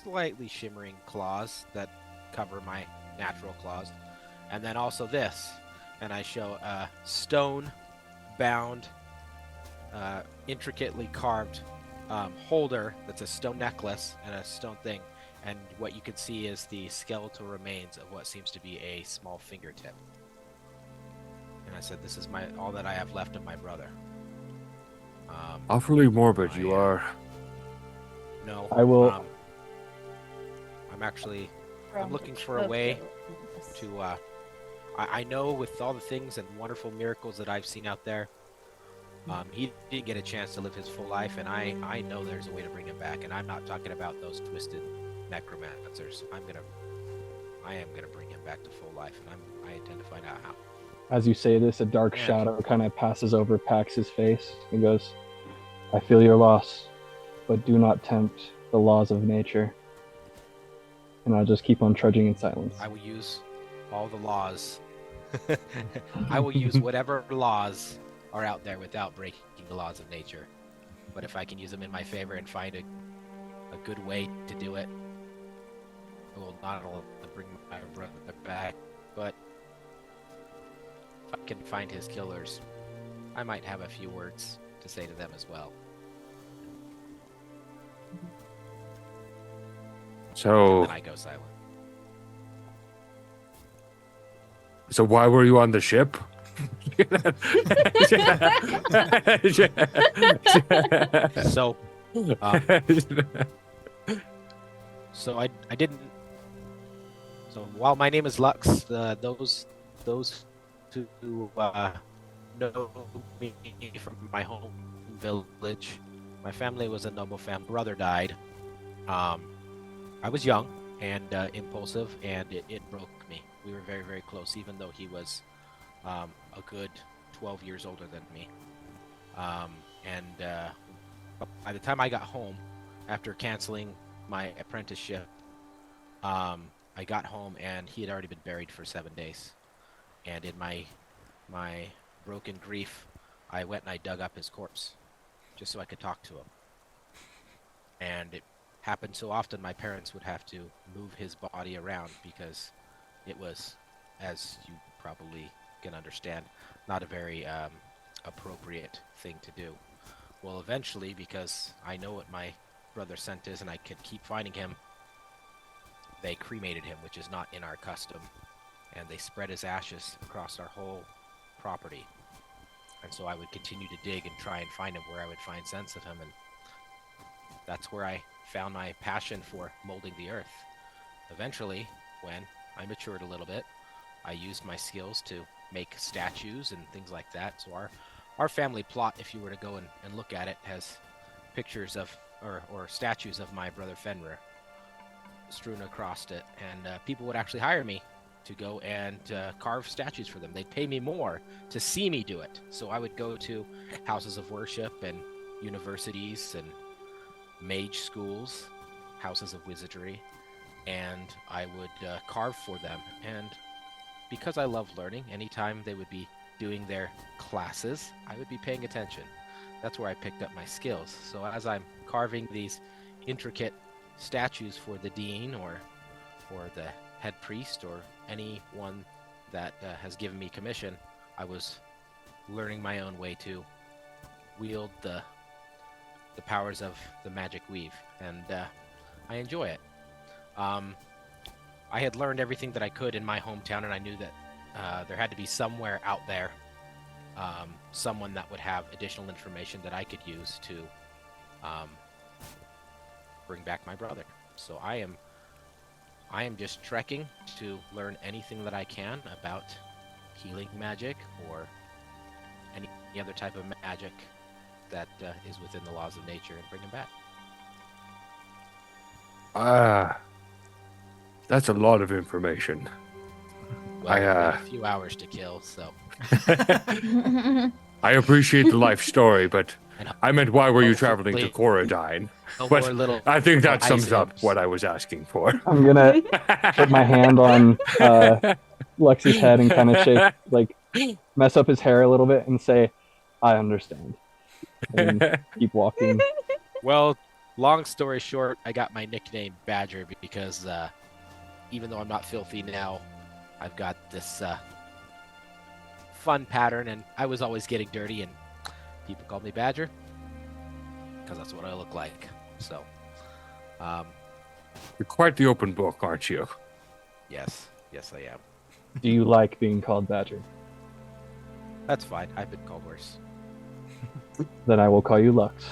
slightly shimmering claws that cover my natural claws, and then also this, and I show a stone bound, intricately carved holder that's a stone necklace and a stone thing, and what you can see is the skeletal remains of what seems to be a small fingertip. And I said, this is all that I have left of my brother. Awfully morbid you are. No, I will- I'm looking for a way to I know with all the things and wonderful miracles that I've seen out there, he didn't get a chance to live his full life, and I know there's a way to bring him back, and I'm not talking about those twisted necromancers. I am gonna bring him back to full life, and I intend to find out how. As you say this, a dark Yeah. shadow kind of passes over Pax's face and goes, "I feel your loss, but do not tempt the laws of nature." And I'll just keep on trudging in silence. I will use all the laws. I will use whatever laws are out there without breaking the laws of nature. But if I can use them in my favor and find a good way to do it, I will not only bring my brother back, but if I can find his killers, I might have a few words to say to them as well. So, And then I go silent. so why were you on the ship? So, so I didn't. So while my name is Lux, those who know me from my home village, my family was a noble family. Brother died. I was young and impulsive, and it broke me. We were very, very close, even though he was a good 12 years older than me. By the time I got home, after canceling my apprenticeship, I got home and he had already been buried for 7 days. And in my broken grief, I went and I dug up his corpse, just so I could talk to him. And it happened so often my parents would have to move his body around because it was, as you probably can understand, not a very appropriate thing to do. Well, eventually, because I know what my brother's scent is and I could keep finding him, they cremated him, which is not in our custom. and they spread his ashes across our whole property. And so I would continue to dig and try and find him where I would find sense of him, and that's where I found my passion for molding the earth. Eventually, when I matured a little bit, I used my skills to make statues and things like that. So our family plot, if you were to go and look at it, has pictures of or statues of my brother Fenrir strewn across it, and people would actually hire me to go and carve statues for them. They'd pay me more to see me do it. So I would go to houses of worship and universities and mage schools, houses of wizardry, and I would carve for them. And because I love learning, anytime they would be doing their classes, I would be paying attention. That's where I picked up my skills. So as I'm carving these intricate statues for the dean or the head priest or anyone that has given me commission, I was learning my own way to wield the powers of the magic weave, and I enjoy it. I had learned everything that I could in my hometown, and I knew that there had to be somewhere out there, someone that would have additional information that I could use to bring back my brother. So I am just trekking to learn anything that I can about healing magic or any other type of magic that is within the laws of nature, and bring him back. That's a lot of information. Well, I have a few hours to kill, so. I appreciate the life story, but I meant why were you traveling to Coradine? No But more little I think that ice sums up imps. what I was asking for. I'm gonna put my hand on Lexi's head and kind of shake, like, mess up his hair a little bit and say, "I understand," and keep walking. Well, long story short, I got my nickname Badger because even though I'm not filthy now, I've got this fun pattern, and I was always getting dirty, and people called me Badger because that's what I look like. So, You're quite the open book, aren't you? yes, I am. Do you like being called Badger? That's fine. I've been called worse. Then I will call you Lux.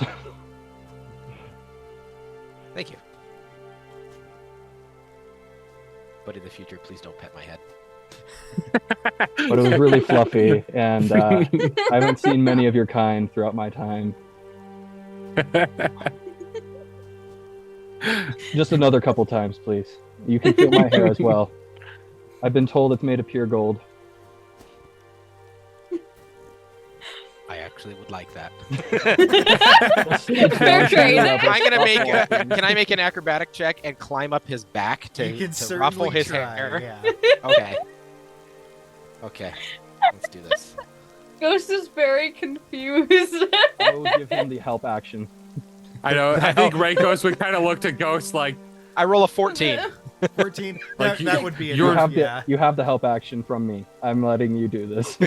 Thank you. But in the future, please don't pet my head. But it was really fluffy, and I haven't seen many of your kind throughout my time. Just another couple times, please. You can feel my hair as well. I've been told it's made of pure gold. I actually would like that. Fair trade. I'm gonna make. Can I make an acrobatic check and climb up his back You can to ruffle certainly his try, hair? yeah. Okay. Okay. Let's do this. Ghost is very confused. I will give him the help action. I know. I think Reikos would kind of look to Ghost like, I roll a 14. 14. Like That would be you're- enough, yeah. You have the help action from me. I'm letting you do this.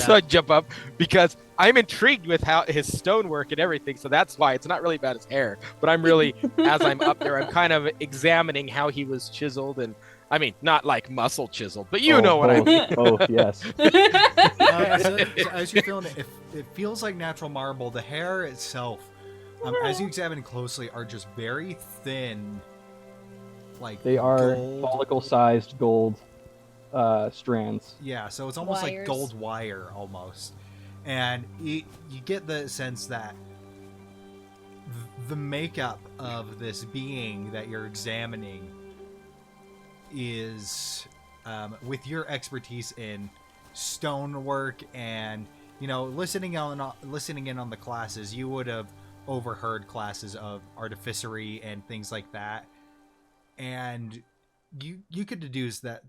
So I jump up because I'm intrigued with how his stonework and everything. So that's why it's not really about his hair, but I'm really, as I'm up there, I'm kind of examining how he was chiseled, and I mean, not like muscle chiseled, but you know what I mean. Both, yes. So as you're feeling it, it feels like natural marble. The hair itself, as you examine closely, are just very thin. Like They are gold. follicle-sized gold strands. Yeah, so it's almost like Wires. gold wire almost. And you get the sense that the makeup of this being that you're examining is, with your expertise in stonework and, you know, listening in on the classes, you would have overheard classes of artificery and things like that. And you could deduce that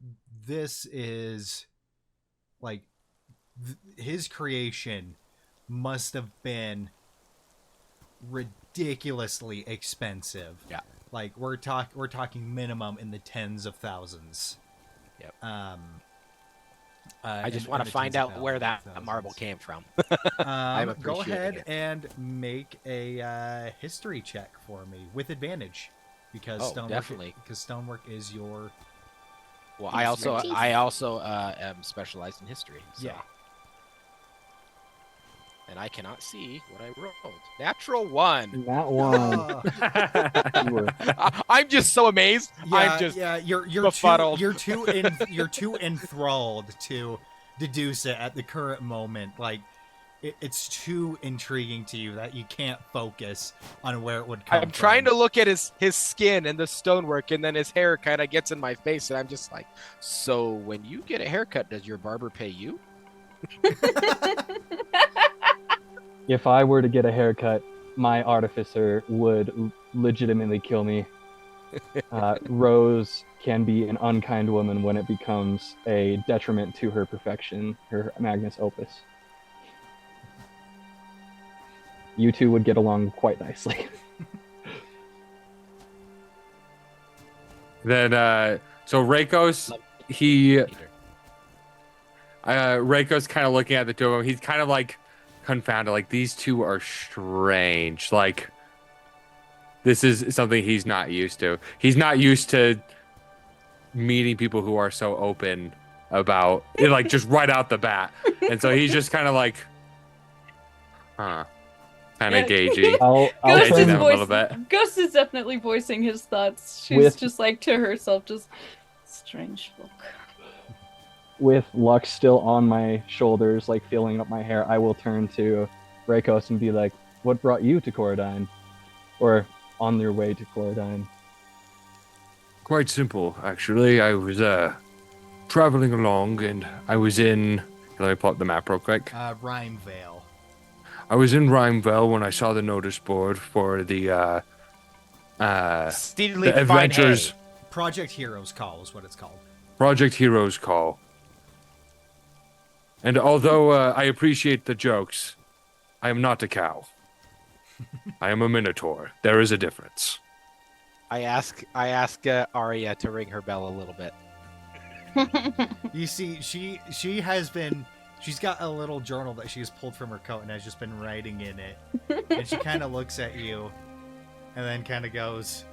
this is like his creation must have been ridiculously expensive. Yeah. Like we're talking minimum in the tens of thousands. Yep. I I just want to find out where that marble came from. I'm Go appreciating ahead it. and make a history check for me with advantage, because Oh, definitely. stonework is your Well, Expertise. I also am specialized in history. So. Yeah. And I cannot see what I rolled. Natural 1. That one. Oh. You were I'm just so amazed. I'm just you're befuddled. you're too enthralled to deduce it at the current moment. Like it's too intriguing to you that you can't focus on where it would come I'm trying from. to look at his skin and the stonework, and then his hair kind of gets in my face, and I'm just like, so when you get a haircut, does your barber pay you? If I were to get a haircut, my artificer would legitimately kill me. Rose can be an unkind woman when it becomes a detriment to her perfection, her magnus opus. You two would get along quite nicely. Then, so Reikos, Reiko's kind of looking at the two of them. He's kind of like confounded. Like, these two are strange. Like, this is something he's not used to. He's not used to meeting people who are so open about it, like just right out the bat. And so he's just kind of like, kind of gagey. I'll Ghost Ghost is, them a turn little bit. Ghost is definitely voicing his thoughts. She's With- just like to herself, just strange folk. with Lux still on my shoulders, like feeling up my hair. I will turn to Reikos and be like, "What brought you to Coradine, or on your way to Coradine?" Quite simple, actually. I was traveling along, and I was in. Let me pull up the map real quick. Rhymevale. I was in Rhymevale when I saw the notice board for the Steadily the fine adventures. hay. Project Heroes Call is what it's called. Project Heroes Call. And although I appreciate the jokes, I am not a cow. I am a minotaur. There is a difference. I ask Arya to ring her bell a little bit. You see, she's got a little journal that she's pulled from her coat and has just been writing in it. And she kind of looks at you and then kind of goes,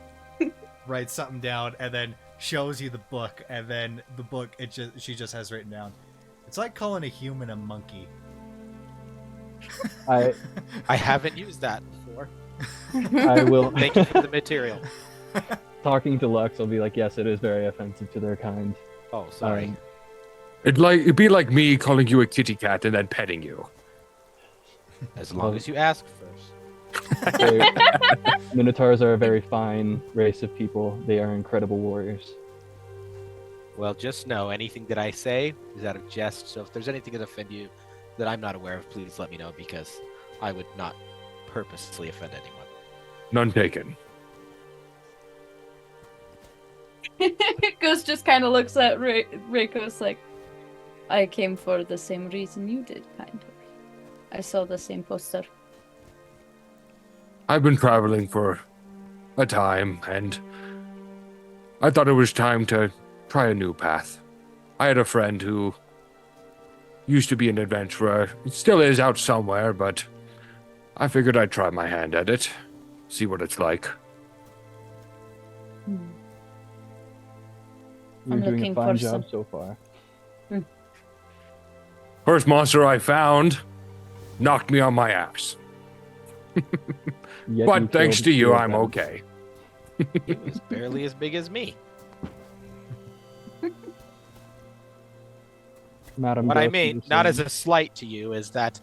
writes something down, and then shows you the book. And then the book, she just has written down, it's like calling a human a monkey. I haven't used that before. will. Thank you for the material. Talking to Lux, I'll be like, "Yes, it is very offensive to their kind." Oh, sorry. It'd be like me calling you a kitty cat and then petting you. As long as you ask first. Minotaurs are a very fine race of people. They are incredible warriors. Well, just know anything that I say is out of jest. So if there's anything that offend you that I'm not aware of, please let me know, because I would not purposely offend anyone. None taken. Ghost just kind of looks at Reiko's like, I came for the same reason you did, kind of. I saw the same poster. I've been traveling for a time, and I thought it was time to try a new path. I had a friend who used to be an adventurer. It still is out somewhere, but I figured I'd try my hand at it, see what it's like. You're I'm doing looking a fine for job some- so far. First monster I found knocked me on my ass. Yet But thanks killed to you, two of I'm them. okay. It was barely as big as me. Madam What I Ghost, you mean, were not as saying- a slight to you, is that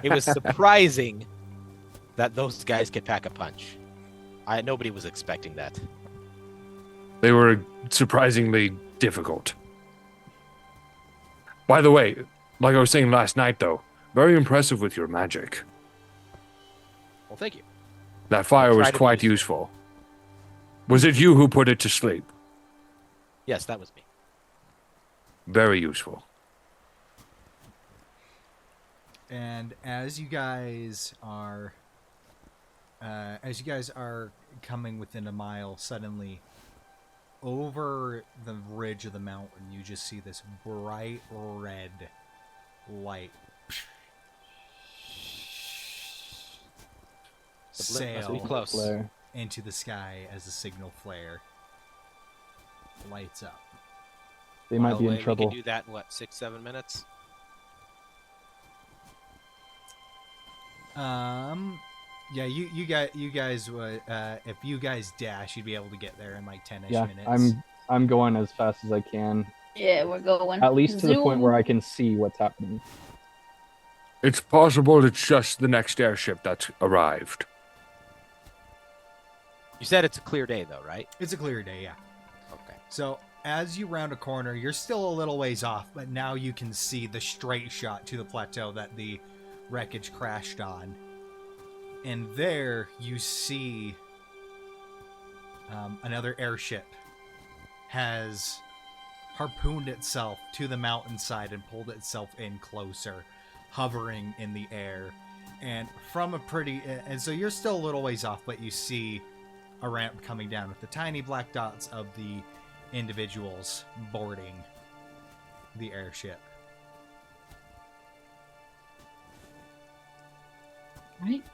it was surprising that those guys could pack a punch. Nobody was expecting that. They were surprisingly difficult. By the way, like I was saying last night, though, very impressive with your magic. Well, thank you. That fire I'll try was to be quite useful. useful. Was it you who put it to sleep? Yes, that was me. And Very useful. as you guys are coming within a mile, suddenly over the ridge of the mountain, you just see this bright red light The blip must be sail close. Flare. into the sky as the signal flare lights up. They might Mile be in away. trouble. We can do that in what, 6-7 minutes? Yeah, you guys would if you guys dash, you'd be able to get there in like 10ish Yeah, minutes. I'm going as fast as I can, Yeah, we're going. at least to the point Zoom. where I can see what's happening. It's possible it's just the next airship that's arrived. You said it's a clear day, though, right? It's a clear day, yeah. Okay. So as you round a corner, you're still a little ways off, but now you can see the straight shot to the plateau that the wreckage crashed on. And there you see another airship has harpooned itself to the mountainside and pulled itself in closer, hovering in the air. And from a pretty... And so you're still a little ways off, but you see a ramp coming down with the tiny black dots of the individuals boarding the airship. Right.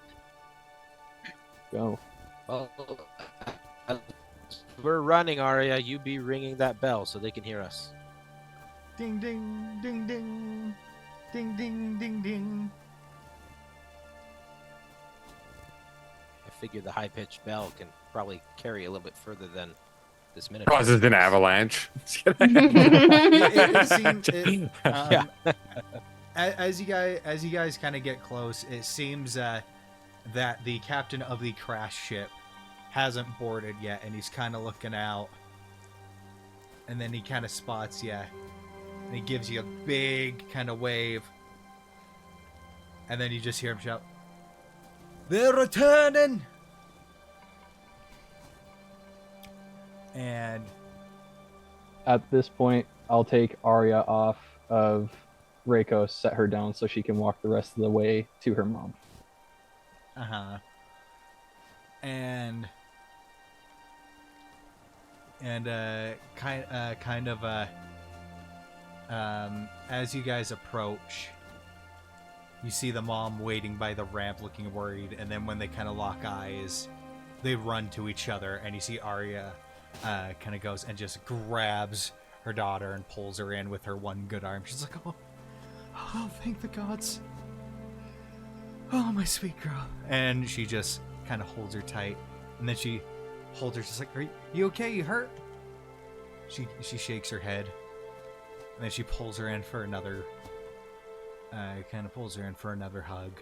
Go. Well, we're running, Arya. You be ringing that bell so they can hear us. Ding, ding, ding, ding. Ding, ding, ding, ding. I figure the high-pitched bell can probably carry a little bit further than this minute. Causes an avalanche. It seems, Yeah. as you guys kind of get close, it seems that the captain of the crash ship hasn't boarded yet, and he's kind of looking out, and then he kind of spots you, and he gives you a big kind of wave, and then you just hear him shout, "They're returning!" And At this point, I'll take Arya off of Reiko, set her down so she can walk the rest of the way to her mom. And as you guys approach, you see the mom waiting by the ramp looking worried, and then when they kind of lock eyes, they run to each other, and you see Arya kind of goes and just grabs her daughter and pulls her in with her one good arm. She's like, oh, thank the gods. Oh, my sweet girl. And she just kind of holds her tight, and then she holds her just like, are you okay? You hurt? She shakes her head, and then she pulls her in for another hug.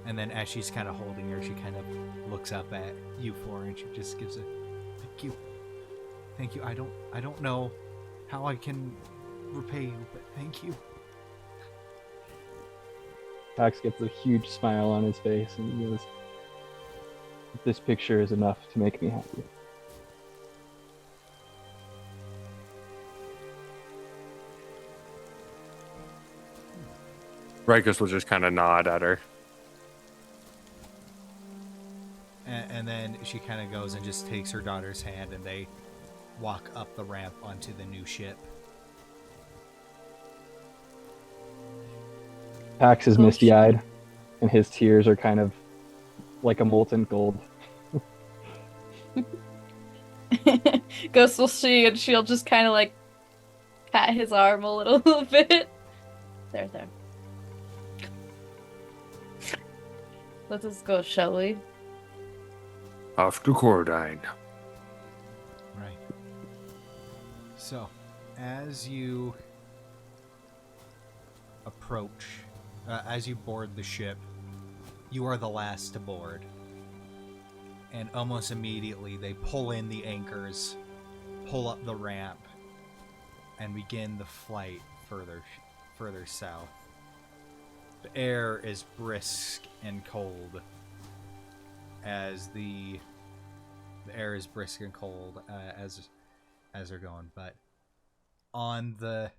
And then as she's kind of holding her, she kind of looks up at you four, and she just gives a thank you. I don't know how I can repay you, but thank you. Pax gets a huge smile on his face and he goes, "This picture is enough to make me happy." Rikus will just kind of nod at her. And then she kind of goes and just takes her daughter's hand, and they walk up the ramp onto the new ship. Pax is misty-eyed, and his tears are kind of like a molten gold. Ghost will see, and she'll just kind of like pat his arm a little bit. There. Let us go, shall we? Off to Cordine. Right. So, as you approach, as you board the ship, you are the last to board. And almost immediately, they pull in the anchors, pull up the ramp, and begin the flight further south. The air is brisk and cold as the air is brisk and cold as they're going, but on the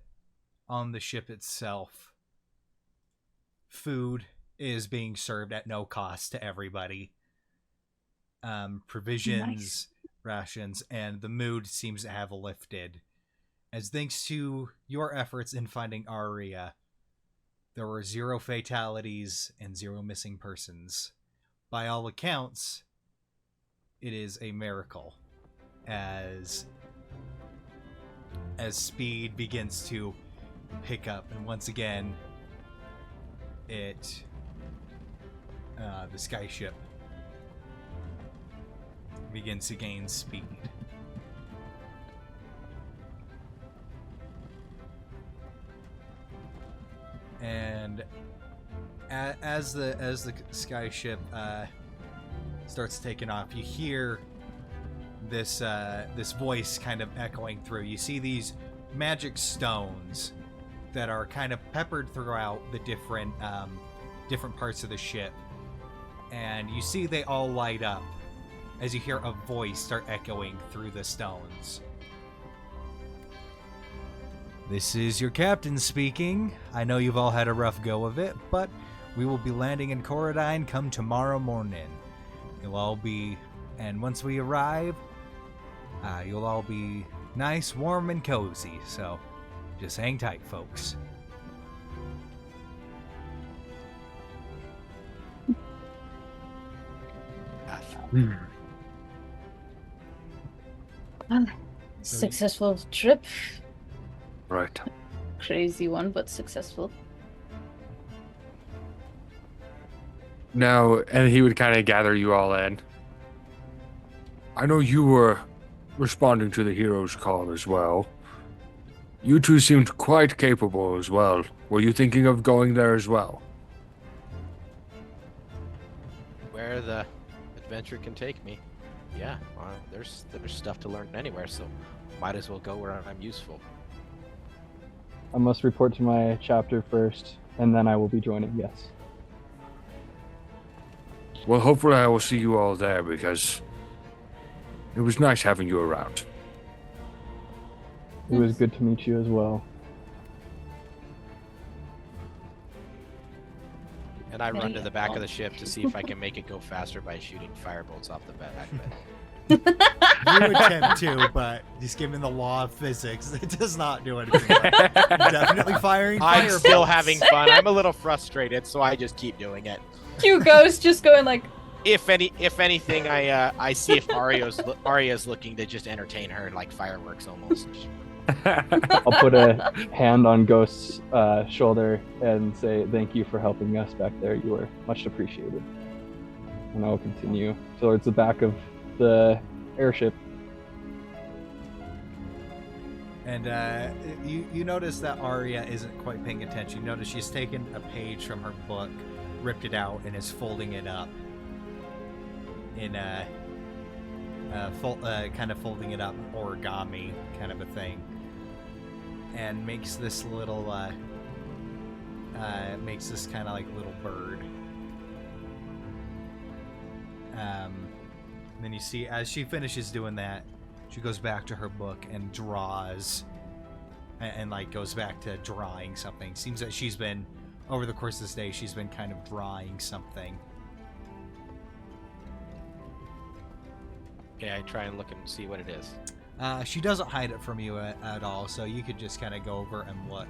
ship itself, food is being served at no cost to everybody. Provisions, nice. Rations, and the mood seems to have lifted, as thanks to your efforts in finding Arya, there were 0 fatalities and 0 missing persons. By all accounts, it is a miracle, as as speed begins to pick up, and once again, the skyship begins to gain speed. And as the skyship starts taking off, you hear this voice kind of echoing through. You see these magic stones that are kind of peppered throughout the different parts of the ship, and you see they all light up as you hear a voice start echoing through the stones. This is your captain speaking. I know you've all had a rough go of it, but we will be landing in Coradine come tomorrow morning. And once we arrive, you'll all be nice, warm, and cozy, so just hang tight, folks. Successful trip. Right. Crazy one, but successful. Now, and he would kind of gather you all in. I know you were responding to the hero's call as well. You two seemed quite capable as well. Were you thinking of going there as well? Where the adventure can take me. Yeah, well, there's stuff to learn anywhere, so might as well go where I'm useful. I must report to my chapter first, and then I will be joining, yes. Well, hopefully I will see you all there, because it was nice having you around. It was good to meet you as well. And I run to the back of the ship to see if I can make it go faster by shooting firebolts off the back of it. You attempt to, but just given the law of physics, it does not do anything. You're definitely firing I'm firebolts. still having fun. I'm a little frustrated, so I just keep doing it. Hugo's just going like, If anything, I see if Arya's looking to just entertain her like fireworks almost. I'll put a hand on Ghost's shoulder and say, thank you for helping us back there. You were much appreciated. And I will continue towards the back of the airship. And you notice that Arya isn't quite paying attention. You notice she's taken a page from her book, ripped it out, and is folding it up in kind of folding it up origami kind of a thing, and makes this little makes this kind of like little bird. Then you see as she finishes doing that, she goes back to her book and draws, and like goes back to drawing something. Seems that she's been, over the course of this day, she's been kind of drawing something. Okay, I try and look and see what it is. She doesn't hide it from you at all, so you could just kind of go over and look.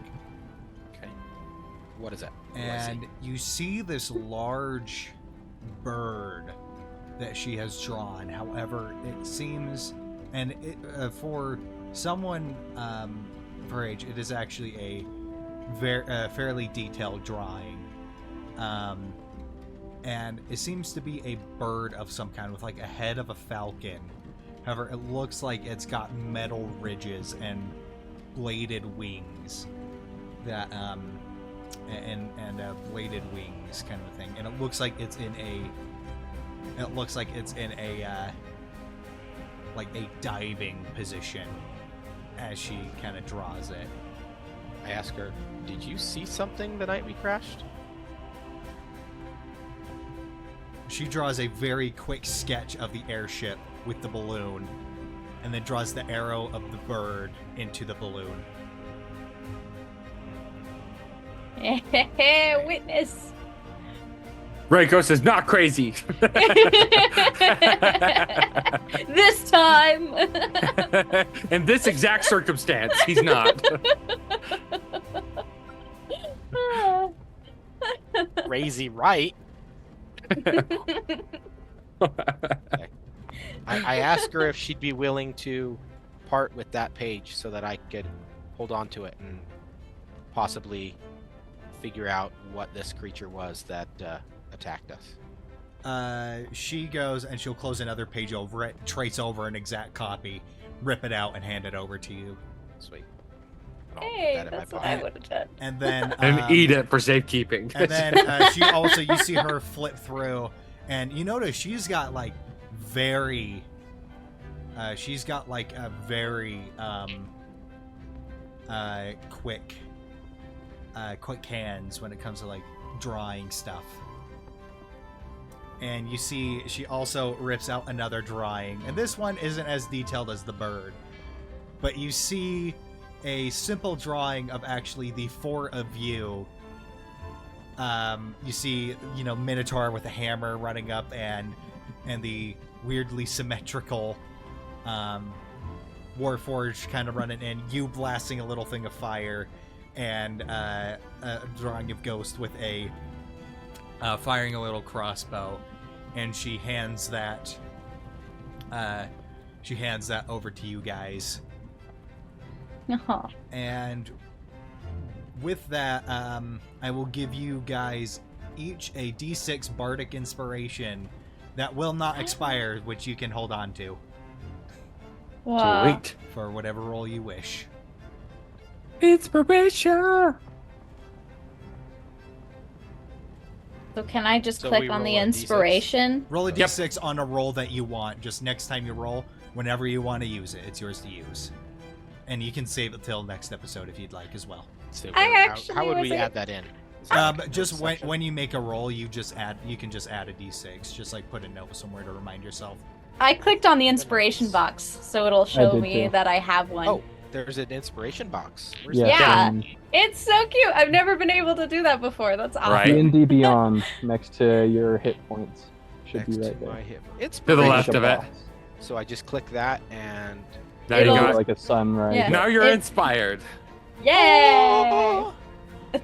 Okay. What is it? What do I And see? you see this large bird that she has drawn. However, it seems, and for someone her age, it is actually a fairly detailed drawing. And it seems to be a bird of some kind with like a head of a falcon. However, it looks like it's got metal ridges and bladed wings that and bladed wings kind of a thing. And it looks like it's in a like a diving position as she kind of draws it. I ask her, "Did you see something the night we crashed?" She draws a very quick sketch of the airship with the balloon, and then draws the arrow of the bird into the balloon. witness. Reikos is not crazy. This time. In this exact circumstance, he's not. Crazy, right? I ask her if she'd be willing to part with that page so that I could hold on to it and possibly figure out what this creature was that attacked us. She goes and she'll close another page over it, trace over an exact copy, rip it out, and hand it over to you. Sweet. I'll put Hey, that in my that's what pocket. I would have done. And then And eat it for safekeeping. And then she also, you see her flip through, and you notice she's got like very quick hands when it comes to like drawing stuff. And you see she also rips out another drawing, and this one isn't as detailed as the bird, but you see a simple drawing of actually the four of you. You see, Minotaur with a hammer running up, and the weirdly symmetrical Warforged kind of running in, you blasting a little thing of fire, and a drawing of Ghost with a firing a little crossbow, and she hands that over to you guys. Aw. And with that, I will give you guys each a D6 Bardic Inspiration that will not expire, which you can hold on to Wow. Sweet. for whatever role you wish. Inspiration. So can I just So click we on the roll a D6? inspiration? Roll a Yep. D6 on a roll that you want. Just next time you roll, whenever you want to use it, it's yours to use. And you can save it till next episode if you'd like as well. So I how actually would we was- add that in? Is that Just section? when you make a roll, you can just add a D6. Just like put a note somewhere to remind yourself. I clicked on the inspiration box, so it'll show did me too. that I have one. Oh, there's an inspiration box. Where's Yeah. that? Yeah. um, It's so cute. I've never been able to do that before. That's awesome. Right. D&D Beyond next to your hit points should Next be right to my there. hit. To the Inspiration. left of it. Box. So I just click that and. Now you It'll- got. Like a sunrise. Yeah. Now you're It- inspired. Yay! Oh!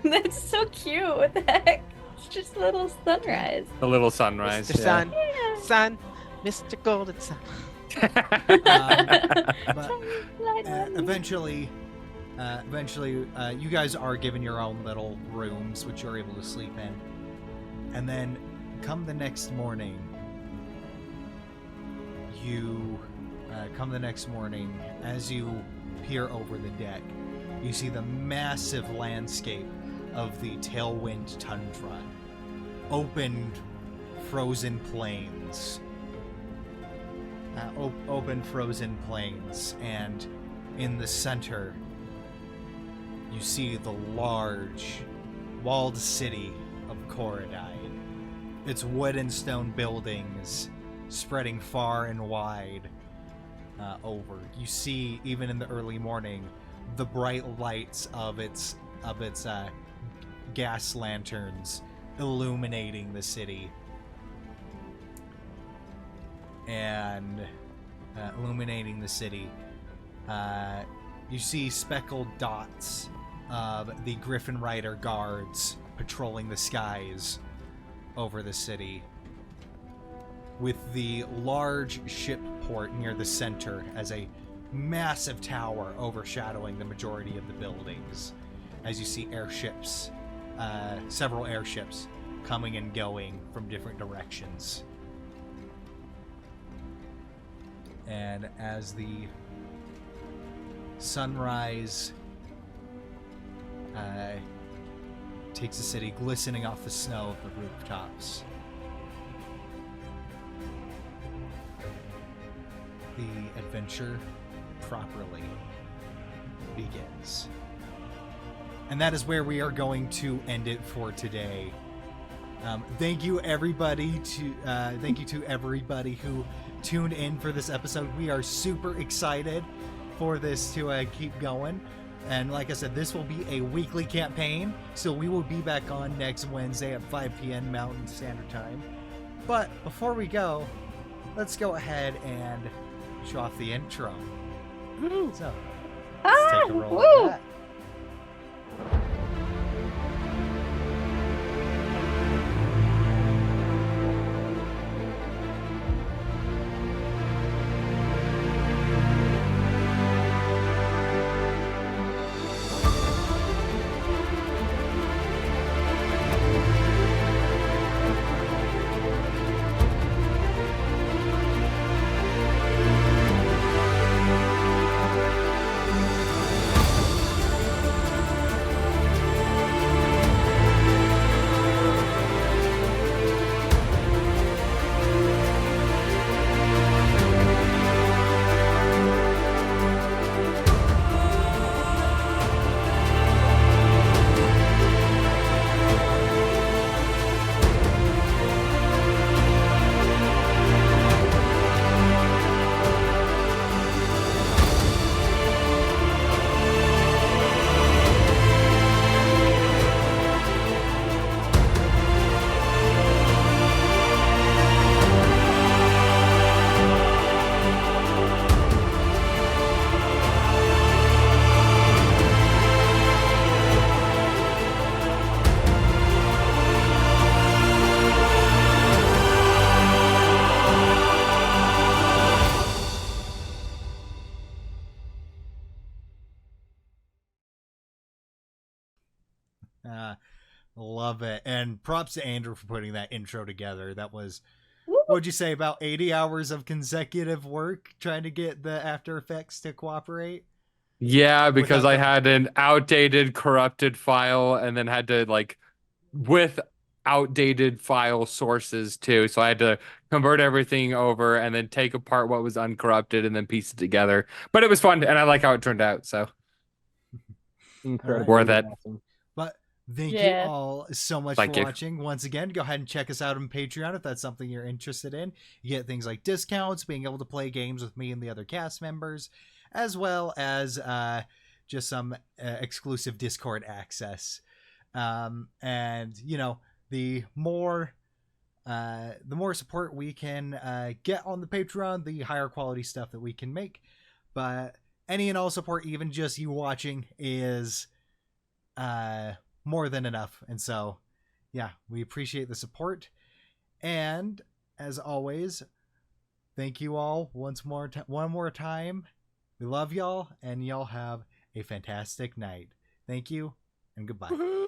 That's so cute. What the heck? It's just a little sunrise. The little sunrise. Mr. yeah. Sun, Yeah. Sun, Mr. Golden Sun. But Light on. eventually, you guys are given your own little rooms, which you're able to sleep in. And then, come the next morning, as you peer over the deck, you see the massive landscape of the Tailwind Tundra. Opened, frozen plains. And in the center, you see the large, walled city of Korodine. Its wood and stone buildings spreading far and wide over. You see, even in the early morning, the bright lights of its gas lanterns illuminating the city. And you see speckled dots of the Griffin Rider guards patrolling the skies over the city, with the large ship port near the center as a massive tower overshadowing the majority of the buildings, as you see airships, several airships coming and going from different directions. And as the sunrise takes the city, glistening off the snow of the rooftops, the adventure properly begins. And that is where we are going to end it for today. Thank you to everybody who tuned in for this episode. We are super excited for this to keep going. And like I said, this will be a weekly campaign, so we will be back on next Wednesday at 5 p.m. Mountain Standard Time. But before we go, let's go ahead and show off the intro. So, let's take a roll woo! at that. Love it. And props to Andrew for putting that intro together. That was, Woo! what'd you say, about 80 hours of consecutive work trying to get the After Effects to cooperate? Yeah, because Without I the- had an outdated, corrupted file and then had to, like, with outdated file sources too. So I had to convert everything over and then take apart what was uncorrupted and then piece it together. But it was fun and I like how it turned out. So Incredible. Worth it. Awesome. But thank you Yeah. all so much Thank for you. watching. Once again, go ahead and check us out on Patreon if that's something you're interested in. You get things like discounts, being able to play games with me and the other cast members, as well as just some exclusive Discord access. And you know, the more support we can get on the Patreon, the higher quality stuff that we can make. But any and all support, even just you watching, is more than enough. And so, yeah, we appreciate the support. And as always, thank you all one more time. We love y'all, and y'all have a fantastic night. Thank you, and goodbye.